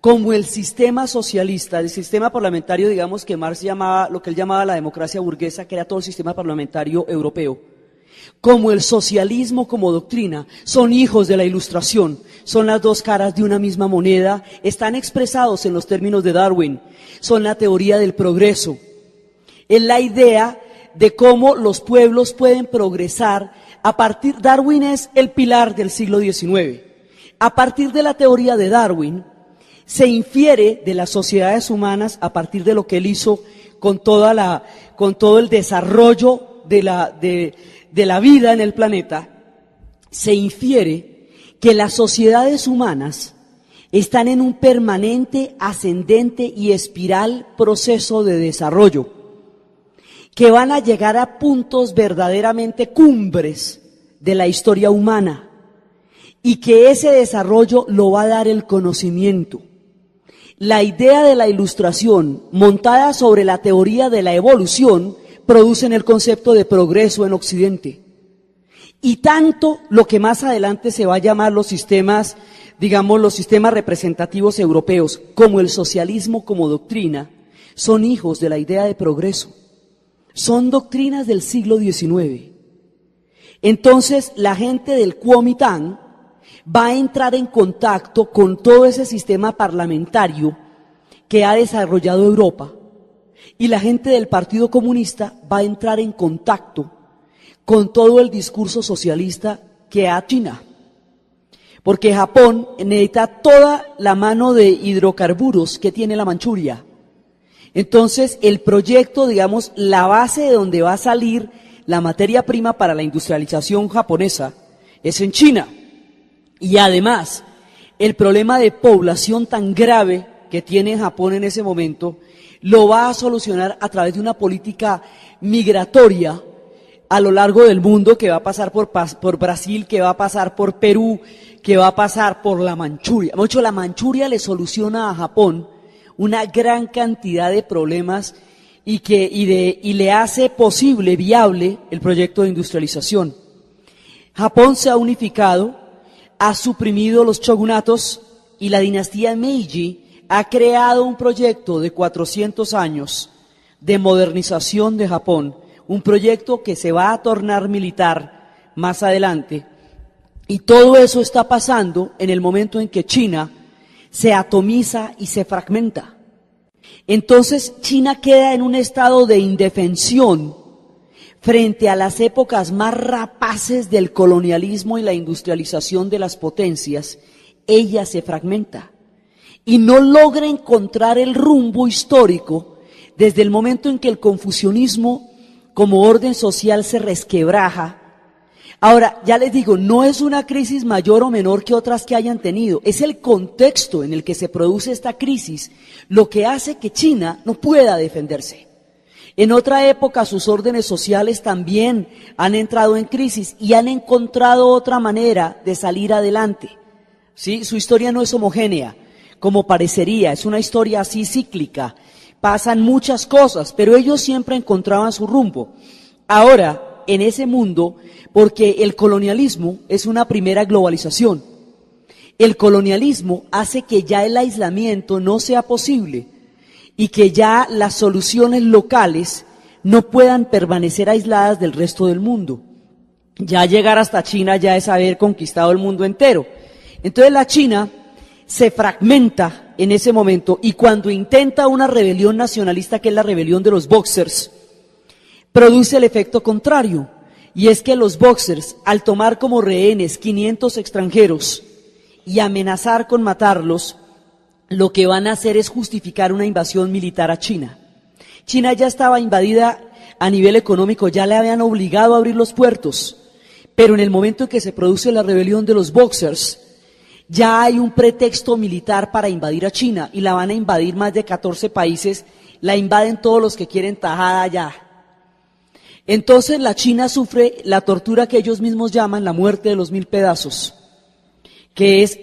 como el sistema socialista, el sistema parlamentario, digamos, que Marx llamaba, lo que él llamaba la democracia burguesa, que era todo el sistema parlamentario europeo, como el socialismo como doctrina, son hijos de la Ilustración, son las dos caras de una misma moneda, están expresados en los términos de Darwin, son la teoría del progreso, es la idea de cómo los pueblos pueden progresar Darwin es el pilar del siglo XIX. A partir de la teoría de Darwin, se infiere de las sociedades humanas, a partir de lo que él hizo con todo el desarrollo de la vida en el planeta, se infiere que las sociedades humanas están en un permanente, ascendente y espiral proceso de desarrollo, que van a llegar a puntos verdaderamente cumbres de la historia humana, y que ese desarrollo lo va a dar el conocimiento. La idea de la Ilustración, montada sobre la teoría de la evolución, producen el concepto de progreso en Occidente. Y tanto lo que más adelante se va a llamar los sistemas representativos europeos, como el socialismo como doctrina, son hijos de la idea de progreso. Son doctrinas del siglo XIX. Entonces, la gente del Kuomintang va a entrar en contacto con todo ese sistema parlamentario que ha desarrollado Europa, y la gente del Partido Comunista va a entrar en contacto con todo el discurso socialista que ha China, porque Japón necesita toda la mano de hidrocarburos que tiene la Manchuria. Entonces, el proyecto, digamos, la base de donde va a salir la materia prima para la industrialización japonesa es en China. Y además, el problema de población tan grave que tiene Japón en ese momento, lo va a solucionar a través de una política migratoria a lo largo del mundo, que va a pasar por Brasil, que va a pasar por Perú, que va a pasar por la Manchuria. De hecho, la Manchuria le soluciona a Japón una gran cantidad de problemas y le hace posible, viable, el proyecto de industrialización. Japón se ha unificado, ha suprimido los shogunatos, y la dinastía Meiji ha creado un proyecto de 400 años de modernización de Japón, un proyecto que se va a tornar militar más adelante. Y todo eso está pasando en el momento en que China se atomiza y se fragmenta. Entonces China queda en un estado de indefensión frente a las épocas más rapaces del colonialismo y la industrialización de las potencias. Ella se fragmenta y no logra encontrar el rumbo histórico desde el momento en que el confucianismo como orden social se resquebraja. Ahora, ya les digo, no es una crisis mayor o menor que otras que hayan tenido, es el contexto en el que se produce esta crisis lo que hace que China no pueda defenderse. En otra época sus órdenes sociales también han entrado en crisis y han encontrado otra manera de salir adelante. ¿Sí? Su historia no es homogénea, como parecería, es una historia así cíclica, pasan muchas cosas, pero ellos siempre encontraban su rumbo. Ahora, en ese mundo, porque el colonialismo es una primera globalización. El colonialismo hace que ya el aislamiento no sea posible y que ya las soluciones locales no puedan permanecer aisladas del resto del mundo. Ya llegar hasta China ya es haber conquistado el mundo entero. Entonces la China se fragmenta en ese momento y cuando intenta una rebelión nacionalista, que es la rebelión de los Boxers, produce el efecto contrario, y es que los Boxers, al tomar como rehenes 500 extranjeros y amenazar con matarlos, lo que van a hacer es justificar una invasión militar a China. China ya estaba invadida a nivel económico, ya le habían obligado a abrir los puertos, pero en el momento en que se produce la rebelión de los Boxers, ya hay un pretexto militar para invadir a China, y la van a invadir más de 14 países, la invaden todos los que quieren tajada allá. Entonces la China sufre la tortura que ellos mismos llaman la muerte de los 1000 pedazos, que es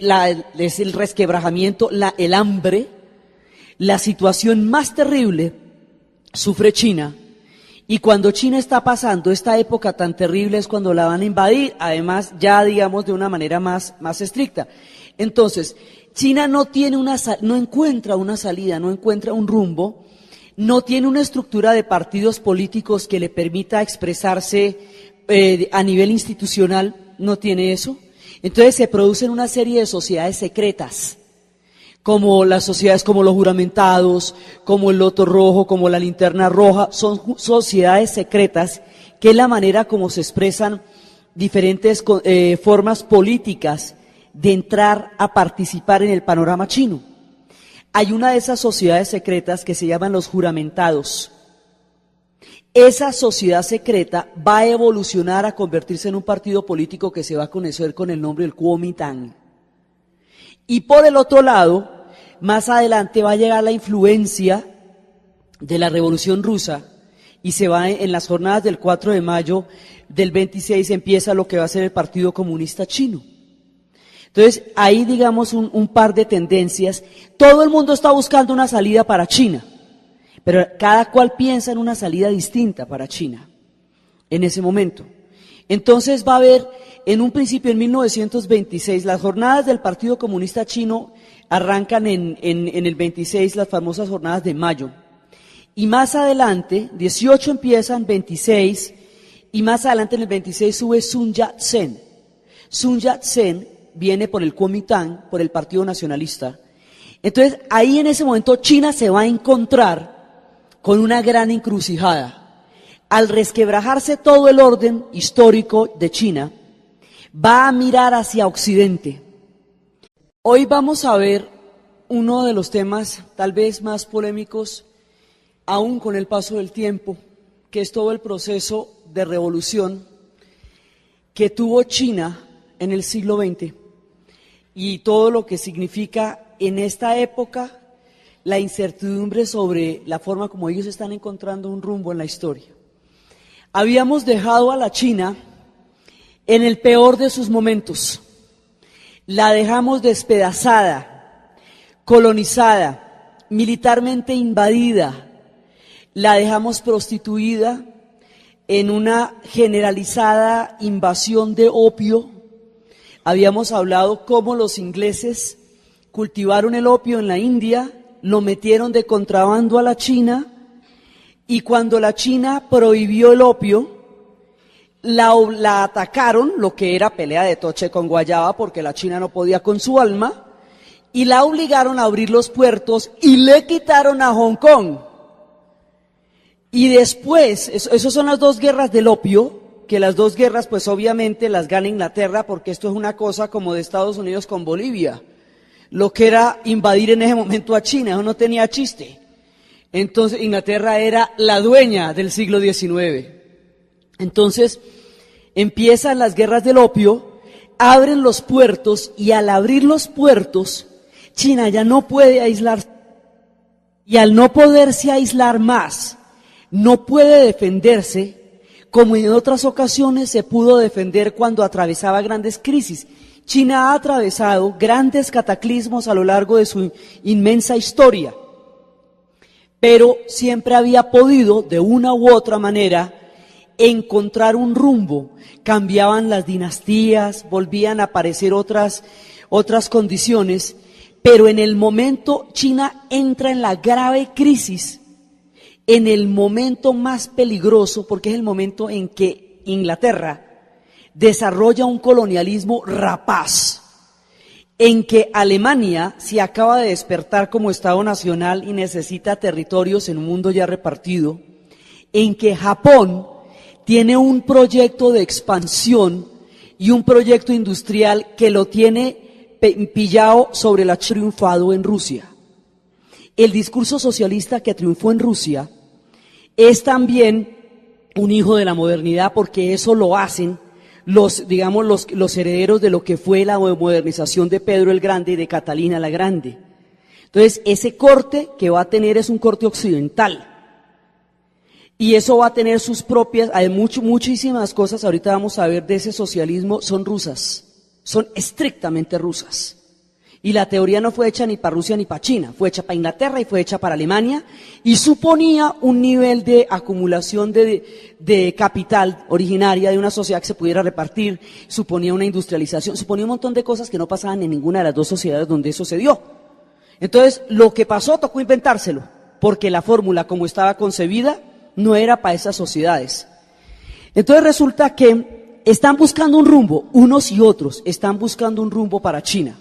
el resquebrajamiento, el hambre, la situación más terrible sufre China. Y cuando China está pasando esta época tan terrible es cuando la van a invadir, además ya digamos de una manera más estricta. Entonces, China no encuentra una salida, no encuentra un rumbo, no tiene una estructura de partidos políticos que le permita expresarse a nivel institucional, no tiene eso. Entonces se producen una serie de sociedades secretas, como las sociedades como los juramentados, como el Loto Rojo, como la Linterna Roja, son sociedades secretas que es la manera como se expresan diferentes formas políticas de entrar a participar en el panorama chino. Hay una de esas sociedades secretas que se llaman los juramentados. Esa sociedad secreta va a evolucionar a convertirse en un partido político que se va a conocer con el nombre del Kuomintang. Y por el otro lado, más adelante va a llegar la influencia de la Revolución Rusa y se va en las jornadas del 4 de mayo del 26 empieza lo que va a ser el Partido Comunista Chino. Entonces, ahí digamos un par de tendencias. Todo el mundo está buscando una salida para China, pero cada cual piensa en una salida distinta para China en ese momento. Entonces va a haber, en un principio en 1926, las jornadas del Partido Comunista Chino arrancan en el 26, las famosas jornadas de mayo. Y más adelante, 18 empiezan, 26, y más adelante en el 26 sube Sun Yat-sen. Sun Yat-sen viene por el Kuomintang, por el Partido Nacionalista. Entonces, ahí en ese momento China se va a encontrar con una gran encrucijada. Al resquebrajarse todo el orden histórico de China, va a mirar hacia Occidente. Hoy vamos a ver uno de los temas tal vez más polémicos, aún con el paso del tiempo, que es todo el proceso de revolución que tuvo China en el siglo XX y todo lo que significa en esta época la incertidumbre sobre la forma como ellos están encontrando un rumbo en la historia. Habíamos dejado a la China en el peor de sus momentos. La dejamos despedazada, colonizada, militarmente invadida, la dejamos prostituida en una generalizada invasión de opio. Habíamos hablado cómo los ingleses cultivaron el opio en la India, lo metieron de contrabando a la China, y cuando la China prohibió el opio, la atacaron, lo que era pelea de toche con guayaba, porque la China no podía con su alma, y la obligaron a abrir los puertos y le quitaron a Hong Kong. Y después, esas son las dos guerras del opio, que las dos guerras pues obviamente las gana Inglaterra, porque esto es una cosa como de Estados Unidos con Bolivia, lo que era invadir en ese momento a China, eso no tenía chiste. Entonces Inglaterra era la dueña del siglo XIX. Entonces empiezan las guerras del opio, abren los puertos y al abrir los puertos, China ya no puede aislarse. Y al no poderse aislar más, no puede defenderse como en otras ocasiones se pudo defender cuando atravesaba grandes crisis. China ha atravesado grandes cataclismos a lo largo de su inmensa historia, pero siempre había podido, de una u otra manera, encontrar un rumbo. Cambiaban las dinastías, volvían a aparecer otras condiciones, Pero en el momento China entra en la grave crisis, en el momento más peligroso, porque es el momento en que Inglaterra desarrolla un colonialismo rapaz, en que Alemania se acaba de despertar como Estado nacional y necesita territorios en un mundo ya repartido, en que Japón tiene un proyecto de expansión y un proyecto industrial que lo tiene pillado sobre la triunfado en Rusia. El discurso socialista que triunfó en Rusia es también un hijo de la modernidad, porque eso lo hacen los herederos de lo que fue la modernización de Pedro el Grande y de Catalina la Grande. Entonces, ese corte que va a tener es un corte occidental. Y eso va a tener sus propias, hay muchísimas cosas, ahorita vamos a ver de ese socialismo, son rusas, son estrictamente rusas. Y la teoría no fue hecha ni para Rusia ni para China, fue hecha para Inglaterra y fue hecha para Alemania, y suponía un nivel de acumulación de capital originaria de una sociedad que se pudiera repartir, suponía una industrialización, suponía un montón de cosas que no pasaban en ninguna de las dos sociedades donde eso se dio. Entonces, lo que pasó tocó inventárselo, porque la fórmula como estaba concebida no era para esas sociedades. Entonces resulta que están buscando un rumbo, unos y otros están buscando un rumbo para China.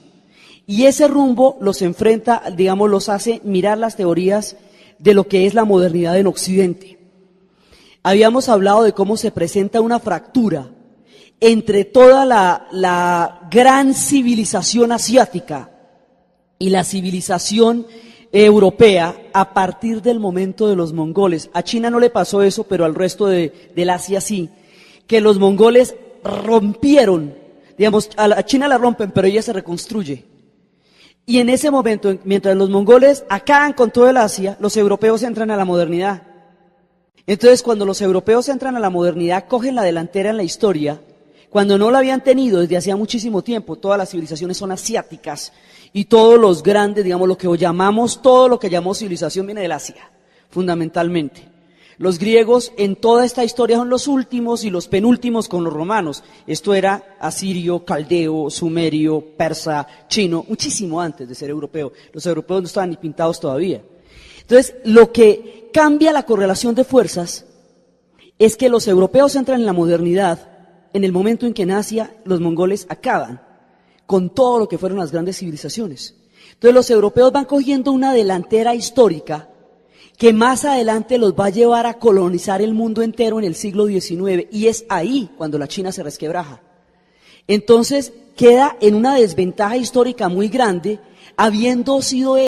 Y ese rumbo los enfrenta, los hace mirar las teorías de lo que es la modernidad en Occidente. Habíamos hablado de cómo se presenta una fractura entre toda la gran civilización asiática y la civilización europea a partir del momento de los mongoles. A China no le pasó eso, pero al resto del Asia sí, que los mongoles rompieron, a China la rompen, pero ella se reconstruye. Y en ese momento, mientras los mongoles acaban con todo el Asia, los europeos entran a la modernidad. Entonces, cuando los europeos entran a la modernidad, cogen la delantera en la historia, cuando no la habían tenido desde hacía muchísimo tiempo. Todas las civilizaciones son asiáticas y todos los grandes, todo lo que llamamos civilización viene del Asia, fundamentalmente. Los griegos en toda esta historia son los últimos y los penúltimos con los romanos. Esto era asirio, caldeo, sumerio, persa, chino, muchísimo antes de ser europeo. Los europeos no estaban ni pintados todavía. Entonces, lo que cambia la correlación de fuerzas es que los europeos entran en la modernidad en el momento en que en Asia los mongoles acaban con todo lo que fueron las grandes civilizaciones. Entonces, los europeos van cogiendo una delantera histórica que más adelante los va a llevar a colonizar el mundo entero en el siglo XIX, y es ahí cuando la China se resquebraja. Entonces queda en una desventaja histórica muy grande, habiendo sido